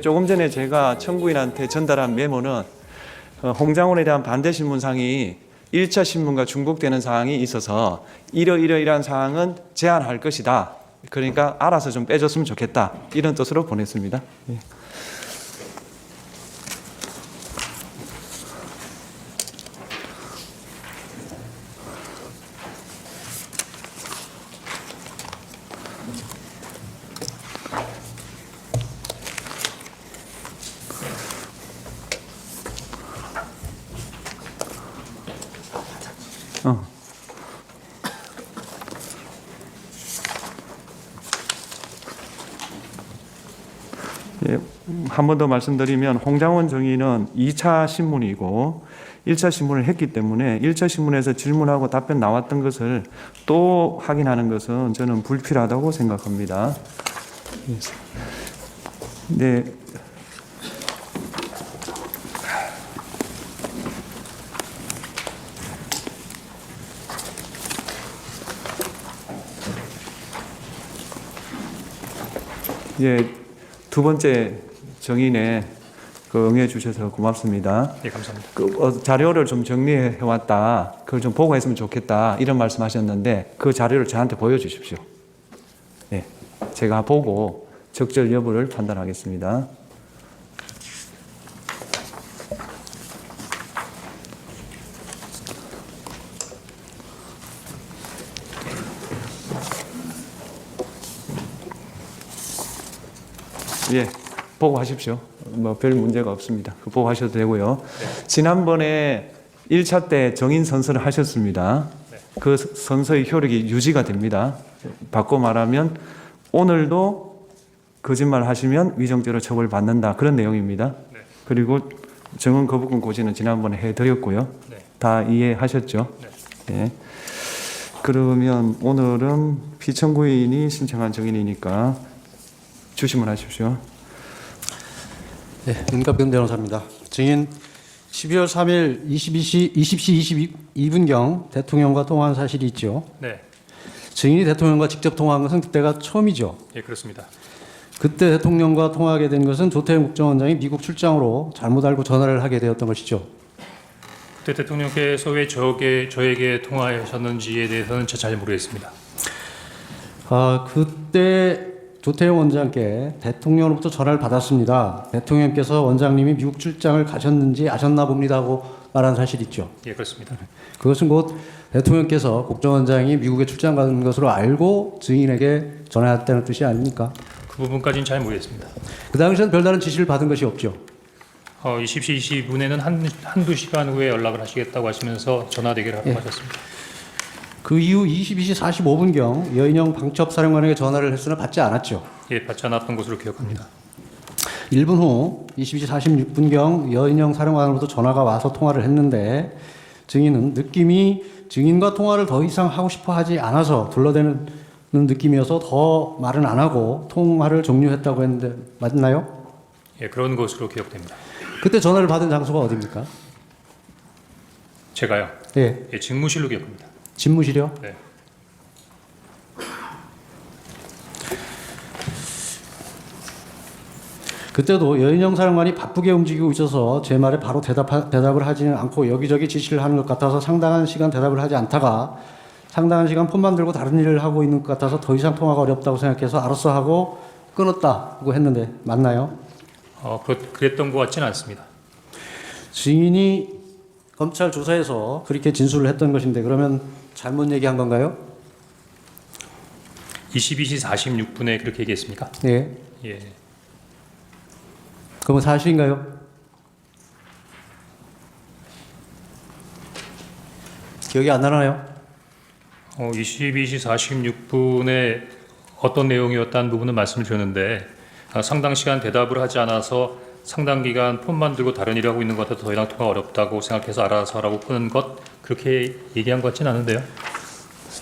조금 전에 제가 청구인한테 전달한 메모는 홍장원에 대한 반대 신문상이 1차 신문과 중복되는 사항이 있어서 이러이러이러한 사항은 제한할 것이다. 그러니까 알아서 좀 빼줬으면 좋겠다. 이런 뜻으로 보냈습니다. 예. 예, 한 번 더 말씀드리면 홍장원 정의는 2차 신문이고 1차 신문을 했기 때문에 1차 신문에서 질문하고 답변 나왔던 것을 또 확인하는 것은 저는 불필요하다고 생각합니다. 네. 예, 두 번째 정인에 응해 주셔서 고맙습니다. 예, 감사합니다. 자료를 좀 정리해 왔다. 그걸 좀 보고했으면 좋겠다. 이런 말씀하셨는데 그 자료를 저한테 보여주십시오. 네, 제가 보고 적절 여부를 판단하겠습니다. 예, 보고 하십시오. 뭐 별 문제가 없습니다. 보고 하셔도 되고요. 네. 지난번에 1차 때 정인 선서를 하셨습니다. 네. 그 선서의 효력이 유지가 됩니다. 바꿔 말하면 오늘도 거짓말 하시면 위정죄로 처벌받는다. 그런 내용입니다. 네. 그리고 정은 거부권 고지는 지난번에 해드렸고요. 네. 다 이해하셨죠? 네. 예. 그러면 오늘은 피청구인이 신청한 정인이니까 주시면 하십시오. 네, 윤갑근 변호사입니다. 증인 12월 3일 20시 22분경 대통령과 통화한 사실이 있죠. 네. 증인이 대통령과 직접 통화한 것은 그때가 처음이죠. 예, 그렇습니다. 그때 대통령과 통화하게 된 것은 조태용 국정원장이 미국 출장으로 잘못 알고 전화를 하게 되었던 것이죠. 그때 대통령께서 왜 저에게 통화하셨는지에 대해서는 잘 모르겠습니다. 그때 조태용 원장께 대통령으로부터 전화를 받았습니다. 대통령께서 원장님이 미국 출장을 가셨는지 아셨나 봅니다 하고 말한 사실이 있죠. 예, 그렇습니다. 그것은 곧 대통령께서 국정원장이 미국에 출장 가는 것으로 알고 증인에게 전화했다는 뜻이 아닙니까? 그 부분까지는 잘 모르겠습니다. 그 당시에는 별다른 지시를 받은 것이 없죠. 20시 22분에는 한두 시간 후에 연락을 하시겠다고 하시면서 전화 대기를 하고 하셨습니다. 그 이후 22시 45분경 여인영 방첩사령관에게 전화를 했으나 받지 않았죠. 예, 받지 않았던 것으로 기억합니다. 1분 후 22시 46분경 여인영 사령관으로부터 전화가 와서 통화를 했는데 증인은 느낌이 증인과 통화를 더 이상 하고 싶어 하지 않아서 둘러대는 느낌이어서 더 말은 안 하고 통화를 종료했다고 했는데 맞나요? 예, 그런 것으로 기억됩니다. 그때 전화를 받은 장소가 어디입니까? 제가요. 예, 예, 직무실로 기억합니다. 집무실이요? 네. 그때도 여인영 사령관이 바쁘게 움직이고 있어서 제 말에 바로 대답을 하지는 않고 여기저기 지시를 하는 것 같아서 상당한 시간 대답을 하지 않다가 상당한 시간 폰만 들고 다른 일을 하고 있는 것 같아서 더 이상 통화가 어렵다고 생각해서 알았어 하고 끊었다고 했는데 맞나요? 그랬던 것 같지는 않습니다. 증인이 검찰 조사에서 그렇게 진술을 했던 것인데 그러면 잘못 얘기한 건가요? 22시 46분에 그렇게 얘기했습니까? 예. 예. 그러면 사실인가요? 기억이 안 나나요? 22시 46분에 어떤 내용이었다는 부분은 말씀을 드렸는데 상당 시간 대답을 하지 않아서 상당 기간 폰만 들고 다른 일을 하고 있는 것 같아서 더 이상 통화 어렵다고 생각해서 알아서 하라고 푸는 것 그렇게 얘기한 것 같지는 않은데요.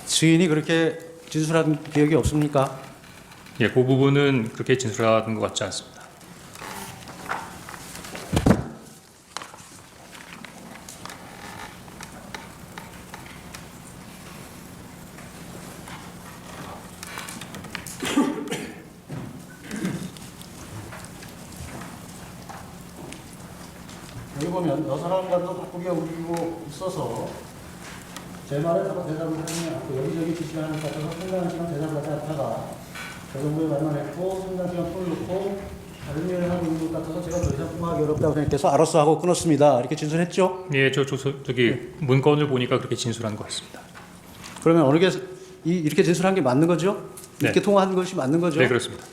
증인이 그렇게 진술한 기억이 없습니까? 예, 그 부분은 그렇게 진술한 것 같지 않습니다. 여기 보면 여 사람과도 바꾸기가 우기고 있어서 제 말에 자꾸 대답을 하지 않고 여기저기 지시하는 것 같아서 상당한 시간 대답을 하지 않다가 저 정도에 말만했고 상당한 시간 폰을 놓고 다른 일을 하고 있는 것 같아서 제가 더 이상 통화하기 어렵다고 생각해서 알았어 하고 끊었습니다. 이렇게 진술했죠? 예, 저기 문건을 보니까 그렇게 진술한 것 같습니다. 그러면 어느 게 이렇게 진술한 게 맞는 거죠? 이렇게 네. 통화한 것이 맞는 거죠? 네, 그렇습니다.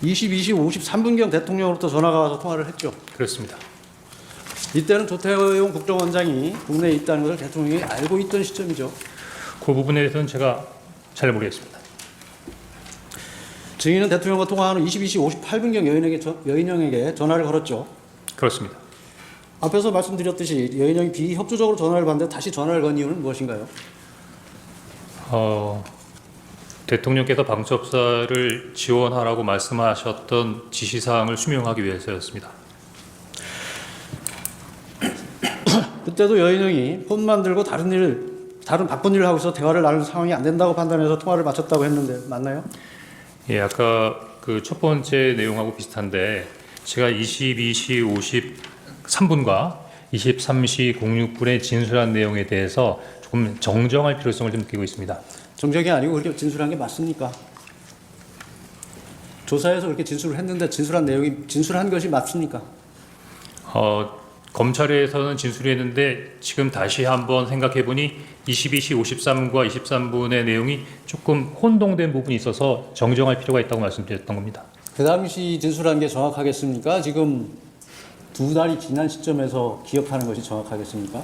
22시 53분경 대통령으로부터 전화가 와서 통화를 했죠. 그렇습니다. 이때는 조태용 국정원장이 국내에 있다는 것을 대통령이 알고 있던 시점이죠. 그 부분에 대해서는 제가 잘 모르겠습니다. 증인은 대통령과 통화한 후 22시 58분경 여인영에게 전화를 걸었죠. 그렇습니다. 앞에서 말씀드렸듯이 여인영이 비협조적으로 전화를 받는데 다시 전화를 건 이유는 무엇인가요? 대통령께서 방첩사를 지원하라고 말씀하셨던 지시사항을 수명하기 위해서였습니다. 그때도 여인영이 폰만 들고 다른 바쁜 일을 하고 있어 대화를 나눌 상황이 안 된다고 판단해서 통화를 마쳤다고 했는데 맞나요? 예, 아까 그 첫 번째 내용하고 비슷한데 제가 22시 53분과 23시 06분에 진술한 내용에 대해서 조금 정정할 필요성을 좀 느끼고 있습니다. 정적이 아니고 그렇게 진술한 게 맞습니까? 조사에서 그렇게 진술을 했는데 진술한 것이 맞습니까? 검찰에서는 진술했는데 지금 다시 한번 생각해 보니 22시 53분과 23분의 내용이 조금 혼동된 부분이 있어서 정정할 필요가 있다고 말씀드렸던 겁니다. 그 당시 진술한 게 정확하겠습니까? 지금 2달이 지난 시점에서 기억하는 것이 정확하겠습니까?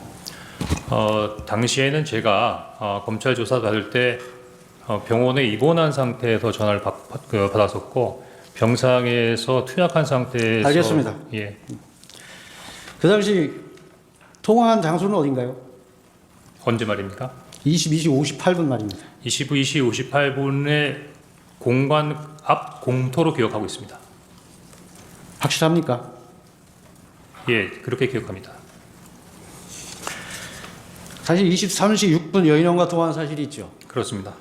당시에는 제가 검찰 조사 받을 때 병원에 입원한 상태에서 전화를 받았었고 병상에서 투약한 상태에서 알겠습니다. 예, 그 당시 통화한 장소는 어딘가요? 언제 말입니까? 22시 58분 말입니다. 22시 58분에 공관 앞 공터로 기억하고 있습니다. 확실합니까? 예, 그렇게 기억합니다. 사실 23시 6분 여인원과 통화한 사실이 있죠. 그렇습니다.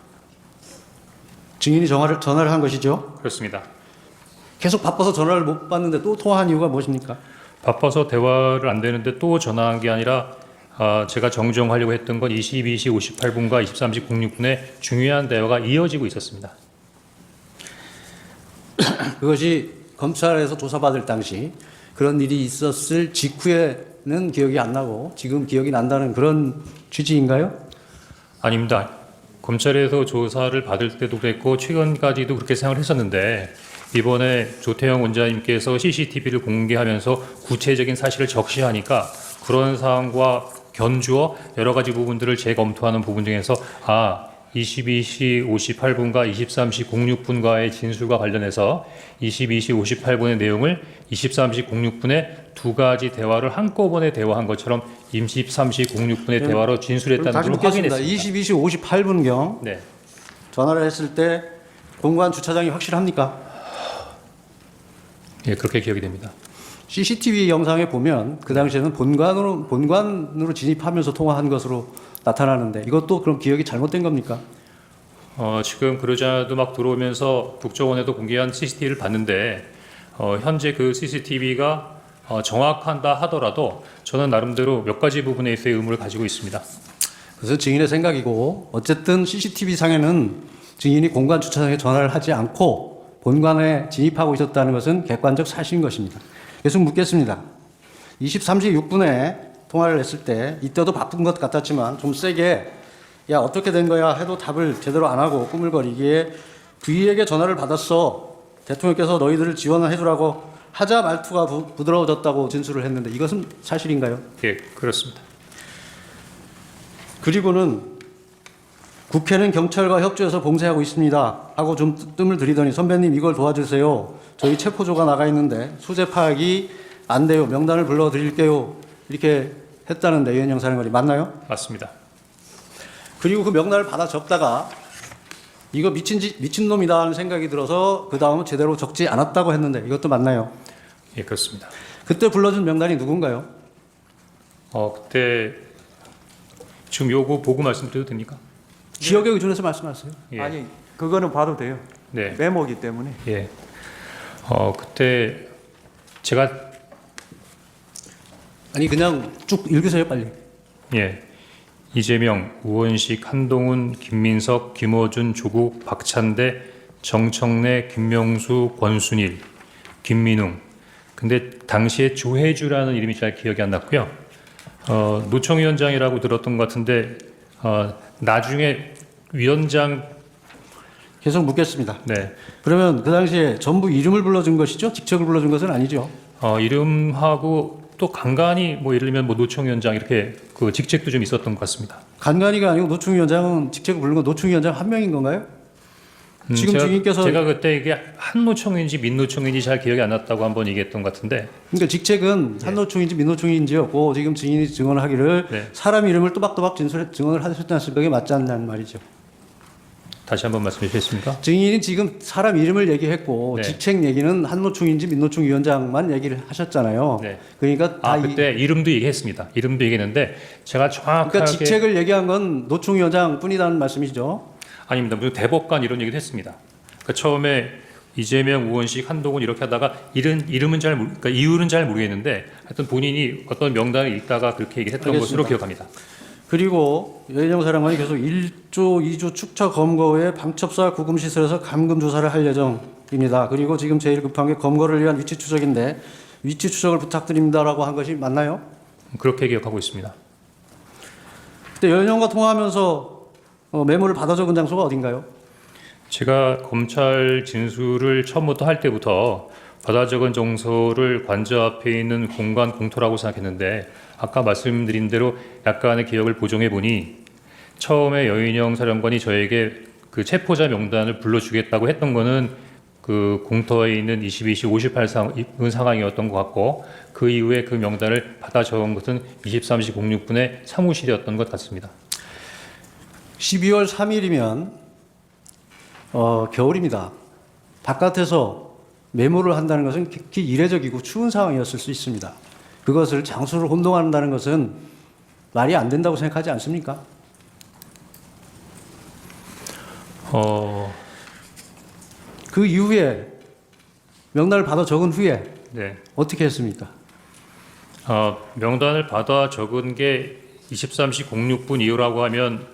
증인이 전화를 한 것이죠. 그렇습니다. 계속 바빠서 전화를 못 받는데 또 통화한 이유가 무엇입니까? 바빠서 대화를 안 되는데 또 전화한 게 아니라 제가 정정하려고 했던 건 22시 58분과 23시 06분에 중요한 대화가 이어지고 있었습니다. 그것이 검찰에서 조사받을 당시 그런 일이 있었을 직후에는 기억이 안 나고 지금 기억이 난다는 그런 취지인가요? 아닙니다. 검찰에서 조사를 받을 때도 그랬고 최근까지도 그렇게 생각을 했었는데 이번에 조태영 원장님께서 CCTV를 공개하면서 구체적인 사실을 적시하니까 그런 사항과 견주어 여러 가지 부분들을 재검토하는 부분 중에서 22시 58분과 23시 06분과의 진술과 관련해서 22시 58분의 내용을 23시 06분에 두 가지 대화를 한꺼번에 대화한 것처럼 23시 06분의 대화로 진술했다는 다시 걸 묻겠습니다. 확인했습니다. 22시 58분경 네, 전화를 했을 때 공관 주차장이 확실합니까? 예, 그렇게 기억이 됩니다. CCTV 영상에 보면 그 당시에는 본관으로 진입하면서 통화한 것으로 나타나는데 이것도 그럼 기억이 잘못된 겁니까? 지금 그러자도 막 들어오면서 국정원에도 공개한 CCTV를 봤는데 현재 그 CCTV가 정확한다 하더라도 저는 나름대로 몇 가지 부분에 있어의 의문을 가지고 있습니다. 그래서 증인의 생각이고 어쨌든 CCTV 상에는 증인이 공관 주차장에 전화를 하지 않고 본관에 진입하고 있었다는 것은 객관적 사실인 것입니다. 계속 묻겠습니다. 23시 6분에 통화를 했을 때 이때도 바쁜 것 같았지만 좀 세게 야 어떻게 된 거야 해도 답을 제대로 안 하고 꾸물거리기에 V에게 전화를 받았어. 대통령께서 너희들을 지원을 해주라고 하자 말투가 부드러워졌다고 진술을 했는데 이것은 사실인가요? 예, 그렇습니다. 그리고는 국회는 경찰과 협조해서 봉쇄하고 있습니다 하고 좀 뜸을 들이더니 선배님 이걸 도와주세요. 저희 체포조가 나가 있는데 수재 파악이 안 돼요. 명단을 불러드릴게요. 이렇게 했다는데 유현영 사령관이 맞나요? 맞습니다. 그리고 그 명단을 받아 적다가 이거 미친놈이다 하는 생각이 들어서 그 다음은 제대로 적지 않았다고 했는데 이것도 맞나요? 예, 그렇습니다. 그때 불러준 명단이 누군가요? 그때 지금 요거 보고 말씀드려도 됩니까? 기억에 의존해서 말씀하세요. 예. 아니 그거는 봐도 돼요. 네. 메모기 때문에. 예. 그때 제가 아니 그냥 쭉 읽으세요 빨리. 예. 이재명, 우원식, 한동훈, 김민석, 김어준, 조국, 박찬대, 정청래, 김명수, 권순일, 김민웅. 근데 당시에 조혜주라는 이름이 잘 기억이 안 났고요. 노총위원장이라고 들었던 것 같은데 나중에 위원장. 계속 묻겠습니다. 네. 그러면 그 당시에 전부 이름을 불러준 것이죠? 직책을 불러준 것은 아니죠? 이름하고 또 간간히 뭐 예를 들면 뭐 노총위원장 이렇게 그 직책도 좀 있었던 것 같습니다. 간간이가 아니고 노총위원장은 직책을 부르는 건 노총위원장 한 명인 건가요? 지금 증인께서 제가 그때 이게 한노총인지 민노총인지 잘 기억이 안 났다고 한번 얘기했던 것 같은데. 그러니까 직책은 한노총인지 민노총인지였고 지금 증인이 증언하기를 네. 사람 이름을 또박또박 증언을 하셨지 않습니까? 이게 맞지 않냐는 말이죠. 다시 한번 말씀해 주시겠습니까? 증인이 지금 사람 이름을 얘기했고 네. 직책 얘기는 한노총인지 민노총 위원장만 얘기를 하셨잖아요. 네. 그러니까 다 그때 이름도 얘기했습니다. 이름도 얘기했는데 제가 정확하게 그러니까 직책을 얘기한 건 노총 위원장 뿐이라는 말씀이죠. 아닙니다. 무슨 대법관 이런 얘기도 했습니다. 그러니까 처음에 이재명, 우원식, 한동훈 이렇게 하다가 이름은 그러니까 이유는 잘 모르겠는데 하여튼 본인이 어떤 명단을 읽다가 그렇게 얘기했던 알겠습니다. 것으로 기억합니다. 그리고 여인영 사령관이 계속 1조 2조 축처 검거 후에 방첩사 구금시설에서 감금 조사를 할 예정입니다. 그리고 지금 제일 급한 게 검거를 위한 위치 추적인데 위치 추적을 부탁드립니다라고 한 것이 맞나요? 그렇게 기억하고 있습니다. 그때 여인영과 통화하면서 메모를 받아 적은 장소가 어딘가요? 제가 검찰 진술을 처음부터 할 때부터 받아 적은 정서를 관저 앞에 있는 공간 공터라고 생각했는데 아까 말씀드린 대로 약간의 기억을 보정해 보니 처음에 여인영 사령관이 저에게 그 체포자 명단을 불러주겠다고 했던 거는 그 공터에 있는 22시 58분 상황이었던 것 같고 그 이후에 그 명단을 받아 적은 것은 23시 06분에 사무실이었던 것 같습니다. 12월 3일이면 겨울입니다. 바깥에서 메모를 한다는 것은 극히 이례적이고 추운 상황이었을 수 있습니다. 그것을 장소를 혼동한다는 것은 말이 안 된다고 생각하지 않습니까? 그 이후에 명단을 받아 적은 후에 네. 어떻게 했습니까? 명단을 받아 적은 게 23시 06분 이후라고 하면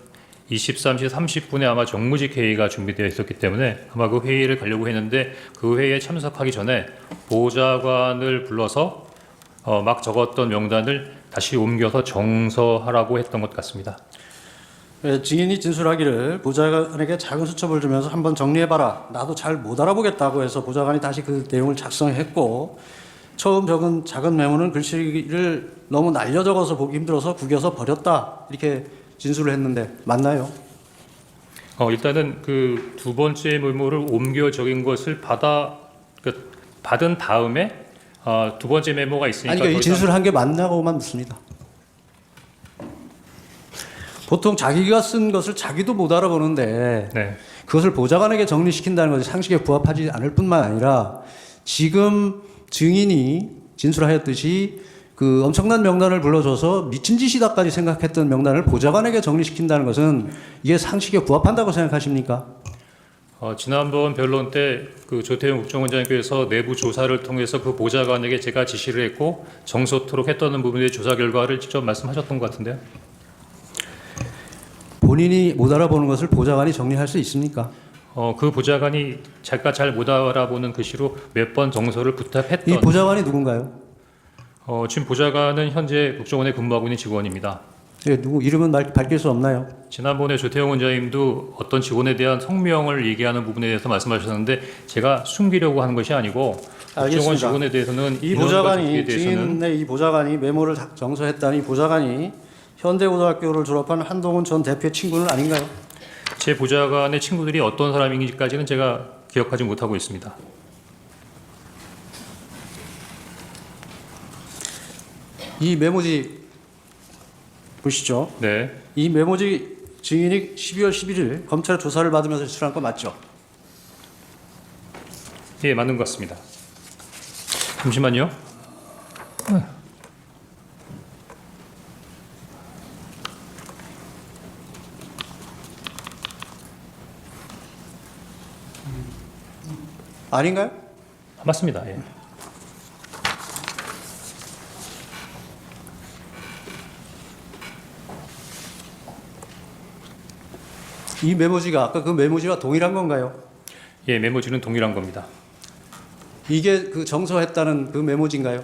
23시 30분에 아마 정무직 회의가 준비되어 있었기 때문에 아마 그 회의를 가려고 했는데 그 회의에 참석하기 전에 보좌관을 불러서 막 적었던 명단을 다시 옮겨서 정서하라고 했던 것 같습니다. 증인이 진술하기를 보좌관에게 작은 수첩을 주면서 한번 정리해봐라. 나도 잘 못 알아보겠다고 해서 보좌관이 다시 그 내용을 작성했고 처음 적은 작은 메모는 글씨를 너무 날려 적어서 보기 힘들어서 구겨서 버렸다. 이렇게 진술을 했는데 맞나요? 일단은 그 두 번째 메모를 옮겨 적인 것을 받은 다음에 두 번째 메모가 있으니까 아니, 그러니까 이 진술한 게 맞냐고만 묻습니다. 보통 자기가 쓴 것을 자기도 못 알아보는데 네. 그것을 보좌관에게 정리시킨다는 것이 상식에 부합하지 않을 뿐만 아니라 지금 증인이 진술하였듯이 그 엄청난 명단을 불러줘서 미친 짓이다까지 생각했던 명단을 보좌관에게 정리시킨다는 것은 이게 상식에 부합한다고 생각하십니까? 지난번 변론 때 그 조태용 국정원장님께서 내부 조사를 통해서 그 보좌관에게 제가 지시를 했고 정서토록 했다는 부분의 조사 결과를 직접 말씀하셨던 것 같은데요. 본인이 못 알아보는 것을 보좌관이 정리할 수 있습니까? 그 보좌관이 제가 잘 못 알아보는 글씨로 몇 번 정서를 부탁했던 이 보좌관이 누군가요? 지금 보좌관은 현재 국정원에 근무하고 있는 직원입니다. 예, 누구 이름은 밝힐 수 없나요? 지난번에 조태용 원장님도 어떤 직원에 대한 성명을 얘기하는 부분에 대해서 말씀하셨는데 제가 숨기려고 하는 것이 아니고 국정원 알겠습니다. 직원에 대해서는 이 인원과 보좌관이 접기에 대해서는 증인의 이 보좌관이 메모를 정서했다니 이 보좌관이 현대고등학교를 졸업한 한동훈 전 대표의 친구는 아닌가요? 제 보좌관의 친구들이 어떤 사람인지까지는 제가 기억하지 못하고 있습니다. 이 메모지 보시죠. 네, 이 메모지 증인이 12월 11일 검찰 조사를 받으면서 제출한 거 맞죠? 예, 맞는 것 같습니다. 잠시만요. 아닌가요? 맞습니다. 예. 이 메모지가 아까 그 메모지와 동일한 건가요? 예, 메모지는 동일한 겁니다. 이게 그 정서했다는 그 메모지인가요?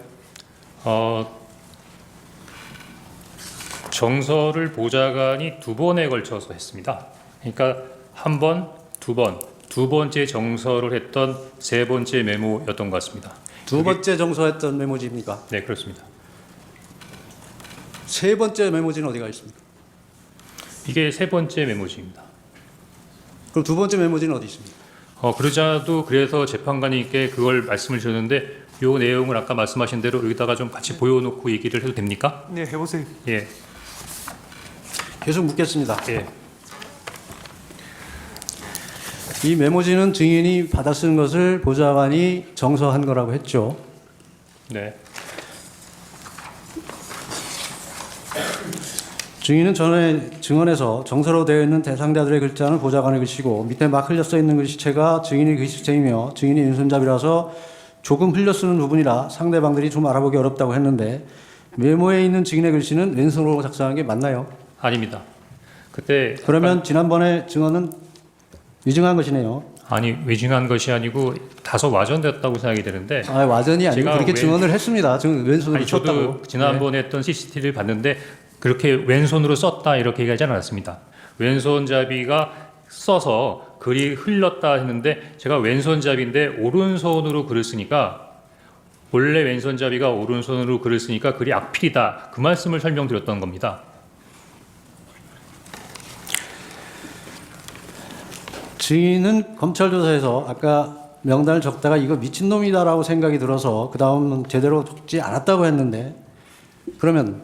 정서를 보좌관이 두 번에 걸쳐서 했습니다. 그러니까 한 번, 두 번, 두 번째 정서를 했던 세 번째 메모였던 것 같습니다. 두 번째 정서했던 메모지입니까? 네, 그렇습니다. 세 번째 메모지는 어디가 있습니까? 이게 세 번째 메모지입니다. 그럼 두 번째 메모지는 어디 있습니까? 그러자도 그래서 재판관님께 그걸 말씀을 주셨는데 요 내용을 아까 말씀하신 대로 여기다가 좀 같이 보여놓고 얘기를 해도 됩니까? 네, 해보세요. 예, 계속 묻겠습니다. 예. 이 메모지는 증인이 받아 쓴 것을 보좌관이 정서한 거라고 했죠. 네. 증인은 전에 증언에서 정서로 되어 있는 대상자들의 글자는 보좌관의 글씨고 밑에 막 흘려 써 있는 글씨체가 증인의 글씨체이며 증인이 왼손잡이라서 조금 흘려 쓰는 부분이라 상대방들이 좀 알아보기 어렵다고 했는데 메모에 있는 증인의 글씨는 왼손으로 작성한 게 맞나요? 아닙니다. 그때 그러면 지난번에 증언은 위증한 것이네요. 아니 외증한 것이 아니고 다소 와전됐다고 생각이 되는데 아, 와전이 아니고 제가 그렇게 증언을 했습니다. 왼손으로 아니 쳤다고. 저도 지난번에 했던 CCTV를 봤는데 그렇게 왼손으로 썼다 이렇게 얘기하지 않았습니다. 왼손잡이가 써서 글이 흘렀다 했는데 제가 왼손잡이인데 오른손으로 글을 쓰니까 원래 왼손잡이가 오른손으로 글을 쓰니까 글이 악필이다. 그 말씀을 설명드렸던 겁니다. 증인은 검찰 조사에서 아까 명단을 적다가 이거 미친놈이다라고 생각이 들어서 그 다음은 제대로 적지 않았다고 했는데 그러면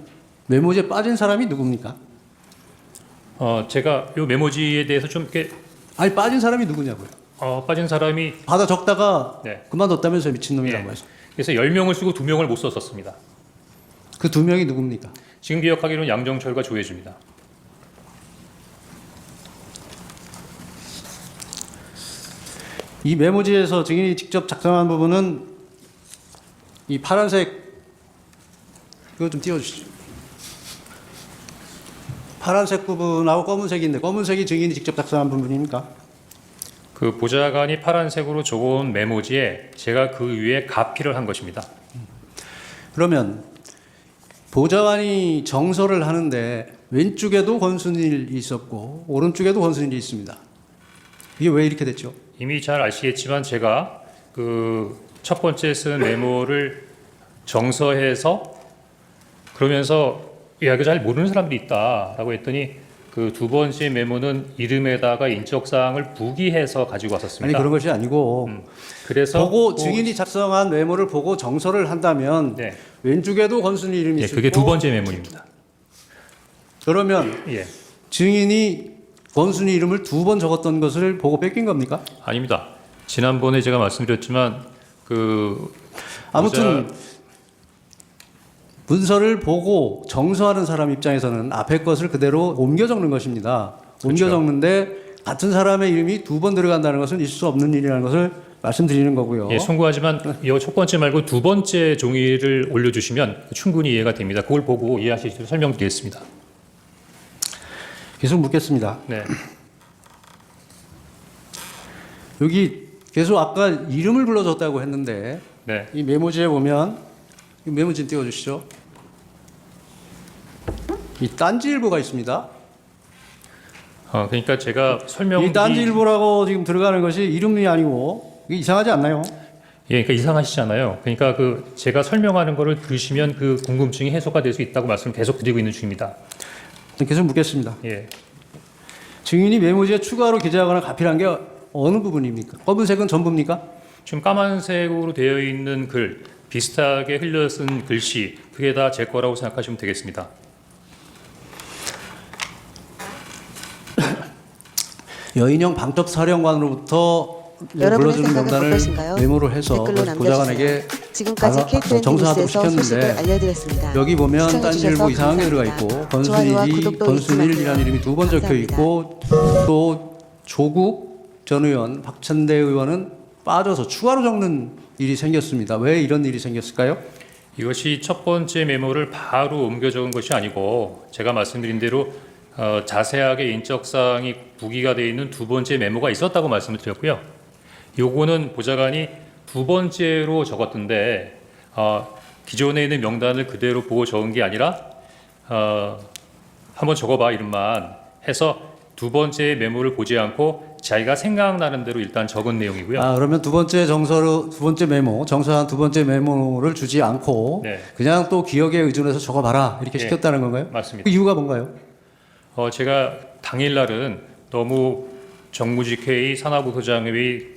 메모지에 빠진 사람이 누굽니까? 제가 요 메모지에 대해서 좀 이렇게 아니 빠진 사람이 누구냐고요? 빠진 사람이 받아 적다가 네. 그만뒀다면서요 미친놈이라고 예. 해서 그래서 10명을 쓰고 2명을 못 썼었습니다. 그 두 명이 누굽니까? 지금 기억하기로는 양정철과 조혜주입니다. 이 메모지에서 증인이 직접 작성한 부분은 이 파란색 이거 좀 띄워주시죠. 파란색 부분하고 검은색인데 검은색이 증인이 직접 작성한 부분입니까? 그 보좌관이 파란색으로 적어온 메모지에 제가 그 위에 가피를 한 것입니다. 그러면 보좌관이 정서를 하는데 왼쪽에도 권순일이 있었고 오른쪽에도 권순일이 있습니다. 이게 왜 이렇게 됐죠? 이미 잘 아시겠지만 제가 그 첫 번째 쓴 메모를 정서해서 그러면서 야, 이거 잘 모르는 사람들이 있다라고 했더니 그 두 번째 메모는 이름에다가 인적사항을 부기해서 가지고 왔었습니다. 아니 그런 것이 아니고 그래서 보고 증인이 작성한 메모를 보고 정서를 한다면 네, 왼쪽에도 권순일 이름이 예, 있고 그게 두 번째 메모입니다. 그러면 예, 증인이 권순일 이름을 두 번 적었던 것을 보고 뺏긴 겁니까? 아닙니다. 지난번에 제가 말씀드렸지만 그 아무튼 문서를 보고 정서하는 사람 입장에서는 앞에 것을 그대로 옮겨 적는 것입니다. 옮겨 그렇죠. 적는데 같은 사람의 이름이 두 번 들어간다는 것은 있을 수 없는 일이라는 것을 말씀드리는 거고요. 예, 송구하지만 이 첫 번째 말고 두 번째 종이를 올려주시면 충분히 이해가 됩니다. 그걸 보고 이해하실 수 있도록 설명드리겠습니다. 계속 묻겠습니다. 네, 여기 계속 아까 이름을 불러줬다고 했는데 네, 이 메모지에 보면 이 메모지 띄워주시죠. 이 딴지일보가 있습니다. 그러니까 제가 이 딴지일보라고 지금 들어가는 것이 이름이 아니고 이게 이상하지 않나요? 예, 그러니까 이상하시잖아요. 그러니까 그 제가 설명하는 거를 들으시면 그 궁금증이 해소가 될 수 있다고 말씀을 계속 드리고 있는 중입니다. 계속 묻겠습니다. 예, 증인이 메모지에 추가로 기재하거나 가필한 게 어느 부분입니까? 검은색은 전부입니까? 지금 까만색으로 되어 있는 글 비슷하게 흘려 쓴 글씨 그게 다 제 거라고 생각하시면 되겠습니다. 여인영 방첩사령관으로부터 여러분의 불러주는 생각은 명단을 어떠신가요? 메모를 해서 댓글로 보좌관에게 남겨주세요. 지금까지 KTN 정상화도 뉴스에서 소식을 시켰는데 알려드렸습니다. 여기 보면 시청해주셔서 딴지일보 이상한 게 들어가 감사합니다. 있고 좋아요와 구독도 권순일이라는 잊지 이름이 두 번 적혀 감사합니다. 있고 또 조국 전 의원, 박찬대 의원은 빠져서 추가로 적는 일이 생겼습니다. 왜 이런 일이 생겼을까요? 이것이 첫 번째 메모를 바로 옮겨 적은 것이 아니고 제가 말씀드린 대로 자세하게 인적 사항이 부기가 되어 있는 두 번째 메모가 있었다고 말씀을 드렸고요. 요거는 보좌관이 두 번째로 적었던데 기존에 있는 명단을 그대로 보고 적은 게 아니라 한번 적어봐 이름만 해서 두 번째 메모를 보지 않고 자기가 생각나는 대로 일단 적은 내용이고요. 그러면 두 번째 메모, 정서한 두 번째 메모를 주지 않고 네. 그냥 또 기억에 의존해서 적어봐라 이렇게 네. 시켰다는 건가요? 맞습니다. 그 이유가 뭔가요? 제가 당일날은 너무 정무직회의, 산하부소장회의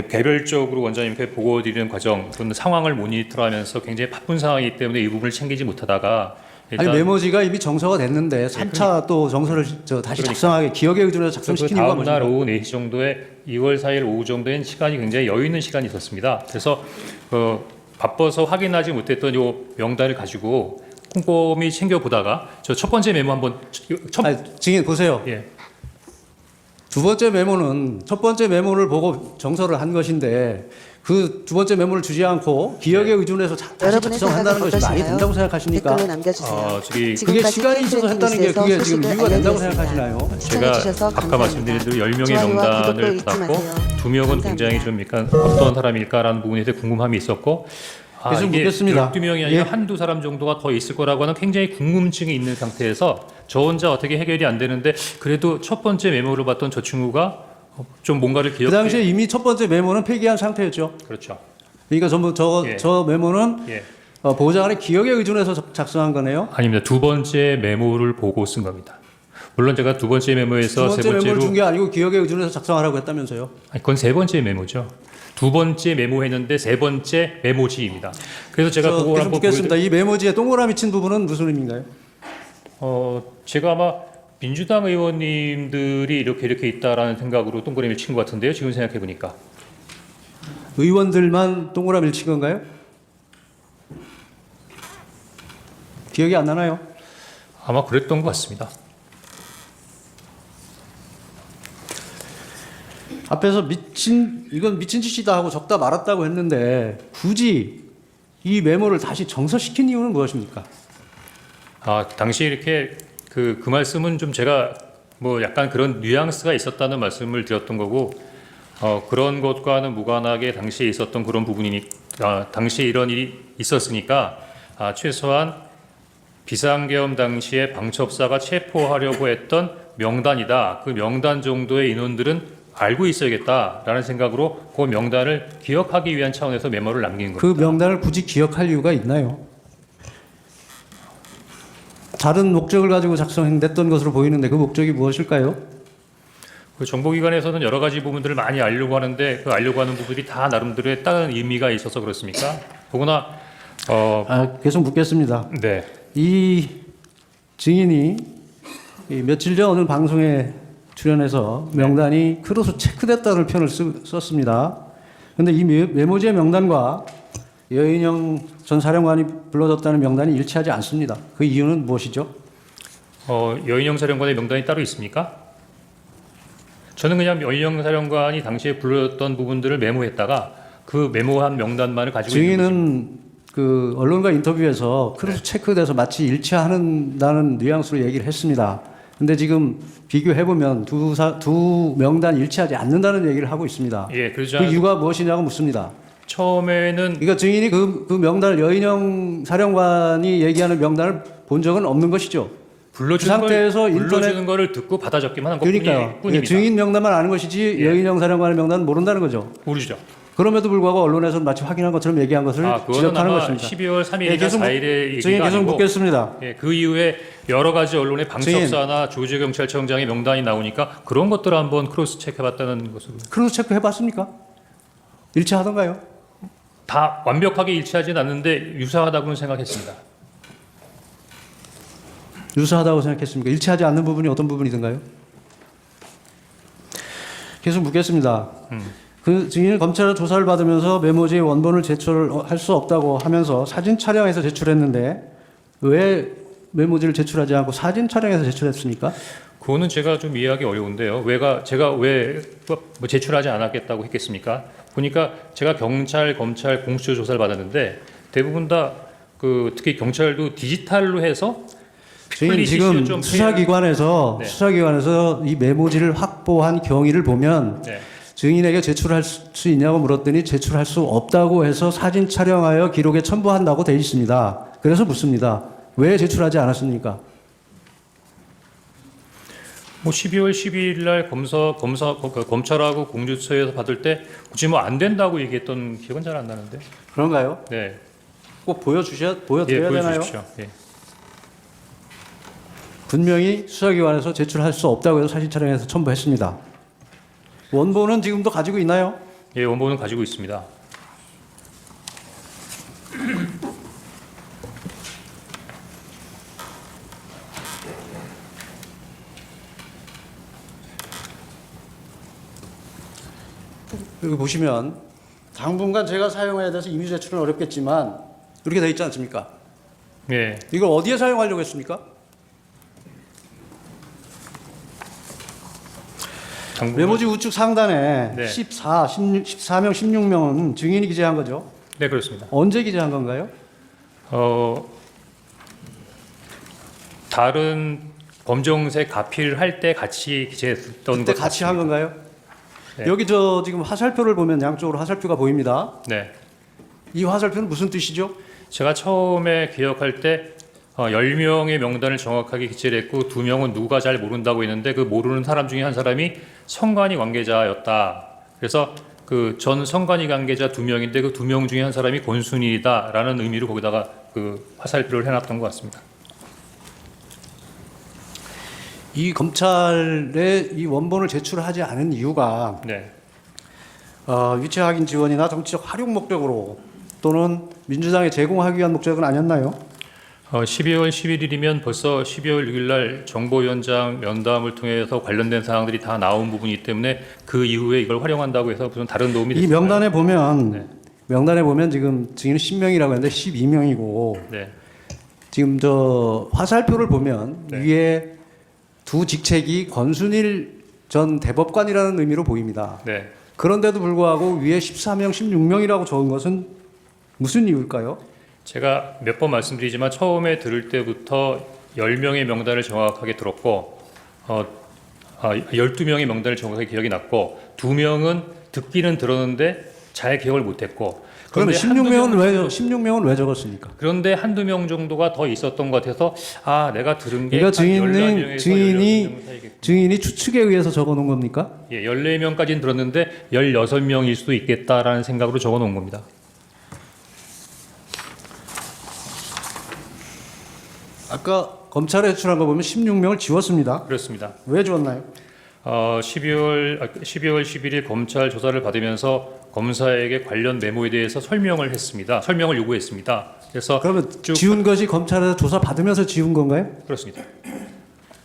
개별적으로 원장님께 보고드리는 과정 또는 상황을 모니터하면서 굉장히 바쁜 상황이기 때문에 이 부분을 챙기지 못하다가 아니 메모지가 이미 정서가 됐는데 3차 또 정서를 다시 작성하게 기억에 의존해서 그 작성시키는 이유가 다음 날 뭐죠? 오후 4시 정도에 2월 4일 오후 정도엔 시간이 굉장히 여유 있는 시간이 있었습니다. 그래서 바빠서 확인하지 못했던 요 명단을 가지고 꼼꼼히 챙겨보다가 저 첫 번째 메모 한번 증인 보세요. 예. 두 번째 메모는 첫 번째 메모를 보고 정서를 한 것인데 그 두 번째 메모를 주지 않고 기억에 의존해서 다시 여러분의 작성한다는 생각은 것이 말이 어떠신가요? 된다고 생각하십니까? 댓글로 남겨주세요. 저기 그게 시간이 있어서 했다는 게 그게 지금 이유가 된다고 생각하시나요? 제가 아까 말씀드린 대로 10명의 명단을 받았고 2명은 굉장히 좀 약간 어떤 사람일까라는 부분에 대해 궁금함이 있었고 계속 묻겠습니다. 12명이 아니라 예. 한두 사람 정도가 더 있을 거라고 하는 굉장히 궁금증이 있는 상태에서 저 혼자 어떻게 해결이 안 되는데 그래도 첫 번째 메모를 봤던 저 친구가 좀 뭔가를 그 기억해. 당시에 이미 첫 번째 메모는 폐기한 상태였죠. 그렇죠. 그러니까 전부 예. 저 메모는 예. 보좌관의 기억에 의존해서 작성한 거네요. 아닙니다. 두 번째 메모를 보고 쓴 겁니다. 물론 제가 두 번째 메모에서 두 세 번째 메모를 번째로 준 게 아니고 기억에 의존해서 작성하라고 했다면서요. 아니, 그건 세 번째 메모죠. 두 번째 메모했는데 세 번째 메모지입니다. 그래서 제가 그걸 계속 한번 묻겠습니다. 이 메모지에 동그라미 친 부분은 무슨 의미인가요? 제가 아마 민주당 의원님들이 이렇게 있다라는 생각으로 동그라미를 친 것 같은데요. 지금 생각해 보니까. 의원들만 동그라미를 친 건가요? 기억이 안 나나요? 아마 그랬던 것 같습니다. 앞에서 이건 미친 짓이다 하고 적다 말았다고 했는데 굳이 이 메모를 다시 정서시킨 이유는 무엇입니까? 당시 이렇게 그 말씀은 좀 제가 뭐 약간 그런 뉘앙스가 있었다는 말씀을 드렸던 거고 그런 것과는 무관하게 당시에 있었던 그런 부분이니까 당시에 이런 일이 있었으니까 최소한 비상계엄 당시에 방첩사가 체포하려고 했던 명단이다. 그 명단 정도의 인원들은 알고 있어야겠다라는 생각으로 그 명단을 기억하기 위한 차원에서 메모를 남긴 겁니다. 그 명단을 굳이 기억할 이유가 있나요? 다른 목적을 가지고 작성됐던 것으로 보이는데 그 목적이 무엇일까요? 그 정보기관에서는 여러 가지 부분들을 많이 알려고 하는데 그 알려고 하는 부분들이 다 나름대로의 다른 의미가 있어서 그렇습니까? 더구나 계속 묻겠습니다. 네. 이 증인이 며칠 전 어느 방송에 출연해서 명단이 크로스 체크됐다는 표현을 썼습니다. 그런데 이 메모지의 명단과 여인영 전 사령관이 불러줬다는 명단이 일치하지 않습니다. 그 이유는 무엇이죠? 여인영 사령관의 명단이 따로 있습니까? 저는 그냥 여인영 사령관이 당시에 불렀던 부분들을 메모했다가 그 메모한 명단만을 가지고 있는 증인은 그 언론과 인터뷰에서 크로스 체크돼서 마치 일치한다는 뉘앙스로 얘기를 했습니다. 근데 지금 비교해보면 두 명단 일치하지 않는다는 얘기를 하고 있습니다. 예, 그러지 그 이유가 무엇이냐고 묻습니다. 처음에는 그러니까 증인이 그 명단을 여인영 사령관이 얘기하는 명단을 본 적은 없는 것이죠. 불러주는 그 상태에서 불러주는 거를 듣고 받아 적기만 한 그러니까요. 뿐입니다. 예, 증인 명단만 아는 것이지 예. 여인영 사령관의 명단은 모른다는 거죠. 모르죠. 그럼에도 불구하고 언론에서는 마치 확인한 것처럼 얘기한 것을 그거는 지적하는 아마 것입니다. 12월 3일이나 예, 계속 4일의 증인 얘기가 계속 아니고 묻겠습니다. 예, 그 이후에 여러 가지 언론의 방첩사나 조지경찰청장의 명단이 나오니까 그런 것들을 한번 크로스 체크해봤다는 것으로 크로스 체크 해봤습니까? 일치하던가요? 다 완벽하게 일치하진 않는데 유사하다고는 생각했습니다. 유사하다고 생각했습니까? 일치하지 않는 부분이 어떤 부분이든가요? 계속 묻겠습니다. 그 증인은 검찰 조사를 받으면서 메모지의 원본을 제출할 수 없다고 하면서 사진 촬영해서 제출했는데 왜 메모지를 제출하지 않고 사진 촬영해서 제출했습니까? 그거는 제가 좀 이해하기 어려운데요. 제가 왜 뭐 제출하지 않았겠다고 했겠습니까? 보니까 제가 경찰, 검찰 공수처 조사를 받았는데 대부분 다 특히 경찰도 디지털로 해서 증인 폴리시 지금 이슈 좀 수사기관에서 네. 수사기관에서 이 메모지를 확보한 경위를 보면 네. 증인에게 제출할 수 있냐고 물었더니 제출할 수 없다고 해서 사진 촬영하여 기록에 첨부한다고 돼 있습니다. 그래서 묻습니다. 왜 제출하지 않았습니까? 뭐 12월 12일 날 검찰하고 공주처에서 받을 때 굳이 뭐 안 된다고 얘기했던 기억은 잘 안 나는데. 그런가요? 네. 꼭 보여드려야 예, 되나요? 보여주십시오. 예. 분명히 수사기관에서 제출할 수 없다고 해서 사진 촬영해서 첨부했습니다. 원본은 지금도 가지고 있나요? 예, 원본은 가지고 있습니다. 여기 보시면 당분간 제가 사용해야 돼서 임의 제출은 어렵겠지만 이렇게 돼 있지 않습니까? 예. 이걸 어디에 사용하려고 했습니까? 당분간- 메모지 우측 상단에 네. 14명, 16명은 증인이 기재한 거죠. 네, 그렇습니다. 언제 기재한 건가요? 다른 검정색 가필할 때 같이 기재했던 그때 것 같이 같습니다. 한 건가요? 네. 여기 저 지금 화살표를 보면 양쪽으로 화살표가 보입니다. 네. 이 화살표는 무슨 뜻이죠? 제가 처음에 기억할 때 10명의 명단을 정확하게 기재를 했고 2명은 누가 잘 모른다고 했는데 그 모르는 사람 중에 한 사람이 성관이 관계자였다. 그래서 그 전 성관이 관계자 2명인데 그 2명 중에 한 사람이 권순일이다라는 의미로 거기다가 그 화살표를 해놨던 것 같습니다. 이 검찰에 이 원본을 제출하지 않은 이유가 네. 유체 확인 지원이나 정치적 활용 목적으로 또는 민주당에 제공하기 위한 목적은 아니었나요? 12월 11일이면 벌써 12월 6일 날 정보위원장 면담을 통해서 관련된 사항들이 다 나온 부분이기 때문에 그 이후에 이걸 활용한다고 해서 무슨 다른 도움이 이 됐을까요? 명단에 보면 네. 명단에 보면 지금 증인은 10명이라고 했는데 12명이고 네. 지금 저 화살표를 보면 네. 위에 두 직책이 권순일 전 대법관이라는 의미로 보입니다. 네. 그런데도 불구하고 위에 14명, 16명이라고 적은 것은 무슨 이유일까요? 제가 몇 번 말씀드리지만 처음에 들을 때부터 10명의 명단을 정확하게 들었고 12명의 명단을 정확하게 기억이 났고 2명은 듣기는 들었는데 잘 기억을 못했고 그런데 그런데 16명은 왜 적었습니까? 그런데 한두 명 정도가 더 있었던 것 같아서 내가 들은 게 그러니까 한 14명에서 16명 사이겠구나. 증인이 추측에 의해서 적어놓은 겁니까? 예, 14명까지는 들었는데 16명일 수도 있겠다라는 생각으로 적어 놓은 겁니다. 아까 검찰에 제출한 거 보면 16명을 지웠습니다. 그렇습니다. 왜 지웠나요? 12월 11일 검찰 조사를 받으면서 검사에게 관련 메모에 대해서 설명을 했습니다. 설명을 요구했습니다. 그래서 그러면 쭉 지운 것이 검찰에서 조사 받으면서 지운 건가요? 그렇습니다.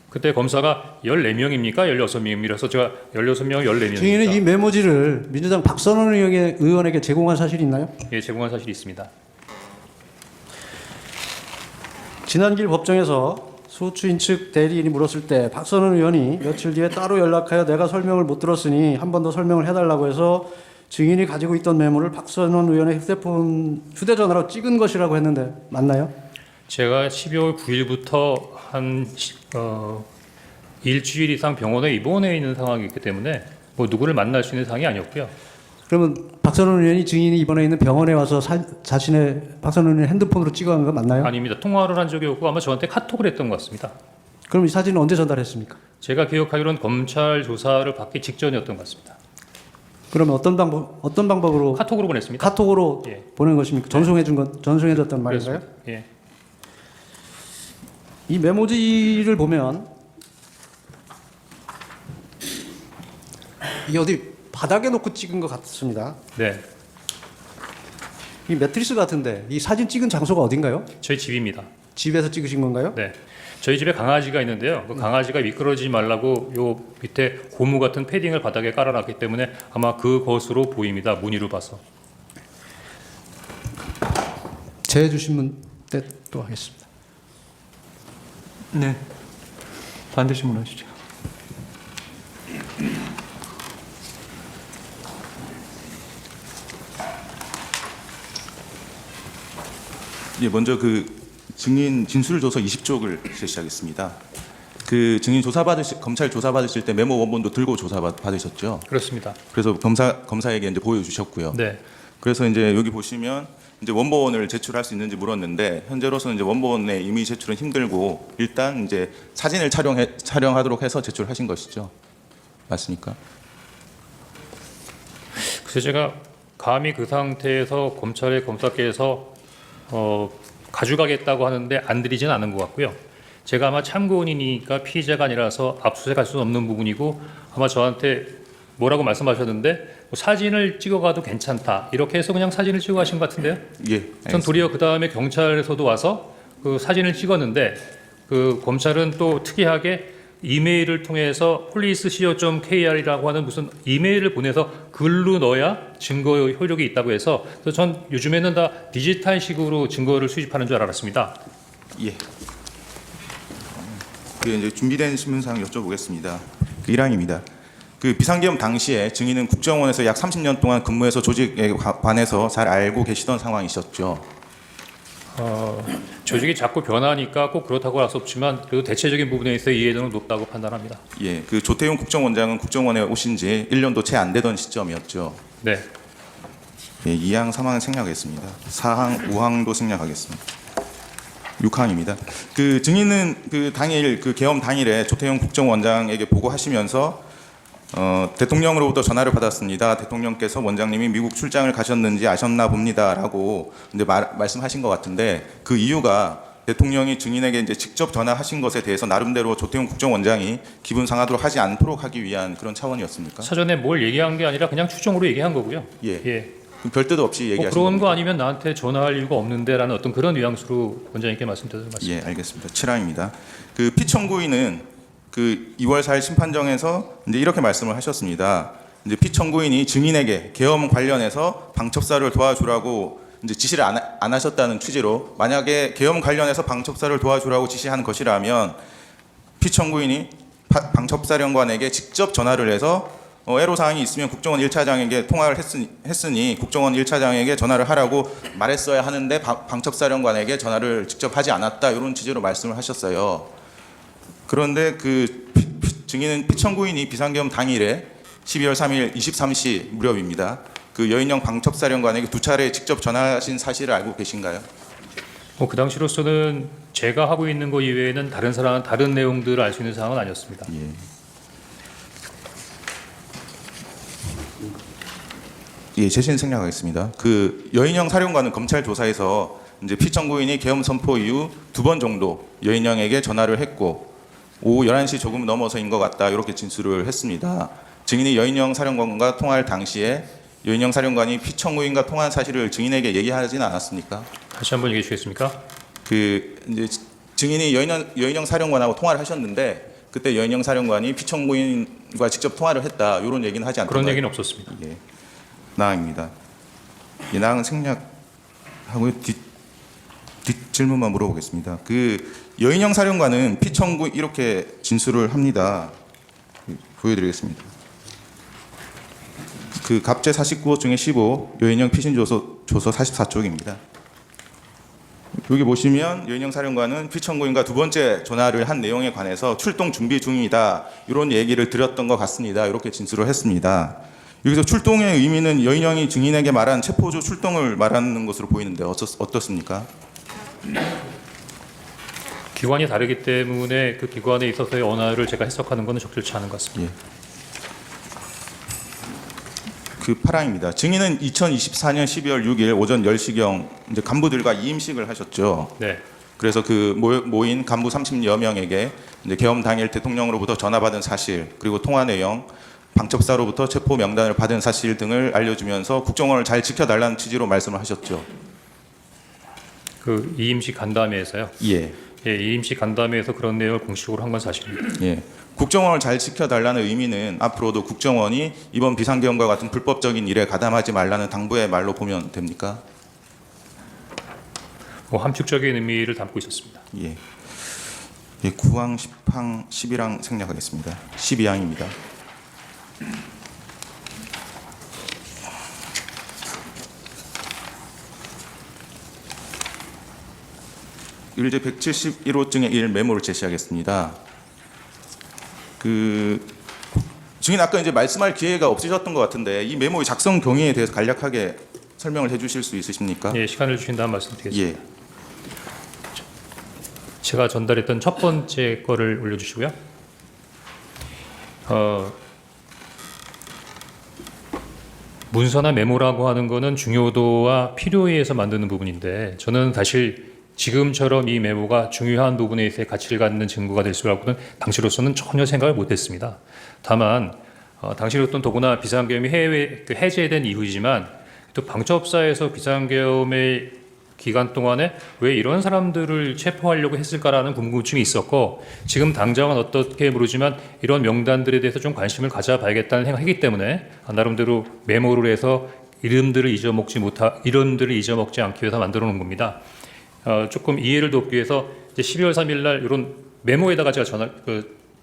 그때 검사가 14명입니까? 16명입니까? 그래서 제가 16명, 14명입니다. 증인은 이 메모지를 민주당 박선원 의원에게 제공한 사실이 있나요? 예, 제공한 사실이 있습니다. 지난길 법정에서 소추인 측 대리인이 물었을 때 박선원 의원이 며칠 뒤에 따로 연락하여 내가 설명을 못 들었으니 한 번 더 설명을 해달라고 해서 증인이 가지고 있던 메모를 박선원 의원의 휴대전화로 찍은 것이라고 했는데 맞나요? 제가 12월 9일부터 한 일주일 이상 병원에 입원해 있는 상황이기 때문에 뭐 누구를 만날 수 있는 상황이 아니었고요. 그러면 박선원 의원이 증인이 이번에 있는 병원에 와서 자신의 박선원 의원 핸드폰으로 찍어간 거 맞나요? 아닙니다. 통화를 한 적이 없고 아마 저한테 카톡을 했던 것 같습니다. 그럼 이 사진은 언제 전달했습니까? 제가 기억하기로는 검찰 조사를 받기 직전이었던 것 같습니다. 그러면 어떤 방법으로 카톡으로 보냈습니다. 카톡으로 예. 보낸 것입니까? 전송해줬단 말인가요? 그렇습니다. 예. 이 메모지를 보면 이게 어디 바닥에 놓고 찍은 것 같습니다. 네. 이 매트리스 같은데 이 사진 찍은 장소가 어딘가요? 저희 집입니다. 집에서 찍으신 건가요? 네. 저희 집에 강아지가 있는데요. 그 강아지가 미끄러지지 말라고 요 밑에 고무 같은 패딩을 바닥에 깔아놨기 때문에 아마 그것으로 보입니다. 무늬로 봐서. 제 주신 분 때 또 하겠습니다. 네. 반대 신문하시죠. 예, 먼저 그 증인 진술조서 20쪽을 제시하겠습니다. 그 증인 검찰 조사 받으실 때 메모 원본도 들고 조사 받으셨죠? 그렇습니다. 그래서 검사에게 이제 보여주셨고요. 네. 그래서 이제 여기 보시면 이제 원본을 제출할 수 있는지 물었는데 현재로서는 이제 원본의 임의 제출은 힘들고 일단 이제 사진을 촬영하도록 해서 제출하신 것이죠. 맞습니까? 그래서 제가 감히 그 상태에서 검찰의 검사께서 가져가겠다고 하는데 안 드리진 않은 것 같고요. 제가 아마 참고인이니까 피의자가 아니라서 압수수색할 수는 없는 부분이고 아마 저한테 뭐라고 말씀하셨는데 뭐 사진을 찍어가도 괜찮다 이렇게 해서 그냥 사진을 찍어 가신 것 같은데요. 예. 전 도리어 그 다음에 경찰에서도 와서 그 사진을 찍었는데 그 검찰은 또 특이하게 이메일을 통해서 police.co.kr이라고 하는 무슨 이메일을 보내서 글로 넣어야 증거 효력이 있다고 해서 그래서 전 요즘에는 다 디지털식으로 증거를 수집하는 줄 알았습니다. 예. 그 이제 준비된 신문사항 여쭤보겠습니다. 그 1항입니다. 그 비상계엄 당시에 증인은 국정원에서 약 30년 동안 근무해서 조직에 관해서 잘 알고 계시던 상황이셨죠. 조직이 자꾸 변하니까 꼭 그렇다고 할 수 없지만 그래도 대체적인 부분에 있어 이해도는 높다고 판단합니다. 예. 그 조태용 국정원장은 국정원에 오신 지 1년도 채 안 되던 시점이었죠. 네. 예, 2항, 3항 생략하겠습니다. 4항, 5항도 생략하겠습니다. 6항입니다. 그 증인은 그 당일 그 계엄 당일에 조태용 국정원장에게 보고하시면서 대통령으로부터 전화를 받았습니다. 대통령께서 원장님이 미국 출장을 가셨는지 아셨나 봅니다라고 이제 말씀하신 것 같은데 그 이유가 대통령이 증인에게 이제 직접 전화하신 것에 대해서 나름대로 조태용 국정원장이 기분 상하도록 하지 않도록 하기 위한 그런 차원이었습니까? 사전에 뭘 얘기한 게 아니라 그냥 추정으로 얘기한 거고요. 예. 예. 그럼 별 뜻 없이 뭐 얘기하신 그런 겁니까? 거 아니면 나한테 전화할 이유가 없는데라는 어떤 그런 뉘앙스로 원장님께 말씀드리는 말씀. 예, 알겠습니다. 7항입니다. 그 피청구인은 그 2월 4일 심판정에서 이제 이렇게 말씀을 하셨습니다. 이제 피청구인이 증인에게 계엄 관련해서 방첩사를 도와주라고 이제 지시를 안 하셨다는 취지로 만약에 계엄 관련해서 방첩사를 도와주라고 지시한 것이라면 피청구인이 방첩사령관에게 직접 전화를 해서 애로사항이 있으면 국정원 1차장에게 통화를 했으니 국정원 1차장에게 전화를 하라고 말했어야 하는데 방첩사령관에게 전화를 직접 하지 않았다 이런 취지로 말씀을 하셨어요. 그런데 그 증인은 피청구인이 비상계엄 당일에 12월 3일 23시 무렵입니다. 그 여인영 방첩사령관에게 2차례 직접 전화하신 사실을 알고 계신가요? 그 당시로서는 제가 하고 있는 거 이외에는 다른 사람은 다른 내용들을 알 수 있는 상황은 아니었습니다. 예. 예, 제시는 생략하겠습니다. 그 여인영 사령관은 검찰 조사에서 이제 피청구인이 계엄 선포 이후 2번 정도 여인영에게 전화를 했고 오후 11시 조금 넘어서인 것 같다 이렇게 진술을 했습니다. 증인이 여인영 사령관과 통화할 당시에 여인영 사령관이 피청구인과 통화한 사실을 증인에게 얘기하지는 않았습니까? 다시 한번 얘기해 주시겠습니까? 그 이제 증인이 여인영 사령관하고 통화를 하셨는데 그때 여인영 사령관이 피청구인과 직접 통화를 했다 이런 얘기는 하지 않던가요? 그런 얘기는 없었습니다. 예. 나항입니다. 이 나항은 생략하고요. 뒷 질문만 물어보겠습니다. 그 여인영 사령관은 피청구 이렇게 진술을 합니다. 보여드리겠습니다. 그 갑제 49호 중에 15 여인영 피신조서 44쪽입니다. 여기 보시면 여인영 사령관은 피청구인과 2번째 전화를 한 내용에 관해서 출동 준비 중이다 이런 얘기를 드렸던 것 같습니다. 이렇게 진술을 했습니다. 여기서 출동의 의미는 여인영이 증인에게 말한 체포조 출동을 말하는 것으로 보이는데 어떻습니까? 기관이 다르기 때문에 그 기관에 있어서의 언어를 제가 해석하는 것은 적절치 않은 것 같습니다. 예. 그 8항입니다. 증인은 2024년 12월 6일 오전 10시경 이제 간부들과 이임식을 하셨죠. 네. 그래서 그 모인 간부 30여 명에게 이제 계엄 당일 대통령으로부터 전화받은 사실 그리고 통화 내용 방첩사로부터 체포 명단을 받은 사실 등을 알려주면서 국정원을 잘 지켜달라는 취지로 말씀을 하셨죠. 그 이임식 간담회에서요. 예. 예, 이임식 간담회에서 그런 내용을 공식으로 한 건 사실입니다. 예. 국정원을 잘 지켜달라는 의미는 앞으로도 국정원이 이번 비상계엄과 같은 불법적인 일에 가담하지 말라는 당부의 말로 보면 됩니까? 뭐 함축적인 의미를 담고 있었습니다. 예. 예, 9항, 10항, 11항 생략하겠습니다. 12항입니다. 의뢰 171호증의 1 메모를 제시하겠습니다. 그 증인 아까 이제 말씀할 기회가 없으셨던 것 같은데 이 메모의 작성 경위에 대해서 간략하게 설명을 해주실 수 있으십니까? 예, 시간을 주신다면 말씀드리겠습니다. 예. 제가 전달했던 첫 번째 거를 올려주시고요. 문서나 메모라고 하는 거는 중요도와 필요에 의해서 만드는 부분인데 저는 사실 지금처럼 이 메모가 중요한 부분에 있어 가치를 갖는 증거가 될 수라고는 당시로서는 전혀 생각을 못했습니다. 다만 당시로서는 더구나 비상계엄이 해제된 이후이지만 또 방첩사에서 비상계엄의 기간 동안에 왜 이런 사람들을 체포하려고 했을까라는 궁금증이 있었고 지금 당장은 어떻게 모르지만 이런 명단들에 대해서 좀 관심을 가져봐야겠다는 생각이기 때문에 나름대로 메모를 해서 이름들을 잊어먹지 않기 위해서 만들어 놓은 겁니다. 조금 이해를 돕기 위해서 이제 12월 3일 날 이런 메모에다가 제가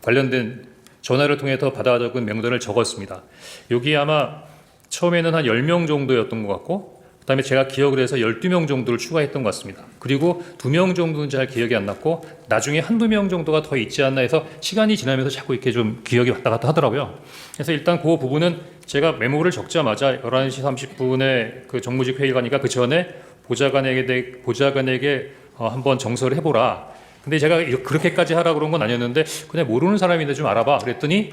관련된 전화를 통해서 받아 적은 명단을 적었습니다. 여기 아마 처음에는 한 10명 정도였던 것 같고 그다음에 제가 기억을 해서 12명 정도를 추가했던 것 같습니다. 그리고 2명 정도는 잘 기억이 안 났고 나중에 한두 명 정도가 더 있지 않나 해서 시간이 지나면서 자꾸 이렇게 좀 기억이 왔다 갔다 하더라고요. 그래서 일단 그 부분은 제가 메모를 적자마자 11시 30분에 그 정무직 회의가 가니까 그 전에 보좌관에게 한번 정서를 해보라. 근데 제가 그렇게까지 하라고 그런 건 아니었는데 그냥 모르는 사람인데 좀 알아봐. 그랬더니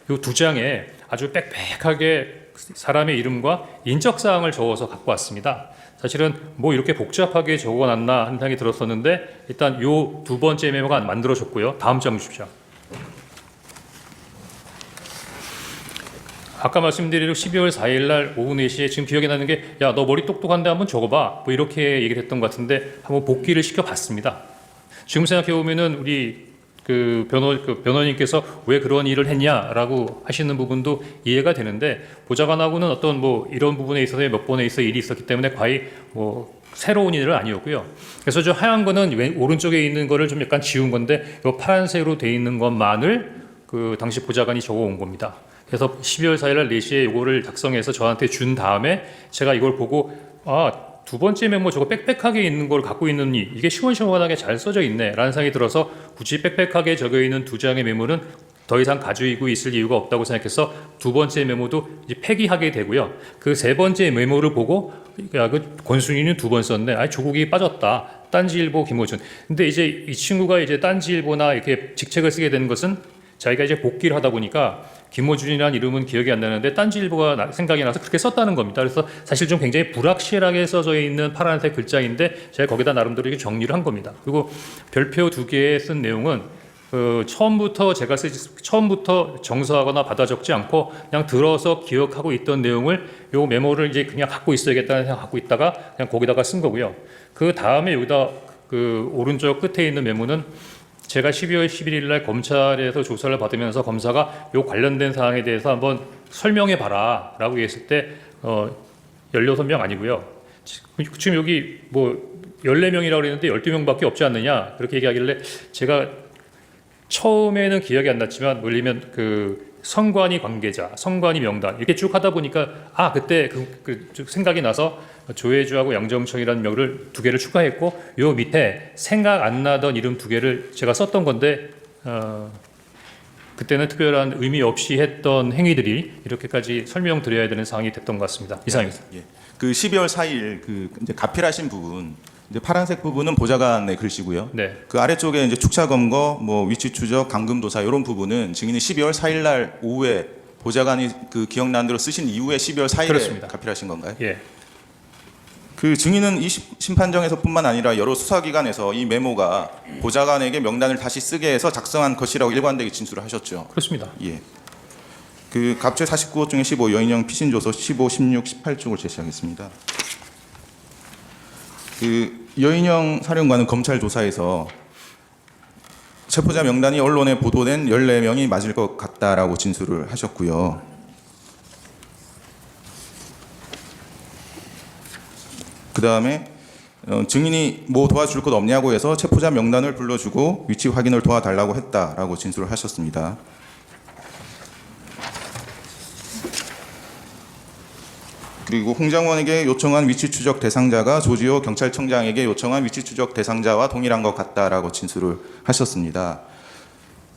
이 두 장에 아주 빽빽하게 사람의 이름과 인적사항을 적어서 갖고 왔습니다. 사실은 뭐 이렇게 복잡하게 적어놨나 하는 생각이 들었었는데 일단 요 두 번째 메모가 만들어졌고요. 다음 장 주십시오. 아까 말씀드린 12월 4일 날 오후 4시에 지금 기억이 나는 게 야, 너 머리 똑똑한데 한번 적어봐. 뭐 이렇게 얘기를 했던 것 같은데 한번 복기를 시켜봤습니다. 지금 생각해보면은 우리 변호인께서 왜 그런 일을 했냐라고 하시는 부분도 이해가 되는데 보좌관하고는 어떤 뭐 이런 부분에 있어서 몇 번에 있어 일이 있었기 때문에 거의 뭐 새로운 일은 아니었고요. 그래서 저 하얀 거는 오른쪽에 있는 거를 좀 약간 지운 건데 이 파란색으로 돼 있는 것만을 그 당시 보좌관이 적어온 겁니다. 그래서 12월 4일 날 4시에 이거를 작성해서 저한테 준 다음에 제가 이걸 보고 두 번째 메모 저거 빽빽하게 있는 걸 갖고 있느니 이게 시원시원하게 잘 써져 있네 라는 생각이 들어서 굳이 빽빽하게 적혀 있는 두 장의 메모는 더 이상 가지고 있을 이유가 없다고 생각해서 두 번째 메모도 이제 폐기하게 되고요. 그 세 번째 메모를 보고 야, 그 권순위는 2번 썼네. 조국이 빠졌다. 딴지일보 김호준. 근데 이제 이 친구가 이제 딴지일보나 이렇게 직책을 쓰게 된 것은 자기가 이제 복귀를 하다 보니까 김호준이라는 이름은 기억이 안 나는데 딴지일보가 생각이 나서 그렇게 썼다는 겁니다. 그래서 사실 좀 굉장히 불확실하게 써져 있는 파란색 글자인데 제가 거기다 나름대로 이렇게 정리를 한 겁니다. 그리고 별표 2개에 쓴 내용은 처음부터 정서하거나 받아 적지 않고 그냥 들어서 기억하고 있던 내용을 요 메모를 이제 그냥 갖고 있어야겠다는 생각 갖고 있다가 그냥 거기다가 쓴 거고요. 그 다음에 여기다 그 오른쪽 끝에 있는 메모는 제가 12월 11일 날 검찰에서 조사를 받으면서 검사가 요 관련된 사항에 대해서 한번 설명해 봐라 라고 했을 때 16명 아니고요. 지금 여기 뭐 14명이라고 그랬는데 12명밖에 없지 않느냐 그렇게 얘기하길래 제가 처음에는 기억이 안 났지만 물리면 그 선관위 관계자, 선관위 명단 이렇게 쭉 하다 보니까 그때 쭉 생각이 나서 조혜주하고 양정청이라는 명을 2개를 추가했고 요 밑에 생각 안 나던 이름 2개를 제가 썼던 건데 그때는 특별한 의미 없이 했던 행위들이 이렇게까지 설명드려야 되는 상황이 됐던 것 같습니다. 이상입니다. 예. 그 12월 4일 그 이제 가필하신 부분 이제 파란색 부분은 보좌관의 글씨고요. 네. 그 아래쪽에 이제 축차 검거, 뭐 위치 추적, 감금 도사 이런 부분은 증인이 12월 4일 날 오후에 보좌관이 그 기억나는 대로 쓰신 이후에 12월 4일에 그렇습니다. 가필하신 건가요? 예. 그 증인은 이 심판정에서뿐만 아니라 여러 수사기관에서 이 메모가 보좌관에게 명단을 다시 쓰게 해서 작성한 것이라고 일관되게 진술을 하셨죠. 그렇습니다. 예. 그 갑제 49호 중에 15 여인형 피신조서 15, 16, 18쪽을 제시하겠습니다. 그 여인형 사령관은 검찰 조사에서 체포자 명단이 언론에 보도된 14명이 맞을 것 같다라고 진술을 하셨고요. 그 다음에 증인이 뭐 도와줄 것 없냐고 해서 체포자 명단을 불러주고 위치 확인을 도와달라고 했다라고 진술을 하셨습니다. 그리고 홍장원에게 요청한 위치 추적 대상자가 조지호 경찰청장에게 요청한 위치 추적 대상자와 동일한 것 같다라고 진술을 하셨습니다.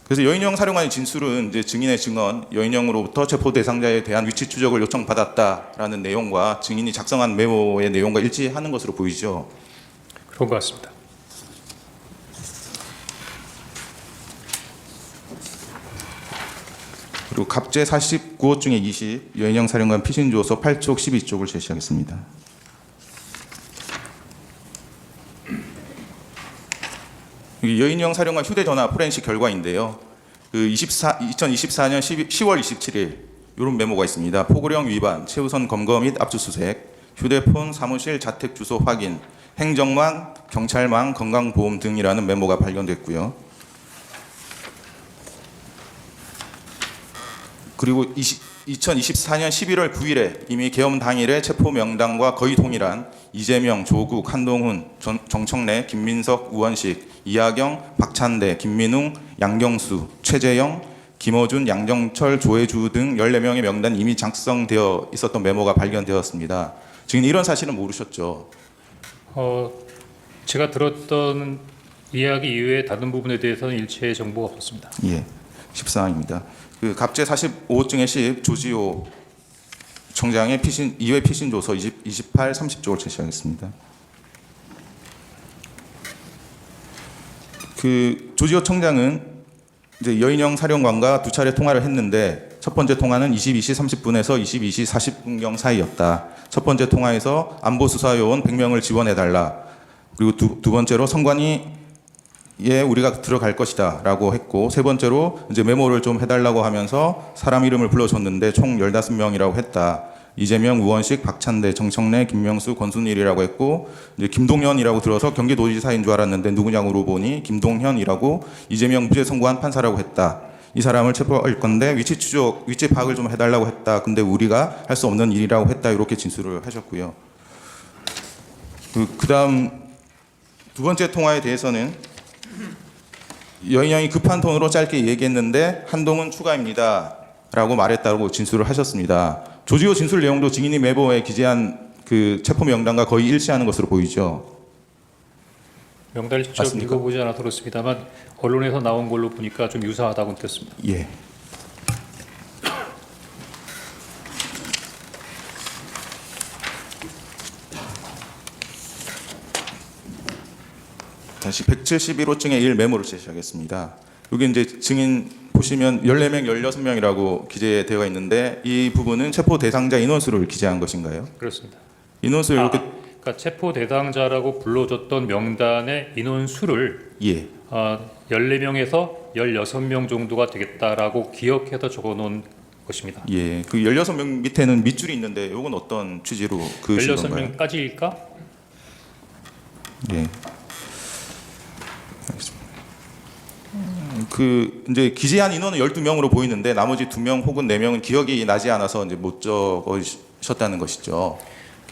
그래서 여인영 사령관의 진술은 이제 증인의 증언, 여인영으로부터 체포 대상자에 대한 위치 추적을 요청받았다라는 내용과 증인이 작성한 메모의 내용과 일치하는 것으로 보이죠. 그런 것 같습니다. 그리고 갑제 49호 중에 20, 여인영 사령관 피신 주어서 8쪽 12쪽을 제시하겠습니다. 이게 여인영 사령관 휴대전화 포렌식 결과인데요. 그 2024년 10월 27일 이런 메모가 있습니다. 포고령 위반, 최우선 검거 및 압수수색, 휴대폰 사무실 자택 주소 확인, 행정망, 경찰망, 건강보험 등이라는 메모가 발견됐고요. 그리고 2024년 11월 9일에 이미 계엄 당일에 체포 명단과 거의 동일한 이재명, 조국, 한동훈, 정청래, 김민석, 우원식, 이하경, 박찬대, 김민웅, 양경수, 최재형, 김어준, 양정철, 조혜주 등 14명의 명단이 이미 작성되어 있었던 메모가 발견되었습니다. 지금 이런 사실은 모르셨죠? 제가 들었던 이야기 이외의 다른 부분에 대해서는 일체의 정보가 없었습니다. 예, 14항입니다. 그 갑제 45호증의 10 조지호 청장의 피신 2회 피신 조서 28, 30쪽을 제시하겠습니다. 그 조지호 청장은 이제 여인영 사령관과 두 차례 통화를 했는데 첫 번째 통화는 22시 30분에서 22시 40분경 사이였다. 첫 번째 통화에서 안보수사요원 100명을 지원해달라. 그리고 두 번째로 선관위 예, 우리가 들어갈 것이다 라고 했고, 세 번째로 이제 메모를 좀 해달라고 하면서 사람 이름을 불러줬는데 총 15명이라고 했다. 이재명, 우원식, 박찬대, 정청래, 김명수, 권순일이라고 했고, 이제 김동현이라고 들어서 경기도지사인 줄 알았는데 누구냐고 물어보니 김동현이라고 이재명 무죄 선고한 판사라고 했다. 이 사람을 체포할 건데 위치 추적, 위치 파악을 좀 해달라고 했다. 근데 우리가 할 수 없는 일이라고 했다. 이렇게 진술을 하셨고요. 그다음 두 번째 통화에 대해서는 여인영이 급한 톤으로 짧게 얘기했는데 한동훈 추가입니다 라고 말했다고 진술을 하셨습니다. 조지호 진술 내용도 증인이 메모에 기재한 그 체포 명단과 거의 일치하는 것으로 보이죠. 명단을 직접 맞습니까? 읽어보지 않아서 그렇습니다만 언론에서 나온 걸로 보니까 좀 유사하다고 느꼈습니다. 예. 다시 171호증의 1 메모를 제시하겠습니다. 여기 이제 증인 보시면 14명, 16명이라고 기재되어 있는데 이 부분은 체포 대상자 인원수를 기재한 것인가요? 그렇습니다. 인원수를 이렇게 그러니까 체포 대상자라고 불러줬던 명단의 인원수를 예. 14명에서 16명 정도가 되겠다라고 기억해서 적어놓은 것입니다. 예. 그 16명 밑에는 밑줄이 있는데 이건 어떤 취지로 그으신 건가요? 16명까지일까? 예. 알겠습니다. 그 이제 기재한 인원은 12명으로 보이는데 나머지 2명 혹은 4명은 기억이 나지 않아서 이제 못 적으셨다는 것이죠.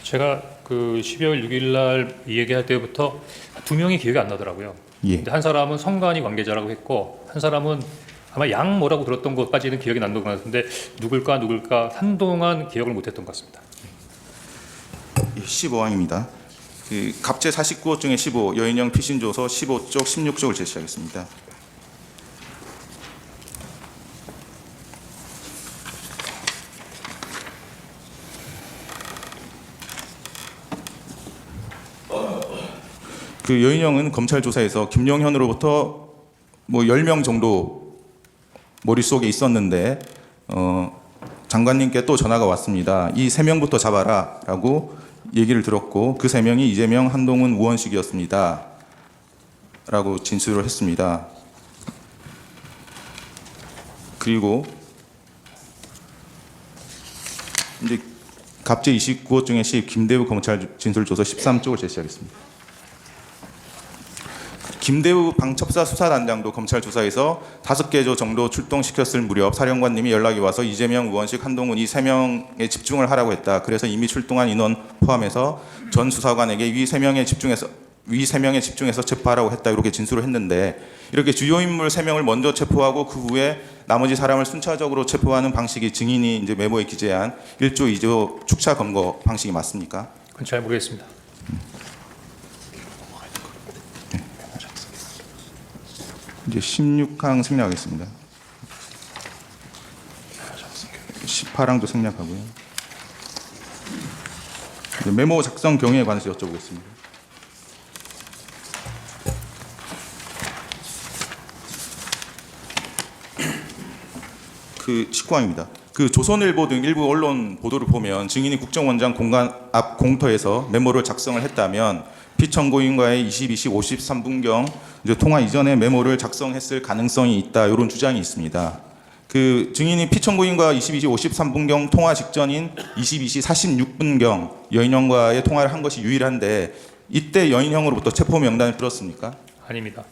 제가 그 12월 6일 날 이 얘기할 때부터 2명이 기억이 안 나더라고요. 예. 근데 한 사람은 성관이 관계자라고 했고 한 사람은 아마 양 뭐라고 들었던 것까지는 기억이 난다고 같은데 누굴까 한동안 기억을 못했던 것 같습니다. 15항입니다. 그 갑제 49호 중에 15 여인영 피신조서 15쪽 16쪽을 제시하겠습니다. 그 여인영은 검찰 조사에서 김영현으로부터 뭐 10명 정도 머릿속에 있었는데 장관님께 또 전화가 왔습니다. 이 3명부터 잡아라라고 얘기를 들었고 그 3명이 이재명, 한동훈, 우원식이었습니다. 라고 진술을 했습니다. 그리고 이제 갑제 29호 중에 10 김대우 검찰 진술조서 13쪽을 제시하겠습니다. 김대우 방첩사 수사단장도 검찰 조사에서 5개 정도 출동시켰을 무렵 사령관님이 연락이 와서 이재명, 우원식, 한동훈 이 3명에 집중을 하라고 했다. 그래서 이미 출동한 인원 포함해서 전 수사관에게 이 3명에 집중해서 위 3명에 집중해서 체포하라고 했다 이렇게 진술을 했는데 이렇게 주요 인물 3명을 먼저 체포하고 그 후에 나머지 사람을 순차적으로 체포하는 방식이 증인이 이제 메모에 기재한 1조 2조 축차 검거 방식이 맞습니까? 그건 잘 모르겠습니다. 이제 16항 생략하겠습니다. 18항도 생략하고요. 이제 메모 작성 경위에 관해서 여쭤보겠습니다. 그 19항입니다. 그 조선일보 등 일부 언론 보도를 보면 증인이 국정원장 공간 앞 공터에서 메모를 작성을 했다면 피청구인과의 22시 53분경 이제 통화 이전에 메모를 작성했을 가능성이 있다 이런 주장이 있습니다. 그 증인이 피청구인과 22시 53분경 통화 직전인 22시 46분경 여인형과의 통화를 한 것이 유일한데 이때 여인형으로부터 체포 명단을 들었습니까? 아닙니다.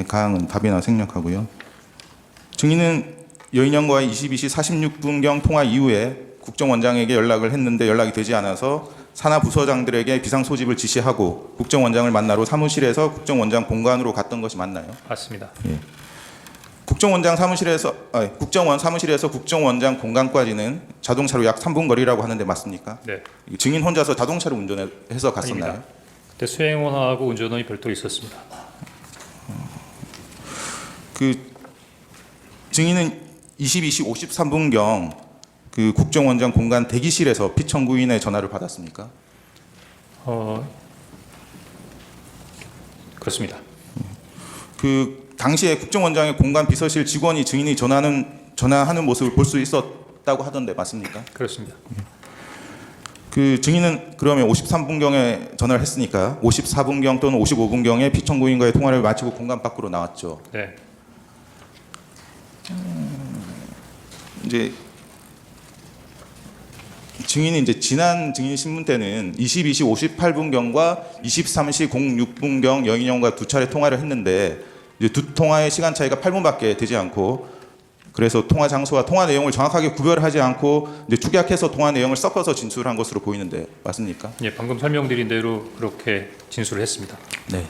가항은 답이나 생략하고요. 증인은 여인형과의 22시 46분경 통화 이후에 국정원장에게 연락을 했는데 연락이 되지 않아서 산하 부서장들에게 비상 소집을 지시하고 국정원장을 만나러 사무실에서 국정원장 본관으로 갔던 것이 맞나요? 맞습니다. 국정원 사무실에서 국정원장 본관까지는 자동차로 약 3분 거리라고 하는데 맞습니까? 네. 증인 혼자서 자동차를 운전해서 갔었나요? 아닙니다. 그때 수행원하고 운전원이 별도로 있었습니다. 그 증인은 22시 53분경 그 국정원장 본관 대기실에서 피청구인의 전화를 받았습니까? 그렇습니다. 그 당시에 국정원장의 공관 비서실 직원이 증인이 전화하는 모습을 볼 수 있었다고 하던데 맞습니까? 그렇습니다. 그 증인은 그러면 53분경에 전화를 했으니까 54분경 또는 55분경에 피청구인과의 통화를 마치고 공간 밖으로 나왔죠. 네. 이제 증인이 이제 지난 증인 신문 때는 22시 58분경과 23시 06분경 여인형과 두 차례 통화를 했는데 이제 두 통화의 시간 차이가 8분밖에 되지 않고 그래서 통화 장소와 통화 내용을 정확하게 구별하지 않고 이제 축약해서 통화 내용을 섞어서 진술한 것으로 보이는데 맞습니까? 예, 방금 설명드린 대로 그렇게 진술을 했습니다. 네.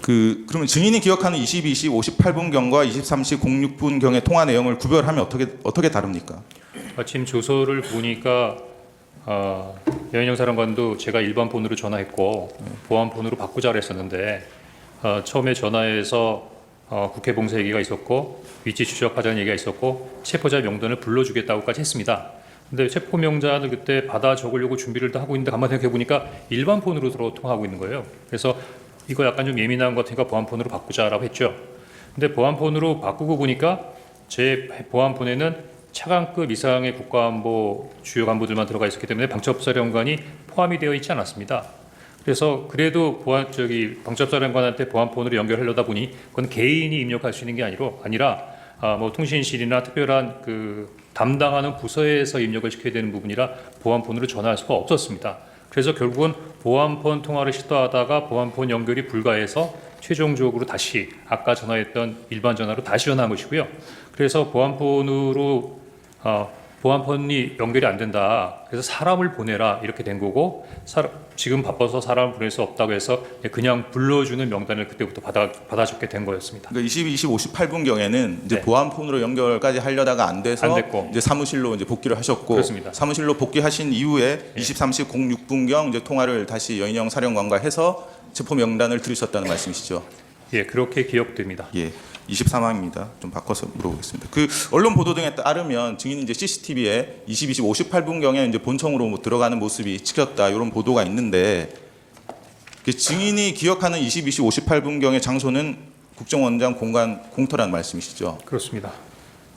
그러면 증인이 기억하는 22시 58분경과 23시 06분경의 통화 내용을 구별하면 어떻게 다릅니까? 마침 조서를 보니까 여인영 사령관도 제가 일반 폰으로 전화했고 보안 폰으로 바꾸자고 했었는데 처음에 전화해서 국회 봉쇄 얘기가 있었고 위치 추적하자는 얘기가 있었고 체포자 명단을 불러주겠다고까지 했습니다. 근데 체포 명단을 그때 받아 적으려고 준비를 다 하고 있는데 가만히 생각해 보니까 일반 폰으로 서로 통화하고 있는 거예요. 그래서 이거 약간 좀 예민한 것 같으니까 보안 폰으로 바꾸자라고 했죠. 근데 보안 폰으로 바꾸고 보니까 제 보안 폰에는 차관급 이상의 국가안보 주요 간부들만 들어가 있었기 때문에 방첩사령관이 포함이 되어 있지 않았습니다. 그래서 그래도 방첩사령관한테 보안폰으로 연결하려다 보니 그건 개인이 입력할 수 있는 게 아니라 뭐 통신실이나 특별한 그 담당하는 부서에서 입력을 시켜야 되는 부분이라 보안폰으로 전화할 수가 없었습니다. 그래서 결국은 보안폰 통화를 시도하다가 보안폰 연결이 불가해서 최종적으로 다시 아까 전화했던 일반 전화로 다시 전화한 것이고요. 그래서 보안폰이 연결이 안 된다. 그래서 사람을 보내라 이렇게 된 거고 지금 바빠서 사람을 보낼 수 없다고 해서 그냥 불러주는 명단을 그때부터 받아 적게 된 거였습니다. 그러니까 22시 58분경에는 이제 네. 보안폰으로 연결까지 하려다가 안 돼서 안 됐고. 이제 사무실로 이제 복귀를 하셨고 그렇습니다. 사무실로 복귀하신 이후에 23시 06분경 이제 통화를 다시 여인영 사령관과 해서 체포 명단을 들으셨다는 말씀이시죠? 예, 그렇게 기억됩니다. 예. 23항입니다. 좀 바꿔서 물어보겠습니다. 그 언론 보도 등에 따르면 증인이 이제 CCTV에 22시 58분경에 이제 본청으로 들어가는 모습이 찍혔다 이런 보도가 있는데 그 증인이 기억하는 22시 58분경의 장소는 국정원장 공간 공터라는 말씀이시죠? 그렇습니다.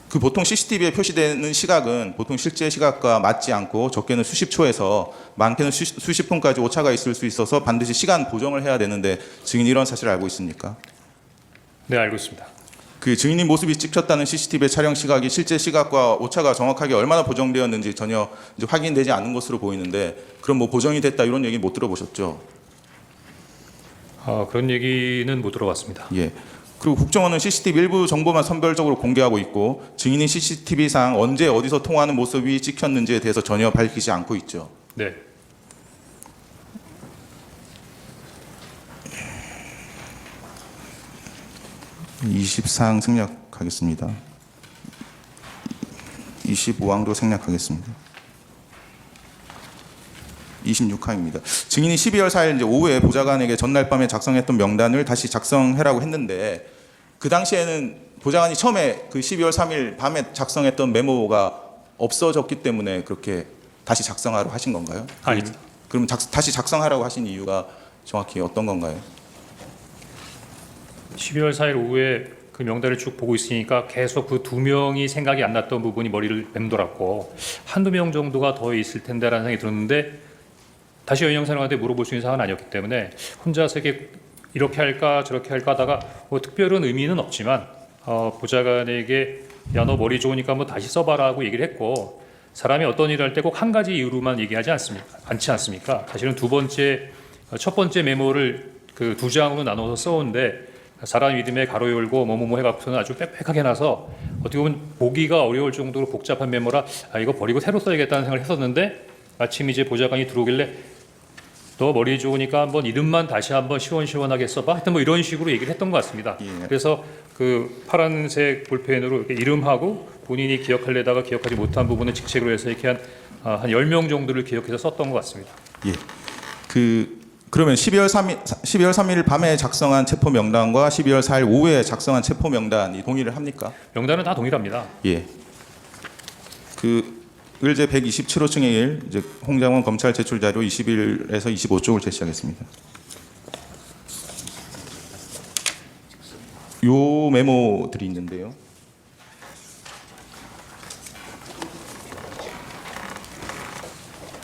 그 보통 CCTV에 표시되는 시각은 보통 실제 시각과 맞지 않고 적게는 수십 초에서 많게는 수십 분까지 오차가 있을 수 있어서 반드시 시간 보정을 해야 되는데 증인이 이런 사실을 알고 있습니까? 네, 알고 있습니다. 그 증인이 모습이 찍혔다는 CCTV 촬영 시각이 실제 시각과 오차가 정확하게 얼마나 보정되었는지 전혀 이제 확인되지 않은 것으로 보이는데 그럼 뭐 보정이 됐다 이런 얘기 못 들어보셨죠? 그런 얘기는 못 들어봤습니다. 예. 그리고 국정원은 CCTV 일부 정보만 선별적으로 공개하고 있고 증인이 CCTV상 언제 어디서 통화하는 모습이 찍혔는지에 대해서 전혀 밝히지 않고 있죠. 네, 24항 생략하겠습니다. 25항도 생략하겠습니다. 26항입니다. 증인이 12월 4일 이제 오후에 보좌관에게 전날 밤에 작성했던 명단을 다시 작성해라고 했는데 그 당시에는 보좌관이 처음에 그 12월 3일 밤에 작성했던 메모가 없어졌기 때문에 그렇게 다시 작성하라고 하신 건가요? 아닙니다. 그럼 다시 작성하라고 하신 이유가 정확히 어떤 건가요? 12월 4일 오후에 그 명단을 쭉 보고 있으니까 계속 그 두 명이 생각이 안 났던 부분이 머리를 맴돌았고 한두 명 정도가 더 있을 텐데라는 생각이 들었는데 다시 여인영사령한테 물어볼 수 있는 사안은 아니었기 때문에 혼자서 이렇게 할까 저렇게 할까 하다가 뭐 특별한 의미는 없지만 보좌관에게 야 너 머리 좋으니까 한번 다시 써봐라 하고 얘기를 했고 사람이 어떤 일을 할 때 꼭 한 가지 이유로만 얘기하지 않지 않습니까? 사실은 첫 번째 메모를 그 두 장으로 나눠서 써온데 사람 이름에 가로 열고 뭐뭐뭐 해갖고서는 아주 빽빽하게 나서 어떻게 보면 보기가 어려울 정도로 복잡한 메모라 이거 버리고 새로 써야겠다는 생각을 했었는데 마침 이제 보좌관이 들어오길래 너 머리 좋으니까 한번 이름만 다시 한번 시원시원하게 써봐 하여튼 뭐 이런 식으로 얘기를 했던 것 같습니다. 예. 그래서 그 파란색 볼펜으로 이렇게 이름하고 본인이 기억하려다가 기억하지 못한 부분을 직책으로 해서 이렇게 한 10명 정도를 기억해서 썼던 것 같습니다. 예. 그러면 12월 3일 밤에 작성한 체포 명단과 12월 4일 오후에 작성한 체포 명단이 동의를 합니까? 명단은 다 동일합니다. 예. 의제 127호증의 1, 즉 홍장원 검찰 제출 자료 21에서 25쪽을 제시하겠습니다. 요 메모들이 있는데요.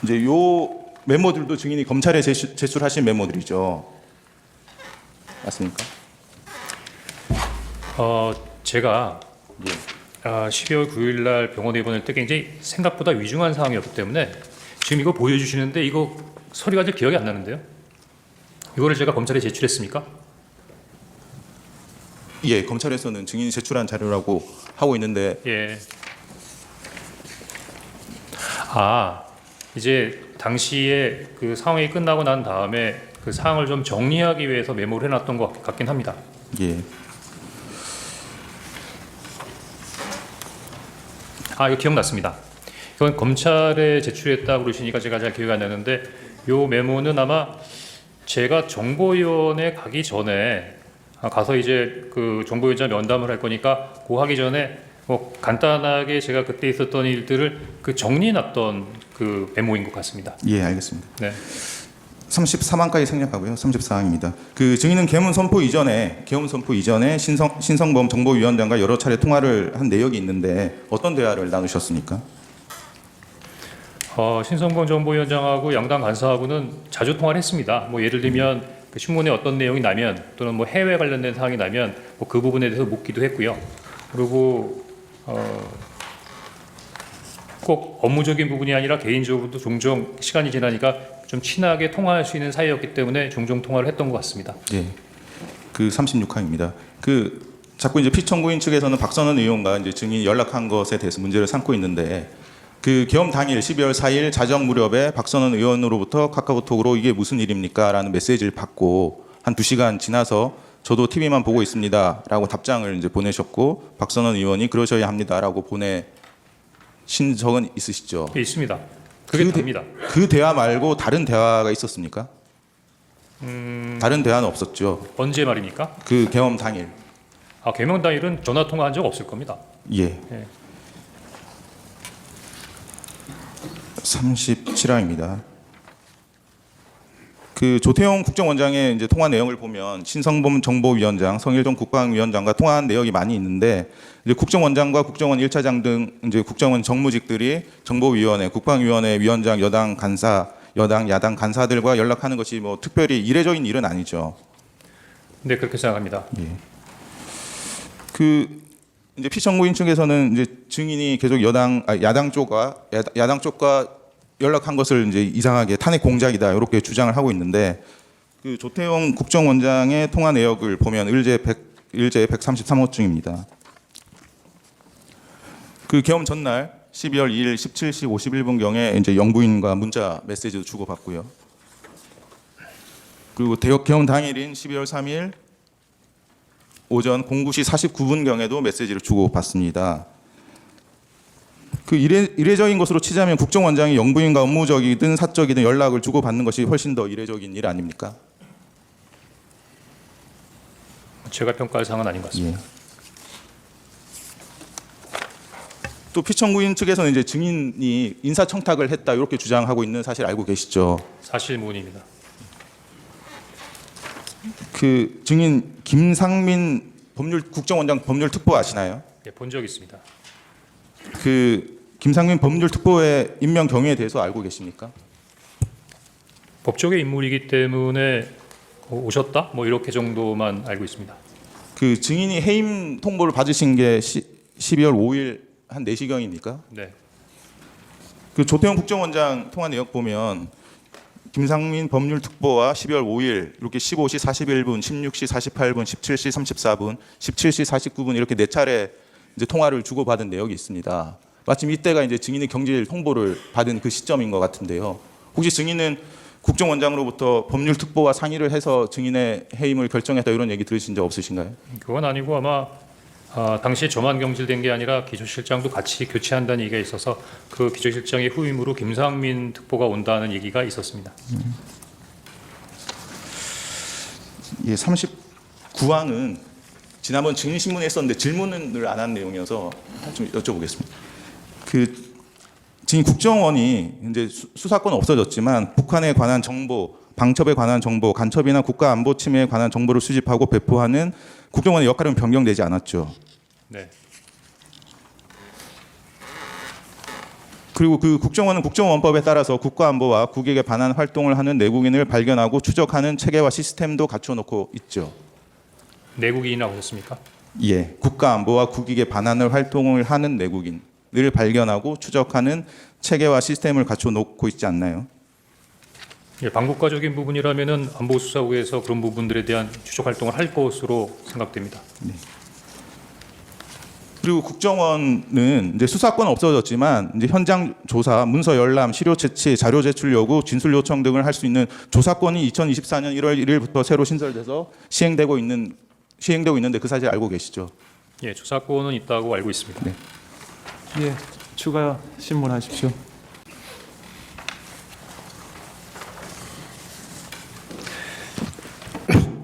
이제 요 메모들도 증인이 검찰에 제출하신 메모들이죠. 맞습니까? 제가 예. 12월 9일 날 병원에 입원할 때 굉장히 생각보다 위중한 상황이었기 때문에 지금 이거 보여주시는데 이거 서류가 잘 기억이 안 나는데요. 이거를 제가 검찰에 제출했습니까? 예, 검찰에서는 증인이 제출한 자료라고 하고 있는데 예. 이제 당시에 그 상황이 끝나고 난 다음에 그 상황을 좀 정리하기 위해서 메모를 해놨던 것 같긴 합니다. 예. 이거 기억났습니다. 이건 검찰에 제출했다고 그러시니까 제가 잘 기억이 안 나는데 요 메모는 아마 제가 정보위원회 가기 전에 가서 이제 그 정보위원장 면담을 할 거니까 그 하기 전에 뭐 간단하게 제가 그때 있었던 일들을 그 정리해놨던 그 메모인 것 같습니다. 예, 알겠습니다. 네. 33항까지 생략하고요. 34항입니다. 그 증인은 계엄 선포 이전에 신성범 정보위원장과 여러 차례 통화를 한 내역이 있는데 어떤 대화를 나누셨습니까? 신성범 정보위원장하고 양당 간사하고는 자주 통화를 했습니다. 뭐 예를 들면 그 신문에 어떤 내용이 나면 또는 뭐 해외 관련된 사항이 나면 뭐 그 부분에 대해서 묻기도 했고요. 그리고 꼭 업무적인 부분이 아니라 개인적으로도 종종 시간이 지나니까 좀 친하게 통화할 수 있는 사이였기 때문에 종종 통화를 했던 것 같습니다. 예. 그 36항입니다. 자꾸 이제 피청구인 측에서는 박선원 의원과 이제 증인이 연락한 것에 대해서 문제를 삼고 있는데 그 계엄 당일 12월 4일 자정 무렵에 박선원 의원으로부터 카카오톡으로 이게 무슨 일입니까? 라는 메시지를 받고 한 2시간 지나서 저도 TV만 보고 있습니다. 라고 답장을 이제 보내셨고 박선원 의원이 그러셔야 합니다. 라고 보내신 적은 있으시죠? 예, 있습니다. 그게 답니다. 그 대화 말고 다른 대화가 있었습니까? 다른 대화는 없었죠. 언제 말입니까? 그 계엄 당일. 개명 당일은 전화 통화한 적 없을 겁니다. 예. 예. 37항입니다. 그 조태용 국정원장의 이제 통화 내용을 보면 신성범 정보위원장, 성일종 국방위원장과 통화한 내역이 많이 있는데 이제 국정원장과 국정원 1차장 등 이제 국정원 정무직들이 정보위원회, 국방위원회 위원장, 여당 간사, 야당 간사들과 연락하는 것이 뭐 특별히 이례적인 일은 아니죠. 네, 그렇게 생각합니다. 예. 이제 피청구인 측에서는 이제 증인이 계속 야당 쪽과 연락한 것을 이제 이상하게 탄핵 공작이다 이렇게 주장을 하고 있는데 그 조태용 국정원장의 통화 내역을 보면 의제 133호증입니다. 그 계엄 전날 12월 2일 17시 51분경에 이제 영부인과 문자 메시지도 주고받고요. 그리고 계엄 당일인 12월 3일 오전 09시 49분경에도 메시지를 주고받습니다. 그 이례적인 것으로 치자면 국정원장이 영부인과 업무적이든 사적이든 연락을 주고받는 것이 훨씬 더 이례적인 일 아닙니까? 제가 평가할 사항은 아닌 것 같습니다. 예. 또 피청구인 측에서는 이제 증인이 인사청탁을 했다 이렇게 주장하고 있는 사실 알고 계시죠? 사실무근입니다. 그 증인 김상민 국정원장 법률특보 아시나요? 예, 본 적 있습니다. 그 김상민 법률특보의 임명 경위에 대해서 알고 계십니까? 법조계 인물이기 때문에 오셨다? 뭐 이렇게 정도만 알고 있습니다. 그 증인이 해임 통보를 받으신 게 12월 5일 한 4시경입니까? 네. 그 조태용 국정원장 통화 내역 보면 김상민 법률특보와 12월 5일 이렇게 15시 41분, 16시 48분, 17시 34분, 17시 49분 이렇게 4차례 이제 통화를 주고받은 내역이 있습니다. 마침 이때가 이제 증인의 경질 통보를 받은 그 시점인 것 같은데요. 혹시 증인은 국정원장으로부터 법률특보와 상의를 해서 증인의 해임을 결정했다 이런 얘기 들으신 적 없으신가요? 그건 아니고 아마 당시에 저만 경질된 게 아니라 기조실장도 같이 교체한다는 얘기가 있어서 그 기조실장의 후임으로 김상민 특보가 온다는 얘기가 있었습니다. 예, 39항은 지난번 증인신문에 했었는데 질문을 안 한 내용이어서 좀 여쭤보겠습니다. 그 지금 국정원이 이제 수사권은 없어졌지만 북한에 관한 정보, 방첩에 관한 정보, 간첩이나 국가 안보 침해에 관한 정보를 수집하고 배포하는 국정원의 역할은 변경되지 않았죠. 네. 그리고 그 국정원은 국정원법에 따라서 국가안보와 국익에 반한 활동을 하는 내국인을 발견하고 추적하는 체계와 시스템도 갖춰놓고 있죠. 내국인이라고 하셨습니까? 예, 국가안보와 국익에 반하는 활동을 하는 내국인을 발견하고 추적하는 체계와 시스템을 갖춰놓고 있지 않나요? 예, 반국가적인 부분이라면은 안보수사국에서 그런 부분들에 대한 추적 활동을 할 것으로 생각됩니다. 그리고 국정원은 이제 수사권은 없어졌지만 이제 현장 조사, 문서 열람, 시료 채취, 자료 제출 요구, 진술 요청 등을 할 수 있는 조사권이 2024년 1월 1일부터 새로 신설돼서 시행되고 있는데 그 사실 알고 계시죠? 예, 조사권은 있다고 알고 있습니다. 네. 예, 추가 신문하십시오.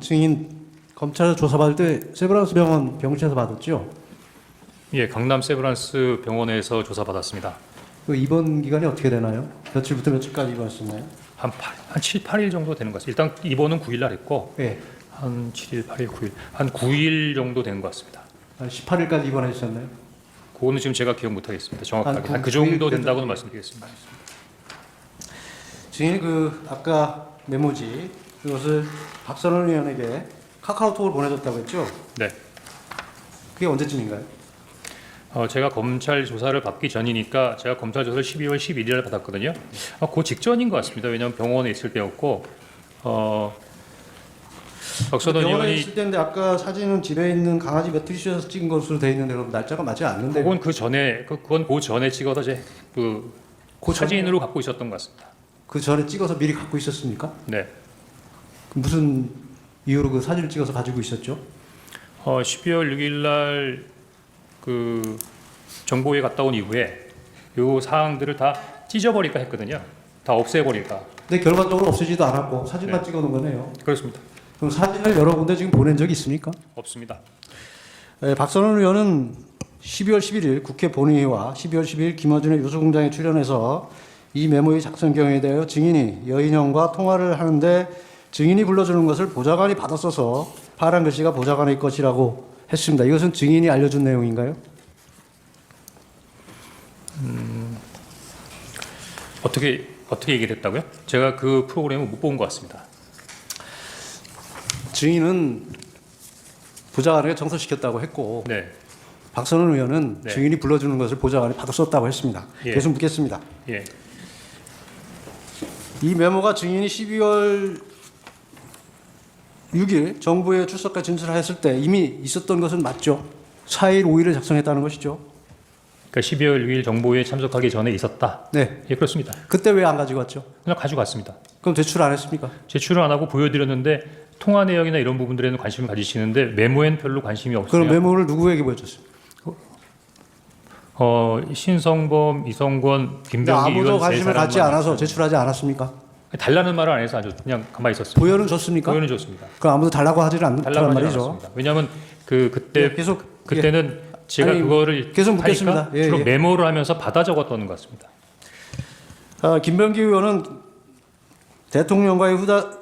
증인 검찰에서 조사받을 때 세브란스 병원 병실에서 받았죠? 예, 강남 세브란스 병원에서 조사받았습니다. 그 입원 기간이 어떻게 되나요? 며칠부터 며칠까지 입원했었나요? 한 7, 8일 정도 되는 것 같습니다. 일단 입원은 9일 날 했고 예. 한 7일, 8일, 9일, 한 9일 정도 된 것 같습니다. 한 18일까지 입원하셨나요? 그거는 지금 제가 기억 못하겠습니다. 정확하게 한 한 그 정도 9일 된다고는 말씀드리겠습니다. 증인이 그 아까 메모지 그것을 박선원 의원에게 카카오톡을 보내줬다고 했죠? 네. 그게 언제쯤인가요? 제가 검찰 조사를 받기 전이니까 제가 검찰 조사를 12월 11일에 받았거든요. 그 직전인 것 같습니다. 왜냐하면 병원에 있을 때였고 박선원 병원에 의원이 있을 때인데 아까 사진은 집에 있는 강아지 매트리스에서 찍은 것으로 돼 있는데 그럼 날짜가 맞지 않는데 그건 그 전에 그건 그 전에 찍어서 제 그 사진으로 갖고 있었던 것 같습니다. 그 전에 찍어서 미리 갖고 있었습니까? 네. 그 무슨 이유로 그 사진을 찍어서 가지고 있었죠? 12월 6일 날 그 정보에 갔다 온 이후에 요 사항들을 다 찢어버릴까 했거든요. 다 없애버릴까. 근데 결과적으로 없애지도 않았고 사진만 네. 찍어놓은 거네요. 그렇습니다. 그럼 사진을 여러 군데 지금 보낸 적이 있습니까? 없습니다. 박선원 의원은 12월 11일 국회 본회의와 12월 12일 김어준의 유수공장에 출연해서 이 메모의 작성 경위에 대하여 증인이 여인형과 통화를 하는데 증인이 불러주는 것을 보좌관이 받았어서 파란 글씨가 보좌관의 것이라고 했습니다. 이것은 증인이 알려준 내용인가요? 어떻게 얘기를 했다고요? 제가 그 프로그램을 못 본 것 같습니다. 증인은 보좌관에게 정서시켰다고 했고 네. 박선원 의원은 네. 증인이 불러주는 것을 보좌관이 받았었다고 했습니다. 예. 계속 묻겠습니다. 예. 이 메모가 증인이 12월 6일 정부에 출석과 진술을 했을 때 이미 있었던 것은 맞죠? 4일, 5일을 작성했다는 것이죠? 그러니까 12월 6일 정보에 참석하기 전에 있었다. 네. 예, 그렇습니다. 그때 왜 안 가지고 왔죠? 그냥 가져갔습니다. 그럼 제출 안 했습니까? 제출을 안 하고 보여드렸는데 통화 내역이나 이런 부분들에는 관심을 가지시는데 메모엔 별로 관심이 없으세요. 그럼 메모를 누구에게 보여줬습니까? 신성범, 이성권, 근데 김병기 아무도 의원 세 관심을 갖지 사람만 않아서 제출하지 않았습니까? 달라는 말을 안 해서 아주 그냥 가만히 있었어요. 보여는 줬습니까? 보여는 줬습니다. 그럼 아무도 달라고 하지는 않더란 달라고 하지 말이죠. 않았습니다. 왜냐하면 그때 예, 계속 그때는 제가 아니, 그거를 계속 묻겠습니다. 하니까 예, 주로 예. 메모를 하면서 받아 적었던 것 같습니다. 김병기 의원은 대통령과의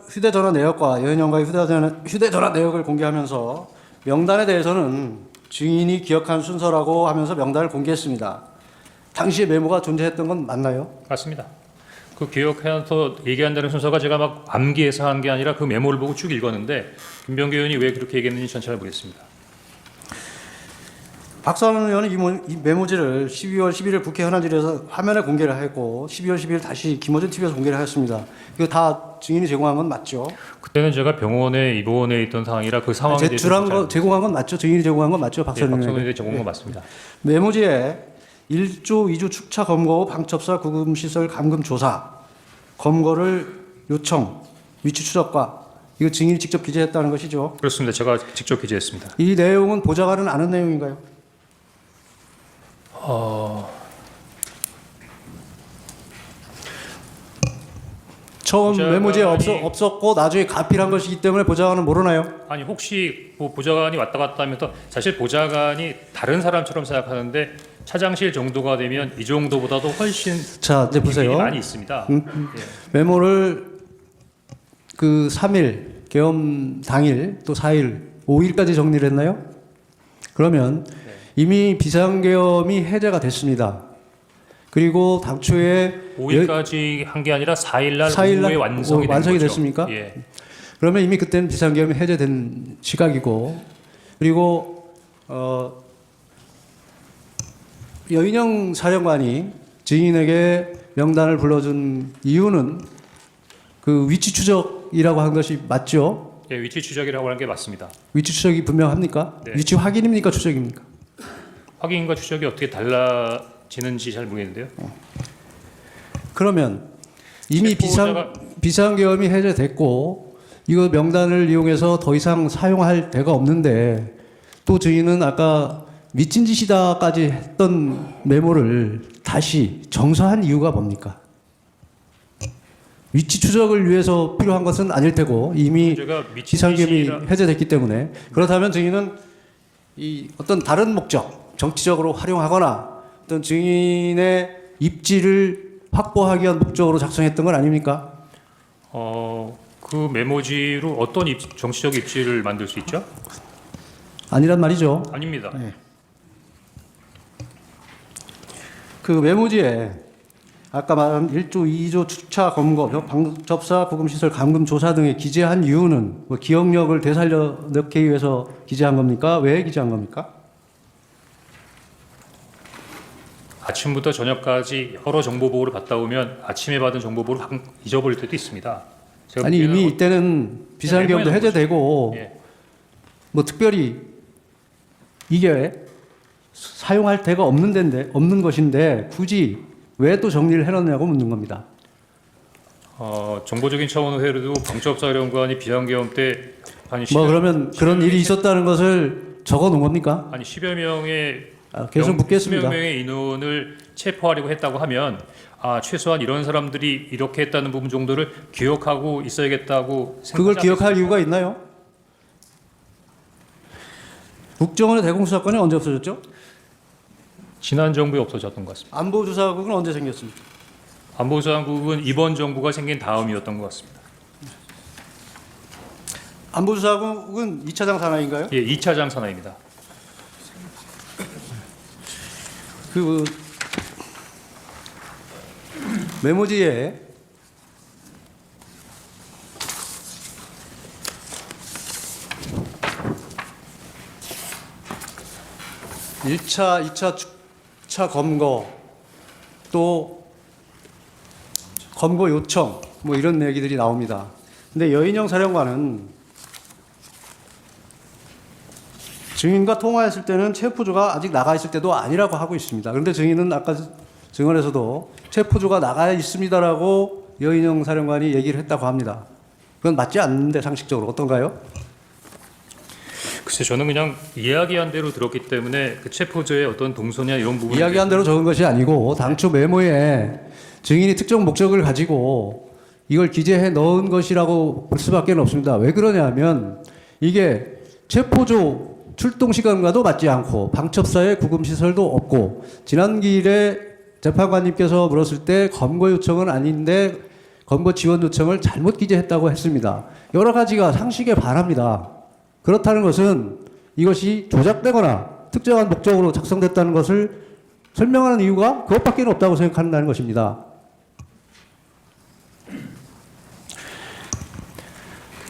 휴대전화 내역과 여인영과의 휴대전화 내역을 공개하면서 명단에 대해서는 증인이 기억한 순서라고 하면서 명단을 공개했습니다. 당시에 메모가 존재했던 건 맞나요? 맞습니다. 그 기억해서 얘기한다는 순서가 제가 막 암기해서 한 게 아니라 그 메모를 보고 쭉 읽었는데 김병기 의원이 왜 그렇게 얘기했는지 전 잘 모르겠습니다. 박상원 의원은 이 메모지를 12월 11일 국회 현안질에서 화면에 공개를 했고 12월 12일 다시 김어준 TV에서 공개를 하였습니다. 이거 다 증인이 제공한 건 맞죠? 그때는 제가 병원에 입원해 있던 상황이라 그 상황에 대해서 제출한 거 제공한 건 맞죠? 증인이 제공한 건 맞죠? 박상원 박성훈 의원에게. 의원이 제공한 건 맞습니다. 메모지에 1조 2조 축차 검거 후 방첩사 구금 시설 감금 조사 검거를 요청 위치 추적과 이거 증인이 직접 기재했다는 것이죠. 그렇습니다. 제가 직접 기재했습니다. 이 내용은 보좌관은 아는 내용인가요? 처음 보좌관이- 메모지에 없었고 나중에 가필한 것이기 때문에 보좌관은 모르나요? 아니 혹시 뭐 보좌관이 왔다 갔다 하면서 사실 보좌관이 다른 사람처럼 생각하는데 차장실 정도가 되면 이 정도보다도 훨씬 자, 이제 보세요. 일이 많이 있습니다. 예. 메모를 그 3일 계엄 당일 또 4일 5일까지 정리를 했나요? 그러면 이미 비상계엄이 해제가 됐습니다. 그리고 당초에 5일까지 한 게 아니라 4일날 4일 날 오후에 완성이 된 완성이 거죠. 됐습니까? 예. 그러면 이미 그때는 비상계엄이 해제된 시각이고 그리고 여인영 사령관이 증인에게 명단을 불러준 이유는 그 위치 추적이라고 한 것이 맞죠? 예, 위치 추적이라고 하는 게 맞습니다. 위치 추적이 분명합니까? 네. 위치 확인입니까? 추적입니까? 확인과 추적이 어떻게 달라지는지 잘 모르겠는데요. 그러면 이미 체포자가- 비상계엄이 해제됐고 이거 명단을 이용해서 더 이상 사용할 데가 없는데 또 증인은 아까 미친 짓이다까지 했던 메모를 다시 정서한 이유가 뭡니까? 위치 추적을 위해서 필요한 것은 아닐 테고 이미 제가 미친 비상계엄이 짓이라- 해제됐기 때문에 그렇다면 증인은 이 어떤 다른 목적, 정치적으로 활용하거나 어떤 증인의 입지를 확보하기 위한 목적으로 작성했던 건 아닙니까? 그 메모지로 어떤 정치적 입지를 만들 수 있죠? 아니란 말이죠. 아닙니다. 네. 그 메모지에 아까 말한 1조, 2조 축차 검거, 방접사 구금시설 감금 조사 등에 기재한 이유는 뭐 기억력을 되살려 넣기 위해서 기재한 겁니까? 왜 기재한 겁니까? 아침부터 저녁까지 여러 정보 보고를 받다 보면 아침에 받은 정보 보고를 잊어버릴 때도 있습니다. 제가 아니 보기에는 이미 이때는 비상계엄도 메모해 놓은 해제되고 예. 뭐 특별히 이게 사용할 데가 없는 것인데 굳이 왜 또 정리를 해놨냐고 묻는 겁니다. 정보적인 차원으로 해도 방첩사령관이 비상계엄 때 한 뭐 그러면 그런 일이 있었다는 것을 적어 놓은 겁니까? 아니 10여 명의 계속 묻겠습니다. 10여 명의 인원을 체포하려고 했다고 하면 최소한 이런 사람들이 이렇게 했다는 부분 정도를 기억하고 있어야겠다고 그걸 생각하지 기억할 않겠습니까? 이유가 있나요? 국정원의 대공수사권이 언제 없어졌죠? 지난 정부에 없어졌던 것 같습니다. 안보조사국은 언제 생겼습니까? 안보수사국은 이번 정부가 생긴 다음이었던 것 같습니다. 안보조사국은 2차장 산하인가요? 예, 2차장 산하입니다. 그 메모지에 (1차) (2차) 축차 검거 또 검거 요청 뭐 이런 얘기들이 나옵니다. 근데 여인영 사령관은 증인과 통화했을 때는 체포조가 아직 나가 있을 때도 아니라고 하고 있습니다. 그런데 증인은 아까 증언에서도 체포조가 나가 있습니다라고 여인영 사령관이 얘기를 했다고 합니다. 그건 맞지 않는데 상식적으로 어떤가요? 글쎄 저는 그냥 이야기한 대로 들었기 때문에 그 체포조의 어떤 동선이나 이런 부분 이야기한 대로 적은 것이 아니고 당초 메모에 증인이 특정 목적을 가지고 이걸 기재해 넣은 것이라고 볼 수밖에 없습니다. 왜 그러냐면 이게 체포조 출동 시간과도 맞지 않고 방첩사의 구금 시설도 없고 지난 기일에 재판관님께서 물었을 때 검거 요청은 아닌데 검거 지원 요청을 잘못 기재했다고 했습니다. 여러 가지가 상식에 반합니다. 그렇다는 것은 이것이 조작되거나 특정한 목적으로 작성됐다는 것을 설명하는 이유가 그것밖에 없다고 생각한다는 것입니다.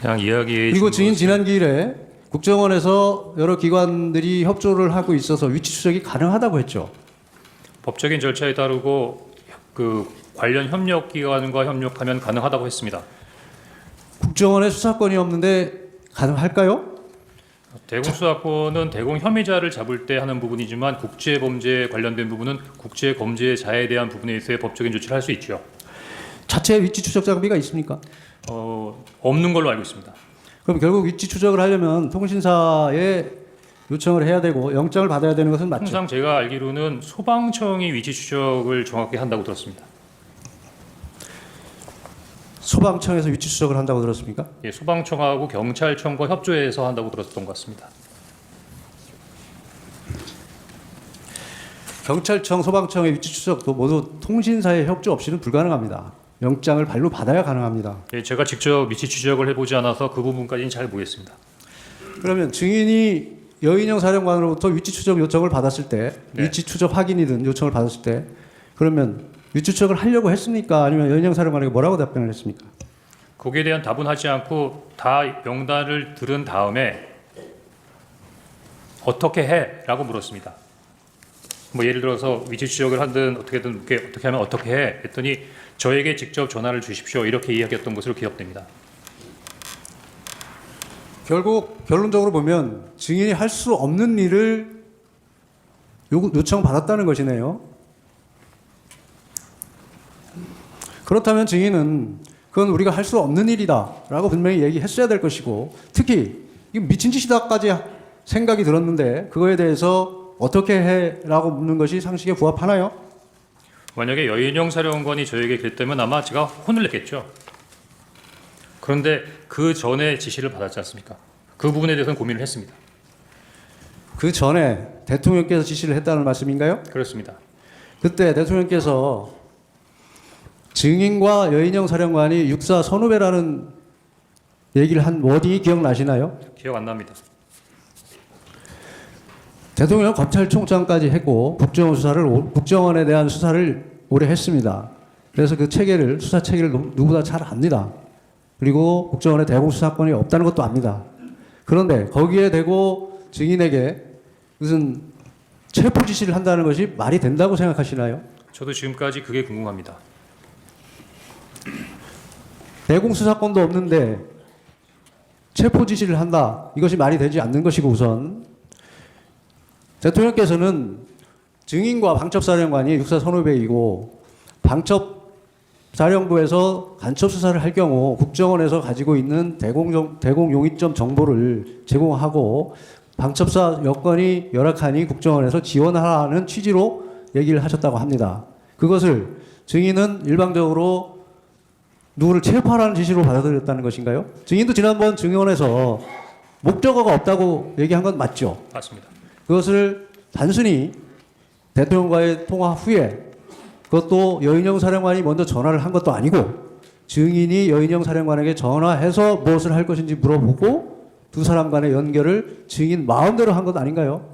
그냥 이야기해 그리고 준 증인 것은 지난 기일에 국정원에서 여러 기관들이 협조를 하고 있어서 위치 추적이 가능하다고 했죠. 법적인 절차에 따르고 그 관련 협력기관과 협력하면 가능하다고 했습니다. 국정원에 수사권이 없는데 가능할까요? 대공수사권은 대공 혐의자를 잡을 때 하는 부분이지만 국제범죄에 관련된 부분은 국제범죄자에 대한 부분에 있어야 법적인 조치를 할 수 있죠. 자체 위치 추적 장비가 있습니까? 없는 걸로 알고 있습니다. 그럼 결국 위치 추적을 하려면 통신사에 요청을 해야 되고 영장을 받아야 되는 것은 맞죠? 통상 제가 알기로는 소방청이 위치 추적을 정확히 한다고 들었습니다. 소방청에서 위치 추적을 한다고 들었습니까? 예, 소방청하고 경찰청과 협조해서 한다고 들었던 것 같습니다. 경찰청, 소방청의 위치 추적도 모두 통신사의 협조 없이는 불가능합니다. 영장을 발로 받아야 가능합니다. 예, 제가 직접 위치 추적을 해보지 않아서 그 부분까지는 잘 모르겠습니다. 그러면 증인이 여인영 사령관으로부터 위치 추적 요청을 받았을 때, 네. 위치 추적 확인이든 요청을 받았을 때, 그러면 위치 추적을 하려고 했습니까? 아니면 여인영 사령관에게 뭐라고 답변을 했습니까? 거기에 대한 답은 하지 않고 다 명단을 들은 다음에 어떻게 해?라고 물었습니다. 뭐 예를 들어서 위치 추적을 하든 어떻게든 어떻게 하면 어떻게 해? 했더니 저에게 직접 전화를 주십시오. 이렇게 이야기했던 것으로 기억됩니다. 결국 결론적으로 보면 증인이 할 수 없는 일을 요청받았다는 것이네요. 그렇다면 증인은 그건 우리가 할 수 없는 일이다라고 분명히 얘기했어야 될 것이고, 특히 이거 미친 짓이다까지 생각이 들었는데 그거에 대해서 어떻게 해라고 묻는 것이 상식에 부합하나요? 만약에 여인영 사령관이 저에게 그랬다면 아마 제가 혼을 냈겠죠. 그런데 그 전에 지시를 받았지 않습니까? 그 부분에 대해서는 고민을 했습니다. 그 전에 대통령께서 지시를 했다는 말씀인가요? 그렇습니다. 그때 대통령께서 증인과 여인영 사령관이 육사 선후배라는 얘기를 한 워딩이 기억나시나요? 기억 안 납니다. 대통령은 검찰총장까지 했고 국정원에 대한 수사를 오래 했습니다. 그래서 그 체계를 수사 체계를 누구보다 잘 압니다. 그리고 국정원에 대공수사권이 없다는 것도 압니다. 그런데 거기에 대고 증인에게 무슨 체포 지시를 한다는 것이 말이 된다고 생각하시나요? 저도 지금까지 그게 궁금합니다. 대공수사권도 없는데 체포 지시를 한다. 이것이 말이 되지 않는 것이고, 우선 대통령께서는 증인과 방첩사령관이 육사 선후배이고 방첩사령부에서 간첩 수사를 할 경우 국정원에서 가지고 있는 대공용의점 정보를 제공하고 방첩사 여건이 열악하니 국정원에서 지원하라는 취지로 얘기를 하셨다고 합니다. 그것을 증인은 일방적으로 누구를 체포하라는 지시로 받아들였다는 것인가요? 증인도 지난번 증언에서 목적어가 없다고 얘기한 건 맞죠? 맞습니다. 그것을 단순히 대통령과의 통화 후에, 그것도 여인영 사령관이 먼저 전화를 한 것도 아니고 증인이 여인영 사령관에게 전화해서 무엇을 할 것인지 물어보고 두 사람 간의 연결을 증인 마음대로 한 것 아닌가요?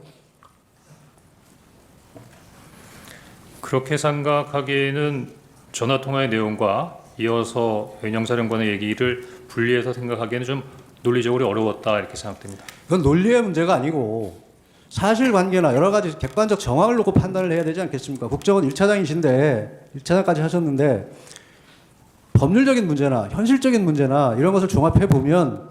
그렇게 생각하기에는 전화통화의 내용과 이어서 여인영 사령관의 얘기를 분리해서 생각하기에는 좀 논리적으로 어려웠다 이렇게 생각됩니다. 그건 논리의 문제가 아니고 사실관계나 여러 가지 객관적 정황을 놓고 판단을 해야 되지 않겠습니까? 국정원 1차장이신데 1차장까지 하셨는데 법률적인 문제나 현실적인 문제나 이런 것을 종합해 보면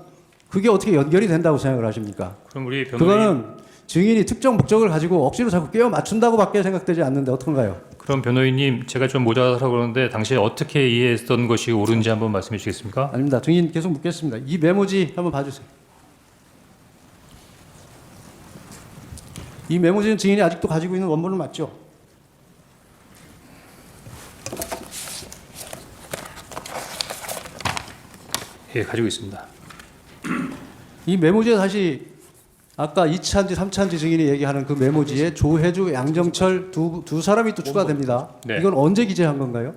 그게 어떻게 연결이 된다고 생각을 하십니까? 그럼 우리 변호인 그거는 증인이 특정 목적을 가지고 억지로 자꾸 끼워 맞춘다고밖에 생각되지 않는데 어떤가요? 그럼 변호인님 제가 좀 모자라서 그러는데 당시에 어떻게 이해했던 것이 옳은지 한번 말씀해 주시겠습니까? 아닙니다. 증인 계속 묻겠습니다. 이 메모지 한번 봐주세요. 이 메모지는 증인이 아직도 가지고 있는 원본은 맞죠? 예, 가지고 있습니다. 이 메모지에 다시 아까 2차인지 3차인지 증인이 얘기하는 그 메모지에 조혜주, 양정철 두 사람이 또 추가됩니다. 네. 이건 언제 기재한 건가요?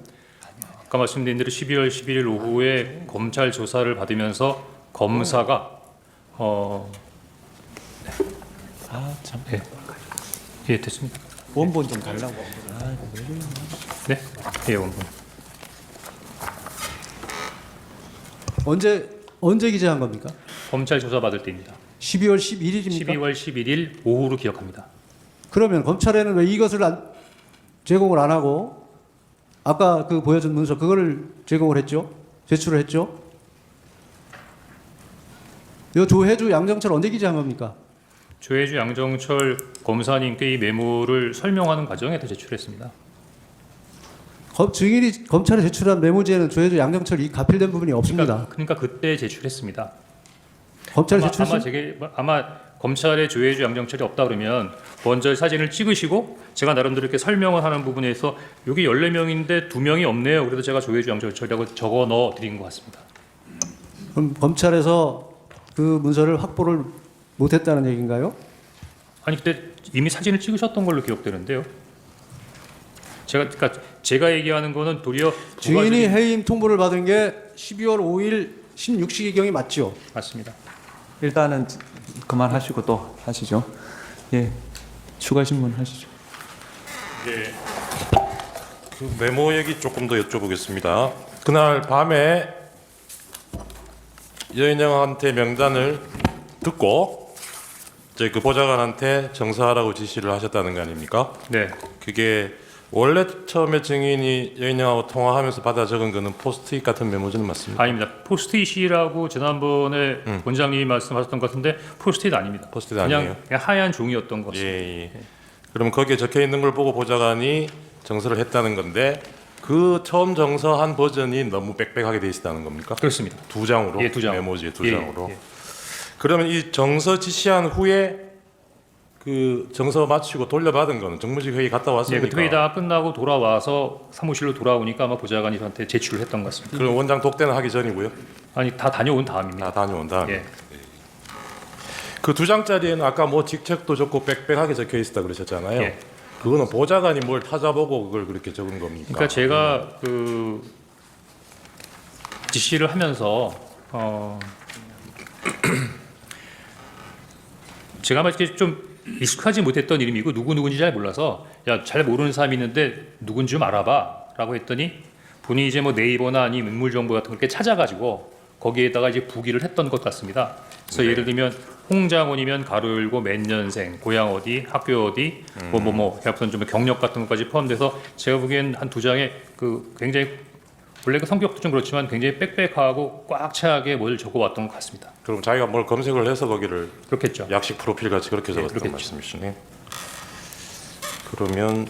아까 말씀드린 대로 12월 11일 오후에 검찰 조사를 받으면서 검사가 참. 예, 됐습니다. 원본 좀 달라고. 네, 예, 원본. 언제 기재한 겁니까? 검찰 조사 받을 때입니다. 12월 11일입니까? 12월 11일 오후로 기억합니다. 그러면 검찰에는 왜 이것을 제공을 안 하고 아까 그 보여준 문서 그거를 제공을 했죠? 제출을 했죠? 이 조혜주, 양정철 언제 기재한 겁니까? 조혜주 양정철 검사님께 이 메모를 설명하는 과정에서 제출했습니다. 증인이 검찰에 제출한 메모지에는 조혜주, 양정철 이 가필된 부분이 없습니다. 그러니까 그때 제출했습니다. 검찰에 아마 제출했습니다. 아마 검찰에 조혜주 양정철이 없다 그러면 먼저 사진을 찍으시고 제가 나름대로 이렇게 설명을 하는 부분에서 여기 14명인데 2명이 없네요. 그래서 제가 조혜주 양정철이라고 적어 넣어 드린 것 같습니다. 그럼 검찰에서 그 문서를 확보를 못했다는 얘기인가요? 아니 그때 이미 사진을 찍으셨던 걸로 기억되는데요. 그러니까 제가 얘기하는 거는 도리어 증인이 해임 통보를 받은 게 12월 5일 16시경이 맞죠? 맞습니다. 일단은 그만하시고 또 하시죠. 예, 추가 질문 하시죠. 예. 그 메모 얘기 조금 더 여쭤보겠습니다. 그날 밤에 여인영한테 명단을 듣고 저희 그 보좌관한테 정사하라고 지시를 하셨다는 거 아닙니까? 네, 그게 원래 처음에 증인이 여인영하고 통화하면서 받아 적은 거는 포스트잇 같은 메모지는 맞습니까? 아닙니다. 포스트잇이라고 지난번에 원장님이 말씀하셨던 것 같은데 포스트잇 아닙니다. 포스트잇 그냥, 아니에요? 그냥 하얀 종이였던 것 같습니다. 예, 예. 그럼 거기에 적혀 있는 걸 보고 보좌관이 정서를 했다는 건데 그 처음 정서한 버전이 너무 빽빽하게 돼 있다는 겁니까? 그렇습니다. 두 장으로? 예, 두 장. 메모지에 두 예, 장으로. 예. 그러면 이 정서 지시한 후에 그 정서 마치고 돌려받은 거는 정무직 회의 갔다 예, 왔습니까? 그 회의 다 끝나고 돌아와서 사무실로 돌아오니까 아마 보좌관이 저한테 제출을 했던 것 같습니다. 그럼 원장 독대는 하기 전이고요? 아니 다 다녀온 다음입니다. 다 다녀온 다음에. 예. 그 두 장짜리에는 아까 뭐 직책도 적고 빽빽하게 적혀 있었다 그러셨잖아요. 예. 그거는 보좌관이 뭘 찾아보고 그걸 그렇게 적은 겁니까? 그러니까 제가 그 지시를 하면서 제가 아마 이렇게 좀 익숙하지 못했던 이름이고 누구인지 잘 몰라서 야, 잘 모르는 사람이 있는데 누군지 좀 알아봐라고 했더니 본인이 이제 뭐 네이버나 아니면 인물 정보 같은 걸 이렇게 찾아가지고 거기에다가 이제 부기를 했던 것 같습니다. 그래서 예를 들면 홍장원이면 가로 열고 몇 년생, 고향 어디, 학교 어디, 해갖고는 좀 경력 같은 것까지 포함돼서 제가 보기엔 한 두 장에 그 굉장히 원래 그 성격도 좀 그렇지만 굉장히 빽빽하고 꽉 차게 뭘 적어왔던 것 같습니다. 그럼 자기가 뭘 검색을 해서 거기를 그렇겠죠. 약식 프로필 같이 그렇게 적었던 그렇겠죠. 말씀이시네. 그러면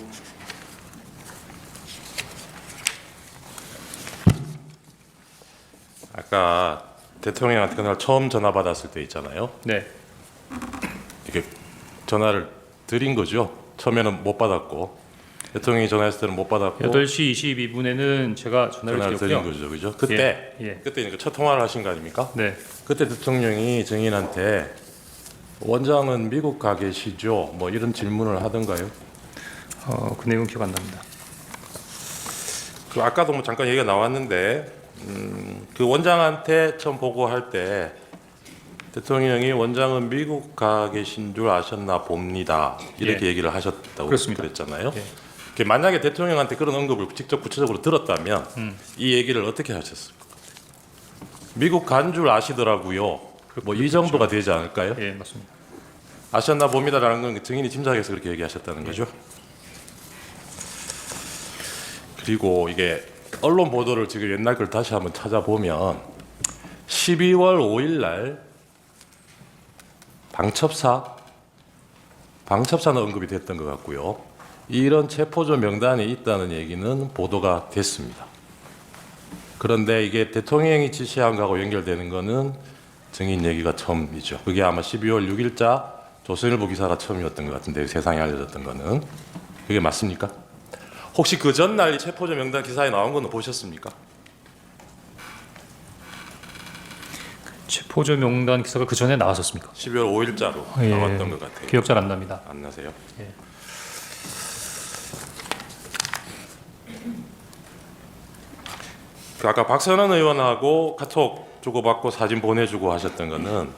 아까 대통령한테 그날 처음 전화 받았을 때 있잖아요. 네, 이게 전화를 드린 거죠. 처음에는 못 받았고 대통령이 전화했을 때는 못 받았고 8시 22분에는 제가 전화를 드린 드렸고요. 거죠, 그죠? 그때 예. 그때 그 첫 통화를 하신 거 아닙니까? 네, 그때 대통령이 증인한테 원장은 미국 가 계시죠? 뭐 이런 질문을 하던가요? 그 내용 기억 안 납니다. 그 아까도 뭐 잠깐 얘기가 나왔는데 그 원장한테 처음 보고할 때 대통령이 원장은 미국 가 계신 줄 아셨나 봅니다. 이렇게 예. 얘기를 하셨다고 그렇습니다. 그랬잖아요. 예. 그 만약에 대통령한테 그런 언급을 직접 구체적으로 들었다면 이 얘기를 어떻게 하셨을까? 미국 간 줄 아시더라고요. 뭐 이 정도가 되지 않을까요? 예, 맞습니다. 아셨나 봅니다라는 건 증인이 짐작해서 그렇게 얘기하셨다는 거죠. 그리고 이게 언론 보도를 지금 옛날 걸 다시 한번 찾아보면 12월 5일 날 방첩사는 언급이 됐던 것 같고요. 이런 체포조 명단이 있다는 얘기는 보도가 됐습니다. 그런데 이게 대통령이 지시한 거하고 연결되는 거는 증인 얘기가 처음이죠. 그게 아마 12월 6일자 조선일보 기사가 처음이었던 것 같은데, 세상에 알려졌던 거는. 그게 맞습니까? 혹시 그 전날 이 체포조 명단 기사에 나온 거는 보셨습니까? 체포조 명단 기사가 그 전에 나왔었습니까? 12월 5일자로 예, 나왔던 것 같아요. 기억 잘 안 납니다. 안 나세요? 예. 그 아까 박선원 의원하고 카톡 주고받고 사진 보내주고 하셨던 거는,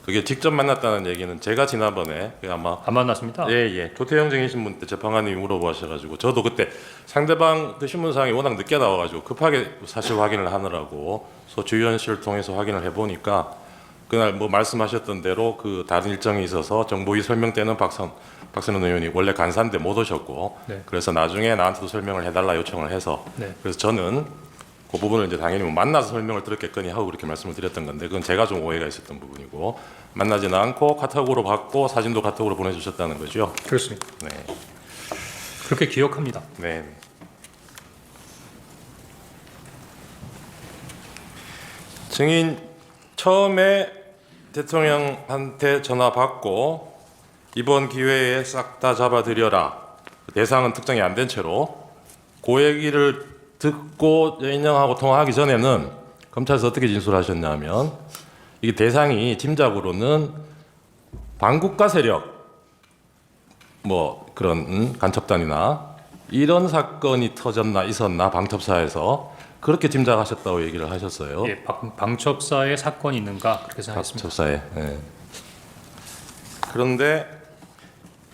그게 직접 만났다는 얘기는 제가 지난번에 아마 안 만났습니다. 예. 조태영 증인신문 때 재판관님이 물어보셔가지고 저도 그때 상대방 그 신문사항이 워낙 늦게 나와가지고 급하게 사실 확인을 하느라고 소주위원실을 통해서 확인을 해보니까 그날 뭐 말씀하셨던 대로 그 다른 일정이 있어서 정보위 설명 때는 박선원 의원이 원래 간사인데 못 오셨고, 네. 그래서 나중에 나한테도 설명을 해달라 요청을 해서, 네. 그래서 저는 그 부분을 이제 당연히 뭐 만나서 설명을 들었겠거니 하고 그렇게 말씀을 드렸던 건데, 그건 제가 좀 오해가 있었던 부분이고, 만나지는 않고 카톡으로 받고 사진도 카톡으로 보내주셨다는 거죠. 그렇습니다. 네. 그렇게 기억합니다. 네. 증인 처음에 대통령한테 전화 받고 이번 기회에 싹 다 잡아들여라. 대상은 특정이 안 된 채로 그 얘기를 듣고 여인영하고 통화하기 전에는 검찰에서 어떻게 진술하셨냐면, 이게 대상이 짐작으로는 반국가 세력 뭐 그런 간첩단이나 이런 사건이 터졌나 있었나 방첩사에서 그렇게 짐작하셨다고 얘기를 하셨어요. 예, 방첩사에 사건이 있는가 그렇게 생각했습니다. 방첩사에. 예. 그런데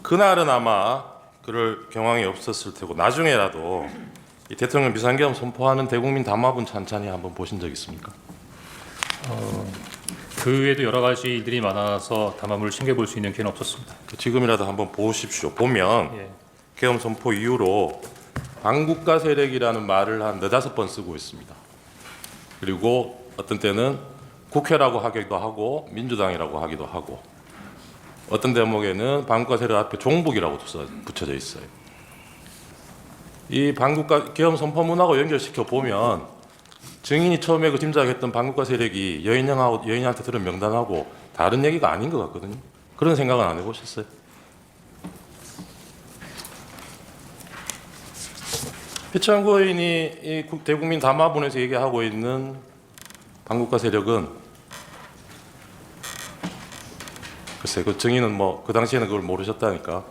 그날은 아마 그럴 경황이 없었을 테고, 나중에라도 이 대통령 비상계엄 선포하는 대국민 담화문 찬찬히 한번 보신 적 있습니까? 그 외에도 여러 가지 일들이 많아서 담화문을 챙겨볼 수 있는 기회는 없었습니다. 지금이라도 한번 보십시오. 보면 예. 계엄 선포 이후로 반국가 세력이라는 말을 한 4-5번 쓰고 있습니다. 그리고 어떤 때는 국회라고 하기도 하고 민주당이라고 하기도 하고, 어떤 대목에는 반국가 세력 앞에 종북이라고 붙여져 있어요. 이 반국가 계엄 선포문하고 연결시켜 보면 증인이 처음에 그 짐작했던 반국가 세력이 여인한테 들은 명단하고 다른 얘기가 아닌 것 같거든요. 그런 생각은 안 해보셨어요? 피창구 의원이 이 대국민 담화문에서 얘기하고 있는 반국가 세력은, 글쎄 그 증인은 뭐 그 당시에는 그걸 모르셨다니까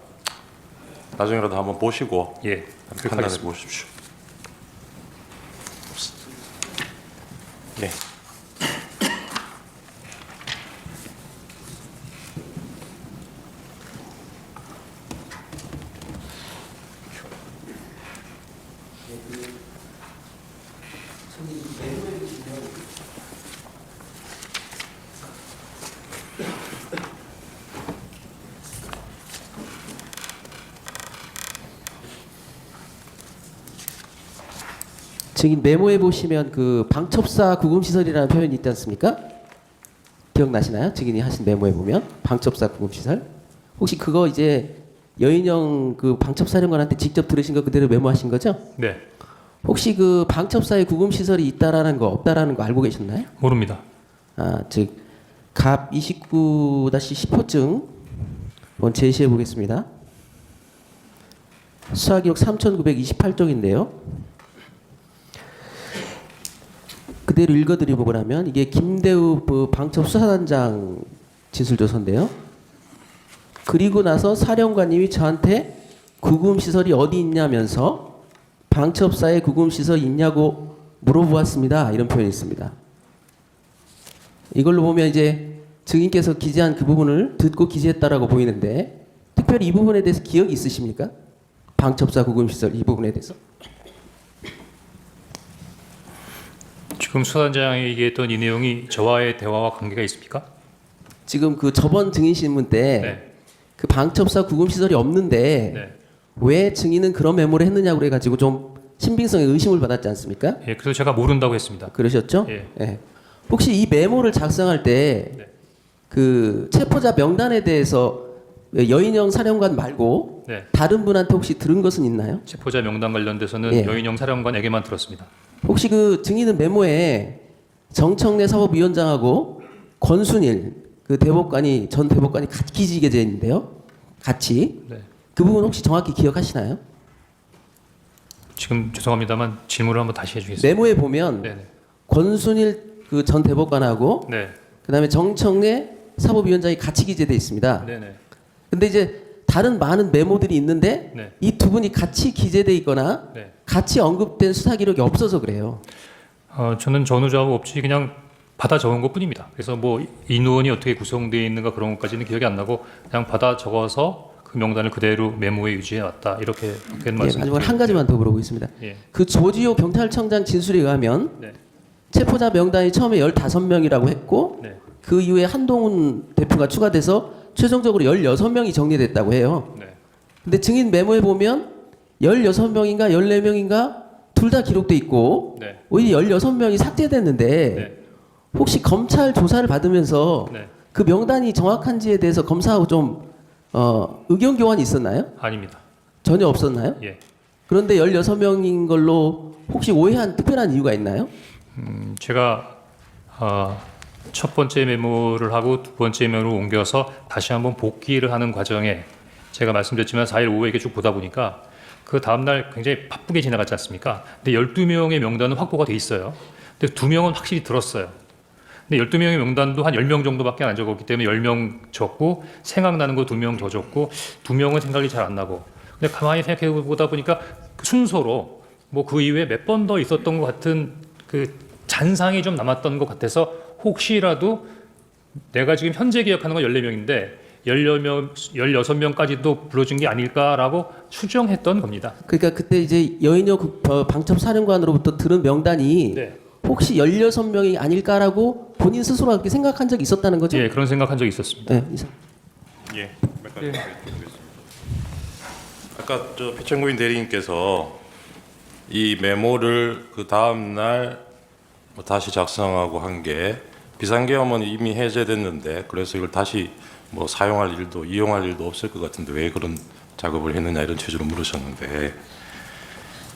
나중에라도 한번 보시고 예, 그렇게 판단해 하겠습니다. 보십시오. 네. 증인 메모해 보시면 그 방첩사 구금시설이라는 표현이 있지 않습니까? 기억나시나요? 증인이 하신 메모해 보면 방첩사 구금시설. 혹시 그거 이제 여인영 그 방첩사령관한테 직접 들으신 거 그대로 메모하신 거죠? 네, 혹시 그 방첩사에 구금시설이 있다라는 거 없다라는 거 알고 계셨나요? 모릅니다. 즉 갑 29-10호증 한번 제시해 보겠습니다. 수사기록 3928쪽인데요. 그대로 읽어드리고 그러면 이게 김대우 방첩 수사단장 진술조서인데요. 그리고 나서 사령관님이 저한테 구금시설이 어디 있냐면서 방첩사에 구금시설 있냐고 물어보았습니다. 이런 표현이 있습니다. 이걸로 보면 이제 증인께서 기재한 그 부분을 듣고 기재했다라고 보이는데, 특별히 이 부분에 대해서 기억이 있으십니까? 방첩사 구금시설 이 부분에 대해서. 지금 수사단장이 얘기했던 이 내용이 저와의 대화와 관계가 있습니까? 지금 그 저번 증인신문 때 네. 그 방첩사 구금시설이 없는데 네. 왜 증인은 그런 메모를 했느냐고 그래가지고 좀 신빙성에 의심을 받았지 않습니까? 예, 그래서 제가 모른다고 했습니다. 그러셨죠? 예. 예. 혹시 이 메모를 작성할 때 네. 그 체포자 명단에 대해서 여인영 사령관 말고 네. 다른 분한테 혹시 들은 것은 있나요? 체포자 명단 관련돼서는 예. 여인영 사령관에게만 들었습니다. 혹시 그 증인은 메모에 정청래 사법위원장하고 권순일 그 대법관이 전 대법관이 같이 지게돼 있는데요. 같이 네. 그 부분 혹시 정확히 기억하시나요? 지금 죄송합니다만 질문을 한번 다시 해주겠습니다. 메모에 보면 네네. 권순일 그 전 대법관하고 네. 그다음에 정청래 사법위원장이 같이 기재돼 있습니다. 네네. 근데 이제 다른 많은 메모들이 있는데 네. 이 두 분이 같이 기재돼 있거나 네. 같이 언급된 수사 기록이 없어서 그래요. 저는 전후좌우 없이 그냥 받아 적은 것뿐입니다. 그래서 뭐 인원이 어떻게 구성되어 있는가 그런 것까지는 기억이 안 나고 그냥 받아 적어서 그 명단을 그대로 메모에 유지해 왔다 이렇게 예, 말씀드립니다. 마지막으로 한 가지만 더 물어보겠습니다. 예. 그 조지호 경찰청장 진술에 의하면 네. 체포자 명단이 처음에 15명이라고 했고 네. 그 이후에 한동훈 대표가 추가돼서 최종적으로 16명이 정리됐다고 해요. 네. 근데 증인 메모에 보면 16명인가 14명인가 둘 다 기록돼 있고 네. 오히려 16명이 삭제됐는데 네. 혹시 검찰 조사를 받으면서 네. 그 명단이 정확한지에 대해서 검사하고 좀 의견 교환이 있었나요? 아닙니다. 전혀 없었나요? 예. 그런데 16명인 걸로 혹시 오해한 특별한 이유가 있나요? 제가 첫 번째 메모를 하고 두 번째 메모를 옮겨서 다시 한번 복기를 하는 과정에 제가 말씀드렸지만 4일 오후에 이렇게 쭉 보다 보니까 그 다음날 굉장히 바쁘게 지나갔지 않습니까? 근데 12명의 명단은 확보가 돼 있어요. 근데 2명은 확실히 들었어요. 근데 12명의 명단도 한 10명 정도밖에 안 적었기 때문에 10명 적고 생각나는 거 2명 더 적고 2명은 생각이 잘 안 나고 근데 가만히 생각해 보다 보니까 그 순서로 뭐 그 이후에 몇 번 더 있었던 것 같은 그 잔상이 좀 남았던 것 같아서 혹시라도 내가 지금 현재 기억하는 건 14명인데 16명까지도 불러준 게 아닐까라고 추정했던 겁니다. 그러니까 그때 이제 여인여 방첩 사령관으로부터 들은 명단이 네. 혹시 16명이 아닐까라고 본인 스스로 그렇게 생각한 적이 있었다는 거죠? 예, 그런 생각한 적이 있었습니다. 네, 이상. 예, 몇 가지 드리겠습니다. 아까 저 피천구인 대리님께서 이 메모를 그 다음 날 뭐 다시 작성하고 한 게 비상계엄은 이미 해제됐는데 그래서 이걸 다시 뭐 사용할 일도 이용할 일도 없을 것 같은데 왜 그런 작업을 했느냐 이런 취지로 물으셨는데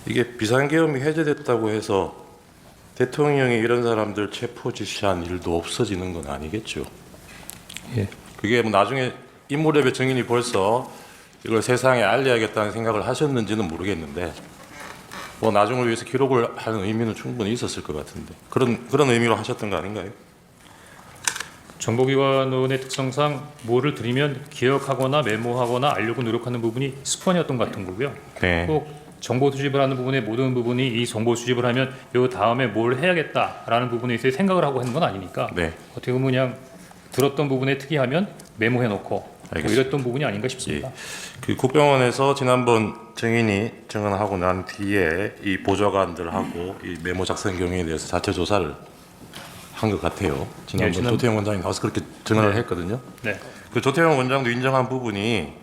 이게 비상계엄이 해제됐다고 해서 대통령이 이런 사람들 체포 지시한 일도 없어지는 건 아니겠죠. 예. 그게 뭐 나중에 인물협의 증인이 벌써 이걸 세상에 알려야겠다는 생각을 하셨는지는 모르겠는데 뭐 나중을 위해서 기록을 하는 의미는 충분히 있었을 것 같은데 그런 의미로 하셨던 거 아닌가요? 정보기관원의 특성상 뭐를 드리면 기억하거나 메모하거나 알려고 노력하는 부분이 습관이었던 것 같은 거고요. 네. 꼭 정보 수집을 하는 부분의 모든 부분이 이 정보 수집을 하면 요 다음에 뭘 해야겠다라는 부분에 있어 생각을 하고 하는 건 아니니까 네. 어떻게 보면 그냥 들었던 부분에 특이하면 메모해놓고 뭐 알겠습니다. 이랬던 부분이 아닌가 싶습니다. 그 국정원에서 지난번 증인이 증언하고 난 뒤에 이 보좌관들하고 이 메모 작성 경위에 대해서 자체 조사를 한 것 같아요. 지난번 지난- 조태영 원장이 나와서 그렇게 증언을 했거든요. 네. 그 조태영 원장도 인정한 부분이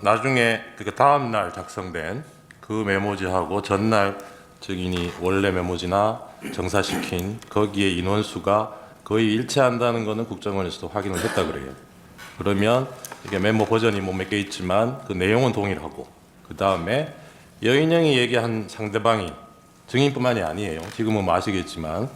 나중에 그 다음 날 작성된 그 메모지하고 전날 증인이 원래 메모지나 정사시킨 거기에 인원수가 거의 일치한다는 것은 국정원에서도 확인을 했다 그래요. 그러면 이게 메모 버전이 뭐 몇 개 있지만 그 내용은 동일하고 그 다음에 여인영이 얘기한 상대방이 증인뿐만이 아니에요. 지금은 뭐 아시겠지만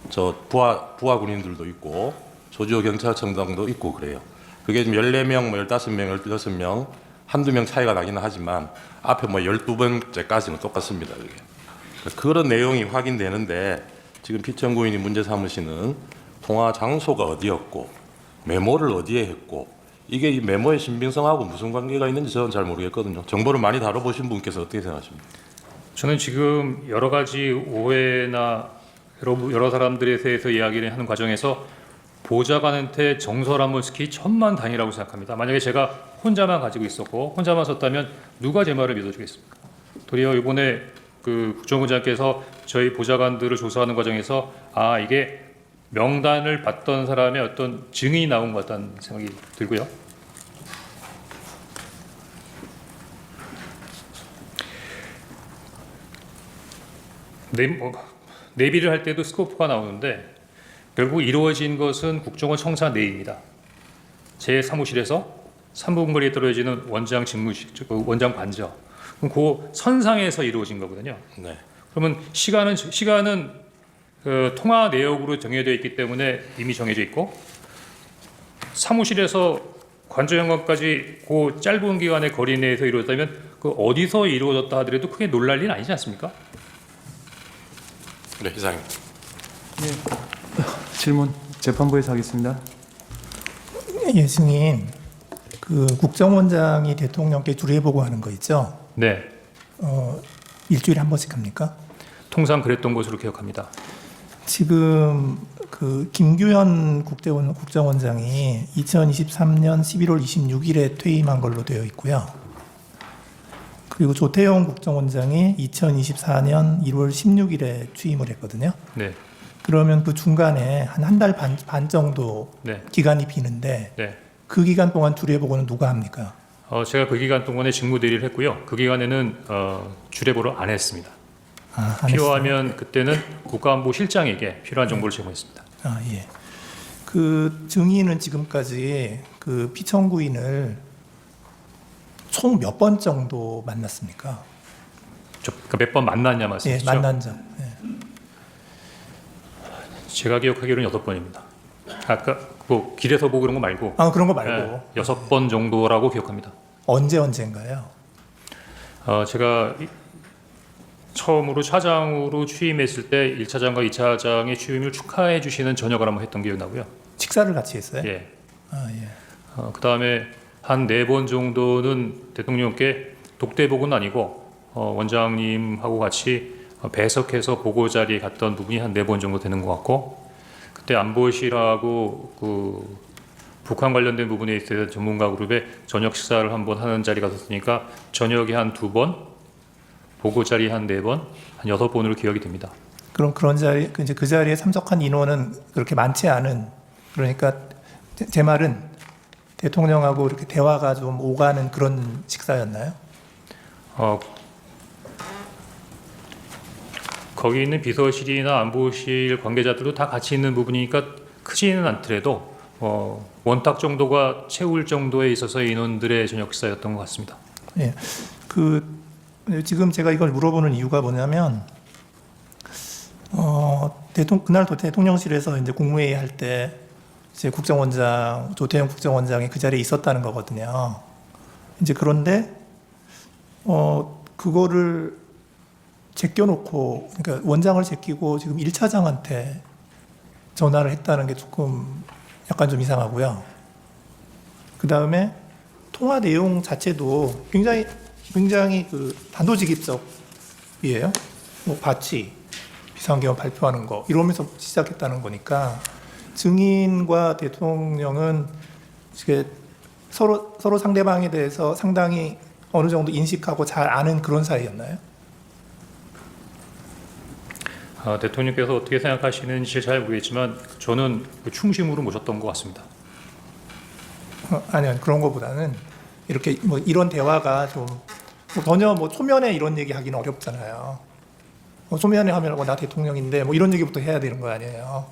저 부하 군인들도 있고 조지호 경찰청장도 있고 그래요. 그게 지금 14명, 뭐 15명, 16명 한두 명 차이가 나기는 하지만 앞에 뭐 12번째까지는 똑같습니다. 그게. 그런 내용이 확인되는데 지금 피청구인이 문제 삼으시는 통화 장소가 어디였고 메모를 어디에 했고 이게 이 메모의 신빙성하고 무슨 관계가 있는지 저는 잘 모르겠거든요. 정보를 많이 다뤄보신 분께서 어떻게 생각하십니까? 저는 지금 여러 가지 오해나 여러 사람들에 대해서 이야기를 하는 과정에서 보좌관한테 정설한번 스키 천만 다행이라고 생각합니다. 만약에 제가 혼자만 가지고 있었고 혼자만 썼다면 누가 제 말을 믿어주겠습니까? 도리어 이번에 그 국정원장께서 저희 보좌관들을 조사하는 과정에서 아 이게 명단을 받던 사람의 어떤 증인이 나온 것 같다는 생각이 들고요. 내비를 할 때도 스코프가 나오는데 결국 이루어진 것은 국정원 청사 내입니다. 제 사무실에서 3분 거리에 떨어지는 원장 직무실, 그 원장 관저. 그럼 그 선상에서 이루어진 거거든요. 네. 그러면 시간은 그 통화 내역으로 정해져 있기 때문에 이미 정해져 있고 사무실에서 관저 현관까지 그 짧은 기간의 거리 내에서 이루어졌다면 그 어디서 이루어졌다 하더라도 크게 놀랄 일은 아니지 않습니까? 네, 이상입니다. 질문 재판부에서 하겠습니다. 예, 승인. 그 국정원장이 대통령께 주례보고하는 거 있죠? 네, 일주일에 한 번씩 합니까? 통상 그랬던 것으로 기억합니다. 지금 그 김규현 국정원장이 2023년 11월 26일에 퇴임한 걸로 되어 있고요. 그리고 조태용 국정원장이 2024년 1월 16일에 취임을 했거든요. 네, 그러면 그 중간에 한 달 반 정도 네, 기간이 비는데 네. 그 기간 동안 주례보고는 누가 합니까? 제가 그 기간 동안에 직무 대리를 했고요. 그 기간에는 주례보를 안 했습니다. 안 필요하면 그때는 국가안보실장에게 필요한 정보를 제공했습니다. 아, 예. 그 증인은 지금까지 그 피청구인을 총 몇 번 정도 만났습니까? 그러니까 몇 번 만났냐 예, 말씀이시죠? 만난 적. 예. 제가 기억하기로는 6번입니다. 아까 뭐 길에서 보고 그런 거 말고 아, 그런 거 말고 6번 정도라고 기억합니다. 언제인가요? 제가 처음으로 차장으로 취임했을 때 1차장과 2차장의 취임을 축하해 주시는 저녁을 한번 했던 기억이 나고요. 식사를 같이 했어요? 예. 아, 예. 그다음에 한 4번 정도는 대통령께 독대복은 아니고 원장님하고 같이 배석해서 보고 자리에 갔던 부분이 한 4번 정도 되는 것 같고 그때 안보실하고 그 북한 관련된 부분에 있어서 전문가 그룹의 저녁 식사를 한번 하는 자리가 있었으니까 저녁에 한 2번, 보고 자리 한 4번, 한 6번으로 기억이 됩니다. 그럼 그런 자리 이제 그 자리에 참석한 인원은 그렇게 많지 않은, 그러니까 제 말은 대통령하고 이렇게 대화가 좀 오가는 그런 식사였나요? 거기 있는 비서실이나 안보실 관계자들도 다 같이 있는 부분이니까 크지는 않더라도 원탁 정도가 채울 정도에 있어서 인원들의 저녁 식사였던 것 같습니다. 예. 지금 제가 이걸 물어보는 이유가 뭐냐면 그날 대통령실에서 이제 국무회의 할 때 이제 국정원장 조태용 국정원장이 그 자리에 있었다는 거거든요. 이제 그런데 그거를 제껴놓고, 그러니까 원장을 제끼고 지금 1차장한테 전화를 했다는 게 조금 약간 좀 이상하고요. 그 다음에 통화 내용 자체도 굉장히 그 단도직입적이에요. 뭐 바치, 비상계엄 발표하는 거 이러면서 시작했다는 거니까 증인과 대통령은 이게 서로 상대방에 대해서 상당히 어느 정도 인식하고 잘 아는 그런 사이였나요? 대통령께서 어떻게 생각하시는지 잘 모르겠지만 저는 충심으로 모셨던 것 같습니다. 아니요, 그런 거보다는 이렇게 뭐 이런 대화가 좀 전혀 뭐 초면에 이런 얘기 하기는 어렵잖아요. 초면에 하면 나 대통령인데 뭐 이런 얘기부터 해야 되는 거 아니에요.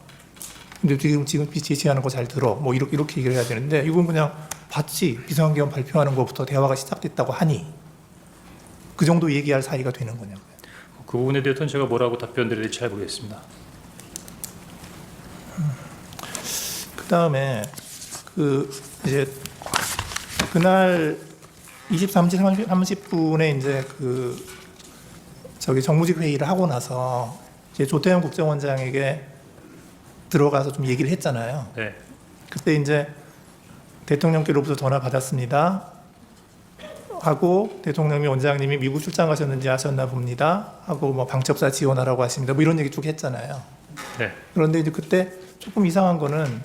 근데 지금 지시하는 거 잘 들어 뭐 이렇게 얘기를 해야 되는데 이건 그냥 봤지, 비상계엄 발표하는 것부터 대화가 시작됐다고 하니 그 정도 얘기할 사이가 되는 거냐고요. 그 부분에 대해서는 제가 뭐라고 답변드려야 될지 잘 모르겠습니다. 그 다음에 이제 그날 23시 30분에 이제 정무직 회의를 하고 나서 이제 조태용 국정원장에게 들어가서 좀 얘기를 했잖아요. 네. 그때 이제 대통령께로부터 전화 받았습니다 하고 대통령이 원장님이 미국 출장 가셨는지 아셨나 봅니다 하고 뭐 방첩사 지원하라고 하십니다 뭐 이런 얘기 쭉 했잖아요. 네. 그런데 이제 그때 조금 이상한 거는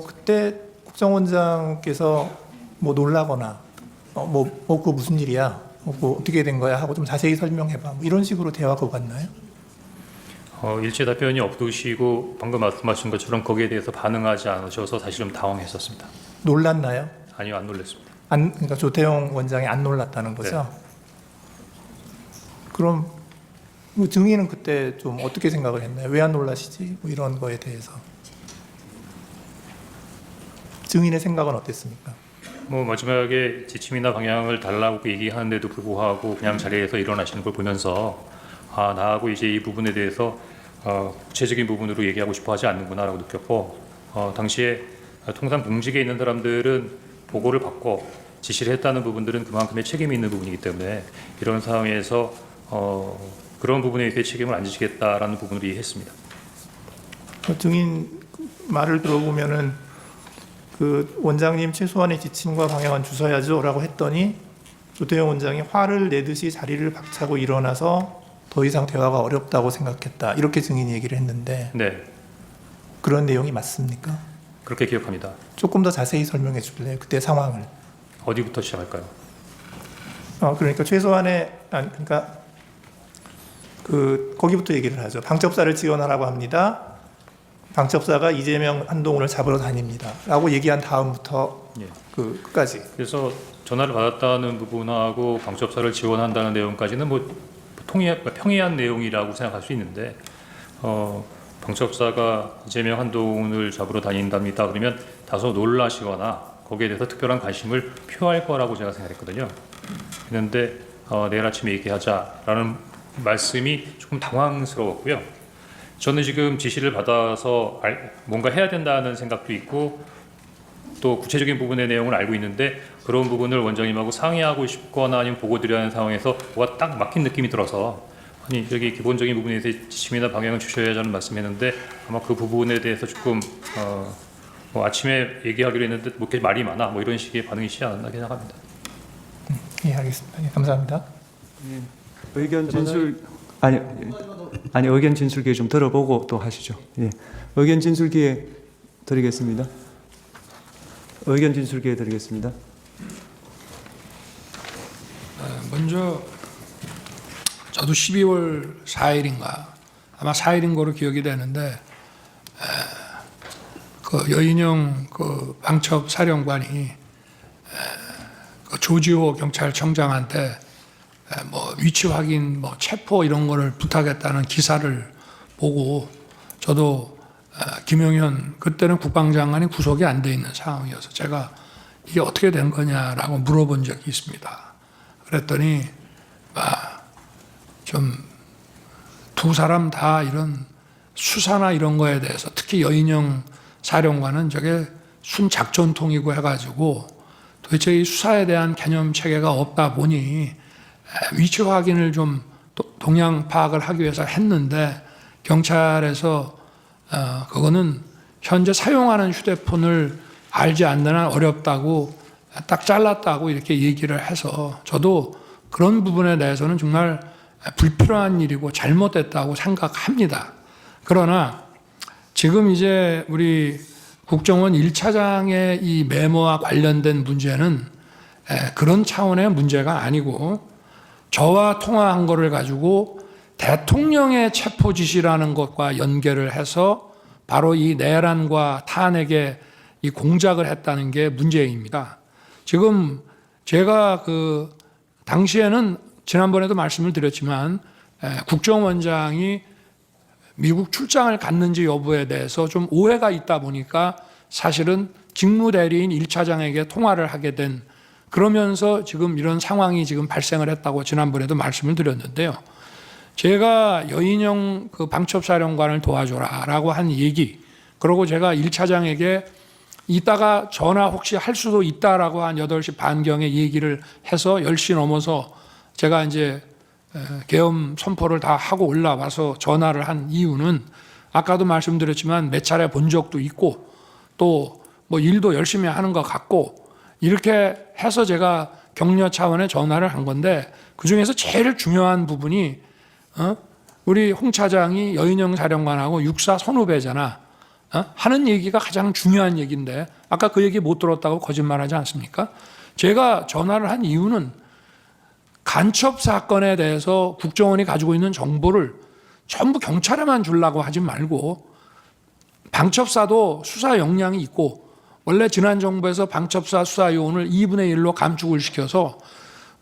그때 국정원장께서 뭐 놀라거나 그거 무슨 일이야, 그거 어떻게 된 거야 하고 좀 자세히 설명해봐 뭐 이런 식으로 대화가 오갔나요? 일체 답변이 없으시고 방금 말씀하신 것처럼 거기에 대해서 반응하지 않으셔서 사실 좀 당황했었습니다. 놀랐나요? 아니요, 안 놀랐습니다. 그러니까 조태용 원장이 안 놀랐다는 거죠? 네. 그럼 증인은 그때 좀 어떻게 생각을 했나요? 왜 안 놀라시지? 뭐 이런 거에 대해서. 증인의 생각은 어땠습니까? 뭐 마지막에 지침이나 방향을 달라고 얘기하는데도 불구하고 그냥 자리에서 일어나시는 걸 보면서 나하고 이제 이 부분에 대해서 구체적인 부분으로 얘기하고 싶어 하지 않는구나라고 느꼈고 당시에 통상 공직에 있는 사람들은 보고를 받고 지시를 했다는 부분들은 그만큼의 책임이 있는 부분이기 때문에 이런 상황에서 그런 부분에 대해 책임을 안 지시겠다라는 부분을 이해했습니다. 그 증인 말을 들어보면은 그 원장님 최소한의 지침과 방향은 주셔야죠라고 했더니 조태용 원장이 화를 내듯이 자리를 박차고 일어나서 더 이상 대화가 어렵다고 생각했다 이렇게 증인이 얘기를 했는데 네, 그런 내용이 맞습니까? 그렇게 기억합니다. 조금 더 자세히 설명해 줄래요? 그때 상황을. 어디부터 시작할까요? 그러니까 최소한의 그러니까 그 거기부터 얘기를 하죠. 방첩사를 지원하라고 합니다. 방첩사가 이재명 한동훈을 잡으러 다닙니다.라고 얘기한 다음부터 예. 그 끝까지. 그래서 전화를 받았다는 부분하고 방첩사를 지원한다는 내용까지는 뭐 평이한 내용이라고 생각할 수 있는데 방첩사가 이재명 한동훈을 잡으러 다닌답니다. 그러면 다소 놀라시거나 거기에 대해서 특별한 관심을 표할 거라고 제가 생각했거든요. 그런데 내일 아침에 얘기하자라는 말씀이 조금 당황스러웠고요. 저는 지금 지시를 받아서 뭔가 해야 된다는 생각도 있고 또 구체적인 부분의 내용을 알고 있는데 그런 부분을 원장님하고 상의하고 싶거나 아니면 보고 드려야 하는 상황에서 뭐가 딱 막힌 느낌이 들어서 아니 여기 기본적인 부분에 대해서 지침이나 방향을 주셔야 하는 말씀했는데 아마 그 부분에 대해서 조금 뭐 아침에 얘기하기로 했는데 뭐 이렇게 말이 많아 뭐 이런 식의 반응이시지 않았나 생각합니다. 예, 알겠습니다. 예, 감사합니다. 의견 진술 아니 의견 진술 기회 좀 들어보고 또 하시죠. 예. 의견 진술 기회 드리겠습니다. 의견 진술 기회 드리겠습니다. 먼저 저도 12월 4일인가 아마 4일인 거로 기억이 되는데 그 여인영 그 방첩 사령관이 그 조지호 경찰청장한테 뭐 위치 확인, 뭐 체포 이런 거를 부탁했다는 기사를 보고 저도 김용현 그때는 국방장관이 구속이 안 돼 있는 상황이어서 제가 이게 어떻게 된 거냐라고 물어본 적이 있습니다. 그랬더니 좀 두 사람 다 이런 수사나 이런 거에 대해서 특히 여인영 사령관은 저게 순작전통이고 해가지고 도대체 이 수사에 대한 개념 체계가 없다 보니 위치 확인을 좀 동향 파악을 하기 위해서 했는데 경찰에서 그거는 현재 사용하는 휴대폰을 알지 않는 한 어렵다고 딱 잘랐다고 이렇게 얘기를 해서 저도 그런 부분에 대해서는 정말 불필요한 일이고 잘못됐다고 생각합니다. 그러나 지금 이제 우리 국정원 1차장의 이 메모와 관련된 문제는 그런 차원의 문제가 아니고 저와 통화한 거를 가지고 대통령의 체포 지시라는 것과 연결을 해서 바로 이 내란과 탄핵에 이 공작을 했다는 게 문제입니다. 지금 제가 그 당시에는 지난번에도 말씀을 드렸지만 국정원장이 미국 출장을 갔는지 여부에 대해서 좀 오해가 있다 보니까 사실은 직무대리인 1차장에게 통화를 하게 된 그러면서 지금 이런 상황이 지금 발생을 했다고 지난번에도 말씀을 드렸는데요. 제가 여인영 그 방첩사령관을 도와줘라라고 한 얘기 그리고 제가 1차장에게 이따가 전화 혹시 할 수도 있다라고 한 8시 반경에 얘기를 해서 10시 넘어서 제가 이제 계엄 선포를 다 하고 올라와서 전화를 한 이유는 아까도 말씀드렸지만 몇 차례 본 적도 있고 또 뭐 일도 열심히 하는 것 같고 이렇게 해서 제가 격려 차원의 전화를 한 건데 그중에서 제일 중요한 부분이 우리 홍 차장이 여인영 사령관하고 육사 선후배잖아 하는 얘기가 가장 중요한 얘기인데 아까 그 얘기 못 들었다고 거짓말하지 않습니까? 제가 전화를 한 이유는 간첩 사건에 대해서 국정원이 가지고 있는 정보를 전부 경찰에만 주려고 하지 말고 방첩사도 수사 역량이 있고 원래 지난 정부에서 방첩사 수사 요원을 2분의 1로 감축을 시켜서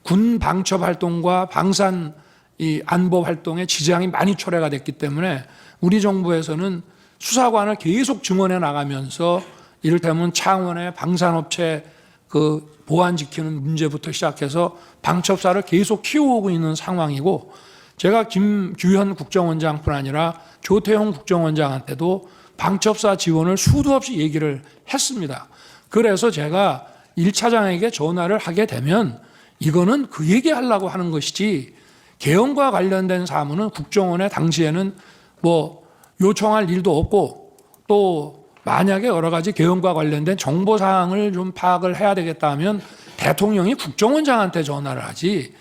군 방첩 활동과 방산 이 안보 활동에 지장이 많이 초래가 됐기 때문에 우리 정부에서는 수사관을 계속 증원해 나가면서 이를테면 창원의 방산업체 그 보안 지키는 문제부터 시작해서 방첩사를 계속 키워오고 있는 상황이고, 제가 김규현 국정원장뿐 아니라 조태용 국정원장한테도 방첩사 지원을 수도 없이 얘기를 했습니다. 그래서 제가 1차장에게 전화를 하게 되면 이거는 그 얘기하려고 하는 것이지, 개헌과 관련된 사무는 국정원에 당시에는 뭐 요청할 일도 없고, 또 만약에 여러 가지 개헌과 관련된 정보 사항을 좀 파악을 해야 되겠다 하면 대통령이 국정원장한테 전화를 하지,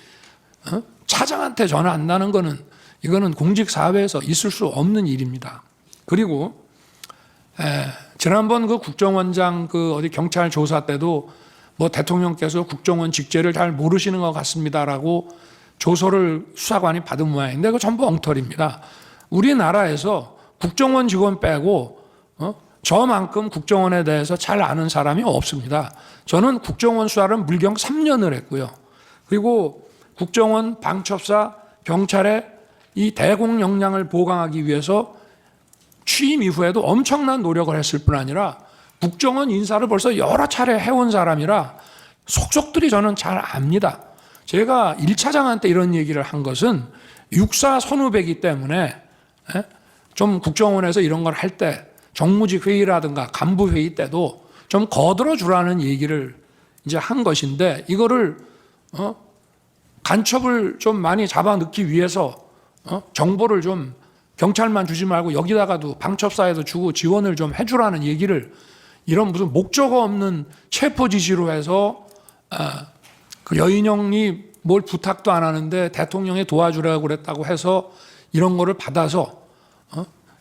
차장한테 전화 안 나는 거는 이거는 공직사회에서 있을 수 없는 일입니다. 그리고 지난번 그 국정원장 그 어디 경찰 조사 때도 뭐 대통령께서 국정원 직제를 잘 모르시는 것 같습니다라고 조서를 수사관이 받은 모양인데 그거 전부 엉터리입니다. 우리나라에서 국정원 직원 빼고 저만큼 국정원에 대해서 잘 아는 사람이 없습니다. 저는 국정원 수사를 물경 3년을 했고요. 그리고 국정원, 방첩사, 경찰의 이 대공 역량을 보강하기 위해서 취임 이후에도 엄청난 노력을 했을 뿐 아니라 국정원 인사를 벌써 여러 차례 해온 사람이라 속속들이 저는 잘 압니다. 제가 1차장한테 이런 얘기를 한 것은 육사 선후배이기 때문에 좀 국정원에서 이런 걸 할 때 정무직 회의라든가 간부 회의 때도 좀 거들어 주라는 얘기를 이제 한 것인데, 이거를 간첩을 좀 많이 잡아 넣기 위해서 정보를 좀 경찰만 주지 말고 여기다가도 방첩사에도 주고 지원을 좀 해주라는 얘기를 이런 무슨 목적 없는 체포 지시로 해서 그 여인영이 뭘 부탁도 안 하는데 대통령이 도와주라고 그랬다고 해서 이런 거를 받아서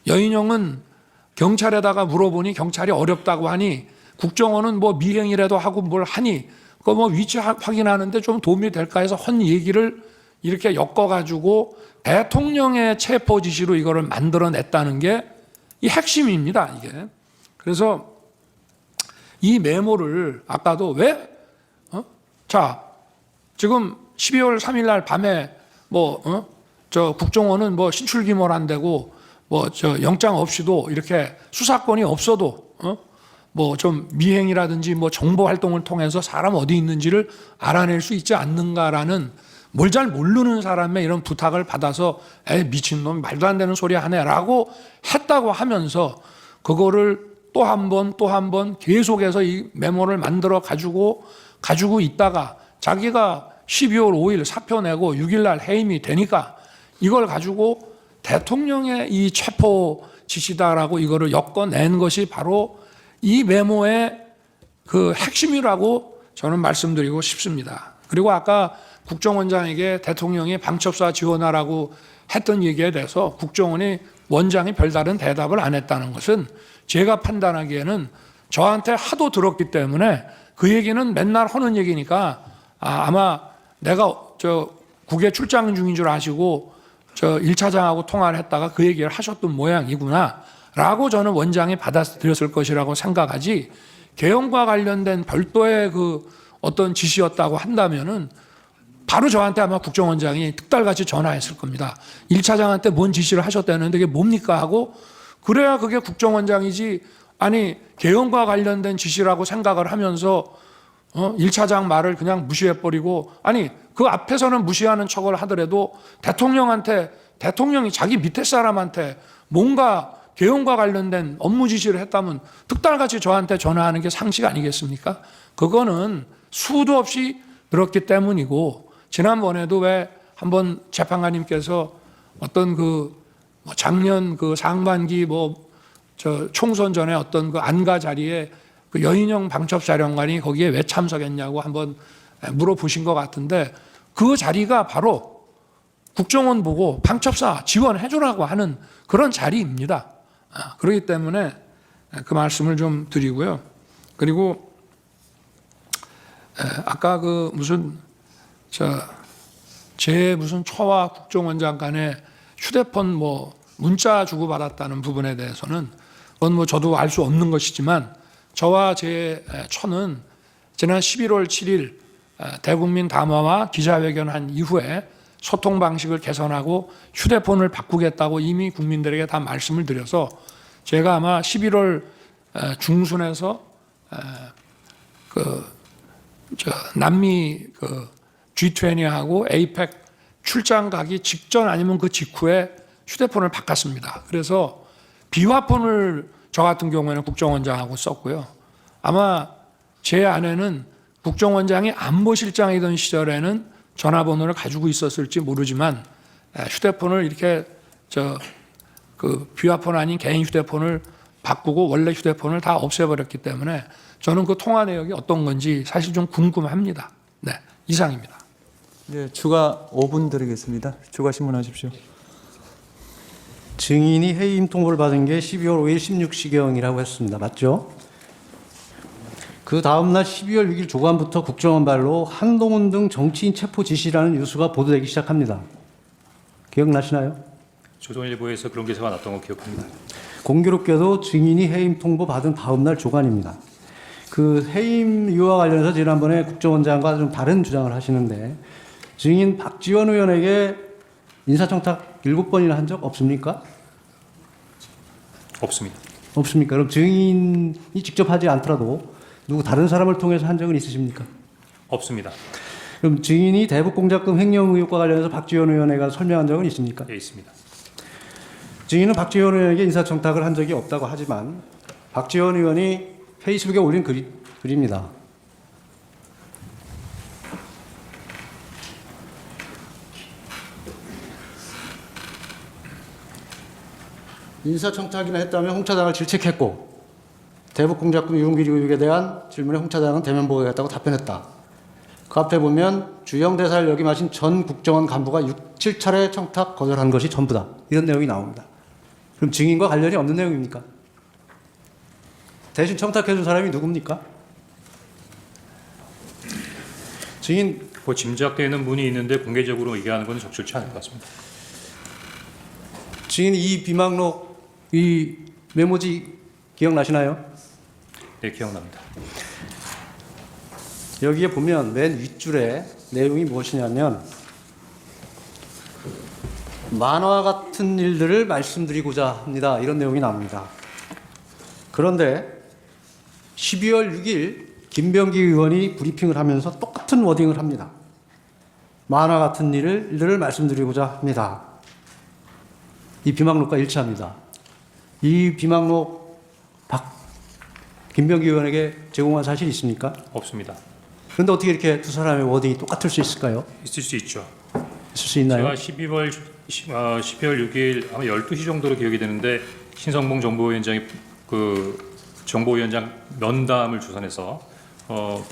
여인영은 경찰에다가 물어보니 경찰이 어렵다고 하니 국정원은 뭐 미행이라도 하고 뭘 하니 그거 뭐 위치 확인하는데 좀 도움이 될까 해서 헌 얘기를 이렇게 엮어가지고 대통령의 체포 지시로 이거를 만들어냈다는 게 이 핵심입니다, 이게. 그래서 이 메모를 아까도 왜, 자, 지금 12월 3일 날 밤에 저 국정원은 뭐 신출귀몰 안 되고 뭐 저 영장 없이도 이렇게 수사권이 없어도 뭐 좀 미행이라든지 뭐 정보 활동을 통해서 사람 어디 있는지를 알아낼 수 있지 않는가라는 뭘 잘 모르는 사람의 이런 부탁을 받아서 에이 미친놈 말도 안 되는 소리 하네라고 했다고 하면서 그거를 또 한 번 계속해서 이 메모를 만들어 가지고 있다가 자기가 12월 5일 사표 내고 6일 날 해임이 되니까 이걸 가지고 대통령의 이 체포 지시다라고 이거를 엮어낸 것이 바로 이 메모의 그 핵심이라고 저는 말씀드리고 싶습니다. 그리고 아까 국정원장에게 대통령이 방첩사 지원하라고 했던 얘기에 대해서 국정원이 원장이 별다른 대답을 안 했다는 것은 제가 판단하기에는 저한테 하도 들었기 때문에 그 얘기는 맨날 하는 얘기니까 아마 내가 저 국외 출장 중인 줄 아시고 저 1차장하고 통화를 했다가 그 얘기를 하셨던 모양이구나 라고 저는 원장이 받아들였을 것이라고 생각하지, 개헌과 관련된 별도의 그 어떤 지시였다고 한다면은 바로 저한테 아마 국정원장이 득달같이 전화했을 겁니다. 1차장한테 뭔 지시를 하셨다는데 이게 뭡니까 하고, 그래야 그게 국정원장이지, 아니 개헌과 관련된 지시라고 생각을 하면서 1차장 말을 그냥 무시해버리고, 아니 그 앞에서는 무시하는 척을 하더라도 대통령이 자기 밑에 사람한테 뭔가 개헌과 관련된 업무 지시를 했다면 득달같이 저한테 전화하는 게 상식 아니겠습니까? 그거는 수도 없이 들었기 때문이고, 지난번에도 왜 한번 재판관님께서 어떤 그 작년 그 상반기 저 총선 전에 어떤 그 안가 자리에 그 여인영 방첩사령관이 거기에 왜 참석했냐고 한번 물어보신 것 같은데, 그 자리가 바로 국정원 보고 방첩사 지원해 주라고 하는 그런 자리입니다. 그렇기 때문에 그 말씀을 좀 드리고요. 그리고 아까 그 무슨 제 무슨 처와 국정원장 간에 휴대폰 문자 주고받았다는 부분에 대해서는 그건 저도 알 수 없는 것이지만, 저와 제 처는 지난 11월 7일 대국민 담화와 기자회견한 이후에 소통 방식을 개선하고 휴대폰을 바꾸겠다고 이미 국민들에게 다 말씀을 드려서 제가 아마 11월 중순에서 남미 G20하고 APEC 출장 가기 직전 아니면 그 직후에 휴대폰을 바꿨습니다. 그래서 비화폰을 저 같은 경우에는 국정원장하고 썼고요. 아마 제 아내는 국정원장이 안보실장이던 시절에는 전화번호를 가지고 있었을지 모르지만 휴대폰을 이렇게 비화폰 아닌 개인 휴대폰을 바꾸고 원래 휴대폰을 다 없애버렸기 때문에 저는 그 통화 내역이 어떤 건지 사실 좀 궁금합니다. 네, 이상입니다. 네, 추가 5분 드리겠습니다. 추가 신문하십시오. 증인이 해임 통보를 받은 게 12월 5일 16시경이라고 했습니다. 맞죠? 그 다음날 12월 6일 조간부터 국정원발로 한동훈 등 정치인 체포 지시라는 뉴스가 보도되기 시작합니다. 기억나시나요? 조선일보에서 그런 기사가 났던 거 기억합니다. 공교롭게도 증인이 해임 통보 받은 다음날 조간입니다. 그 해임 이유와 관련해서 지난번에 국정원장과 좀 다른 주장을 하시는데 증인 박지원 의원에게 인사청탁 7번이나 한 적 없습니까? 없습니다. 없습니까? 그럼 증인이 직접 하지 않더라도 누구 다른 사람을 통해서 한 적은 있으십니까? 없습니다. 그럼 증인이 대북공작금 횡령 의혹과 관련해서 박지원 의원에게 설명한 적은 있습니까? 예, 있습니다. 증인은 박지원 의원에게 인사청탁을 한 적이 없다고 하지만 박지원 의원이 페이스북에 올린 글입니다. 인사청탁이나 했다면 홍 차장을 질책했고 대북공작금 유용비리 의혹에 대한 질문에 홍 차장은 대면 보고하겠다고 답변했다. 그 앞에 보면 주영 대사를 역임하신 전 국정원 간부가 6, 7차례 청탁 거절한 것이 전부다. 이런 내용이 나옵니다. 그럼 증인과 관련이 없는 내용입니까? 대신 청탁해준 사람이 누굽니까? 증인 그 짐작되는 분이 있는데 공개적으로 얘기하는 건 적절치 않을 것 같습니다. 증인 이 비망록 이 메모지 기억나시나요? 네, 기억납니다. 여기에 보면 맨 윗줄에 내용이 무엇이냐면 만화 같은 일들을 말씀드리고자 합니다. 이런 내용이 나옵니다. 그런데 12월 6일 김병기 의원이 브리핑을 하면서 똑같은 워딩을 합니다. 만화 같은 일들을 말씀드리고자 합니다. 이 비망록과 일치합니다. 이 비망록 김병기 의원에게 제공한 사실이 있습니까? 없습니다. 그런데 어떻게 이렇게 두 사람의 워딩이 똑같을 수 있을까요? 있을 수 있죠. 있을 수 있나요? 제가 12월 6일 아마 12시 정도로 기억이 되는데 신성봉 정보위원장이 그 정보위원장 면담을 주선해서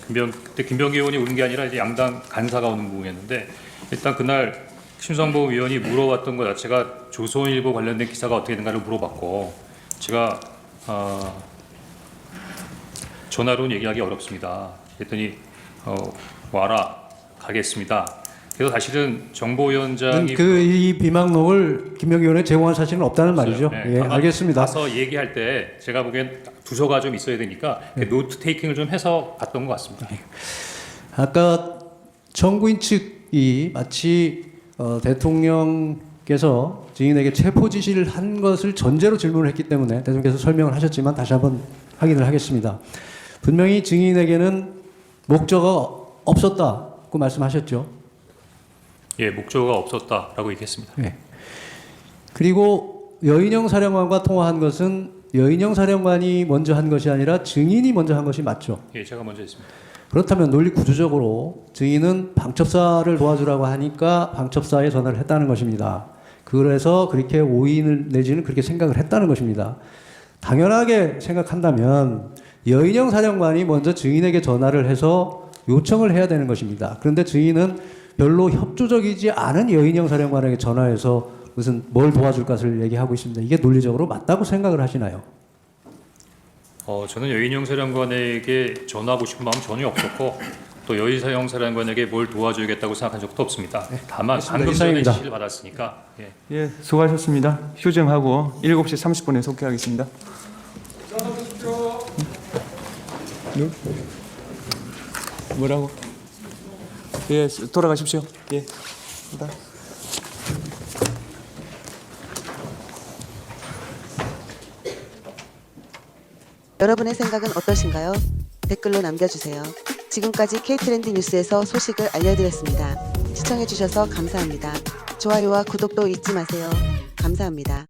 그때 김병기 의원이 오는 게 아니라 이제 양당 간사가 오는 부분이었는데 일단 그날 심성보 위원이 물어봤던 것 자체가 조선일보 관련된 기사가 어떻게 된가를 물어봤고 제가 전화로는 얘기하기 어렵습니다. 그랬더니 와라 가겠습니다. 그래서 사실은 정보위원장이 이 비망록을 김병기 의원에 제공한 사실은 없다는 말이죠. 네, 예, 다만 알겠습니다. 가서 얘기할 때 제가 보기엔 두서가 좀 있어야 되니까 노트 테이킹을 좀 해서 봤던 것 같습니다. 아까 청구인 측이 마치 대통령께서 증인에게 체포 지시를 한 것을 전제로 질문을 했기 때문에 대통령께서 설명을 하셨지만 다시 한번 확인을 하겠습니다. 분명히 증인에게는 목적어가 없었다고 말씀하셨죠. 예, 목적어가 없었다라고 얘기했습니다. 네. 그리고 여인영 사령관과 통화한 것은 여인영 사령관이 먼저 한 것이 아니라 증인이 먼저 한 것이 맞죠. 예, 제가 먼저 했습니다. 그렇다면 논리 구조적으로 증인은 방첩사를 도와주라고 하니까 방첩사에 전화를 했다는 것입니다. 그래서 그렇게 오인을 내지는 그렇게 생각을 했다는 것입니다. 당연하게 생각한다면 여인영 사령관이 먼저 증인에게 전화를 해서 요청을 해야 되는 것입니다. 그런데 증인은 별로 협조적이지 않은 여인영 사령관에게 전화해서 무슨 뭘 도와줄 것을 얘기하고 있습니다. 이게 논리적으로 맞다고 생각을 하시나요? 저는 여인영 사령관에게 전화하고 싶은 마음 전혀 없었고 또 여인영 사령관에게 뭘 도와줘야겠다고 생각한 적도 없습니다. 다만 방금 전에 지시를 받았으니까. 예. 예, 수고하셨습니다. 휴정하고 7시 30분에 속회하겠습니다. 뭐라고? 예, 돌아가십시오. 예. 여러분의 생각은 어떠신가요? 댓글로 남겨주세요. 지금까지 K트렌드 뉴스에서 소식을 알려드렸습니다. 시청해주셔서 감사합니다. 좋아요와 구독도 잊지 마세요. 감사합니다.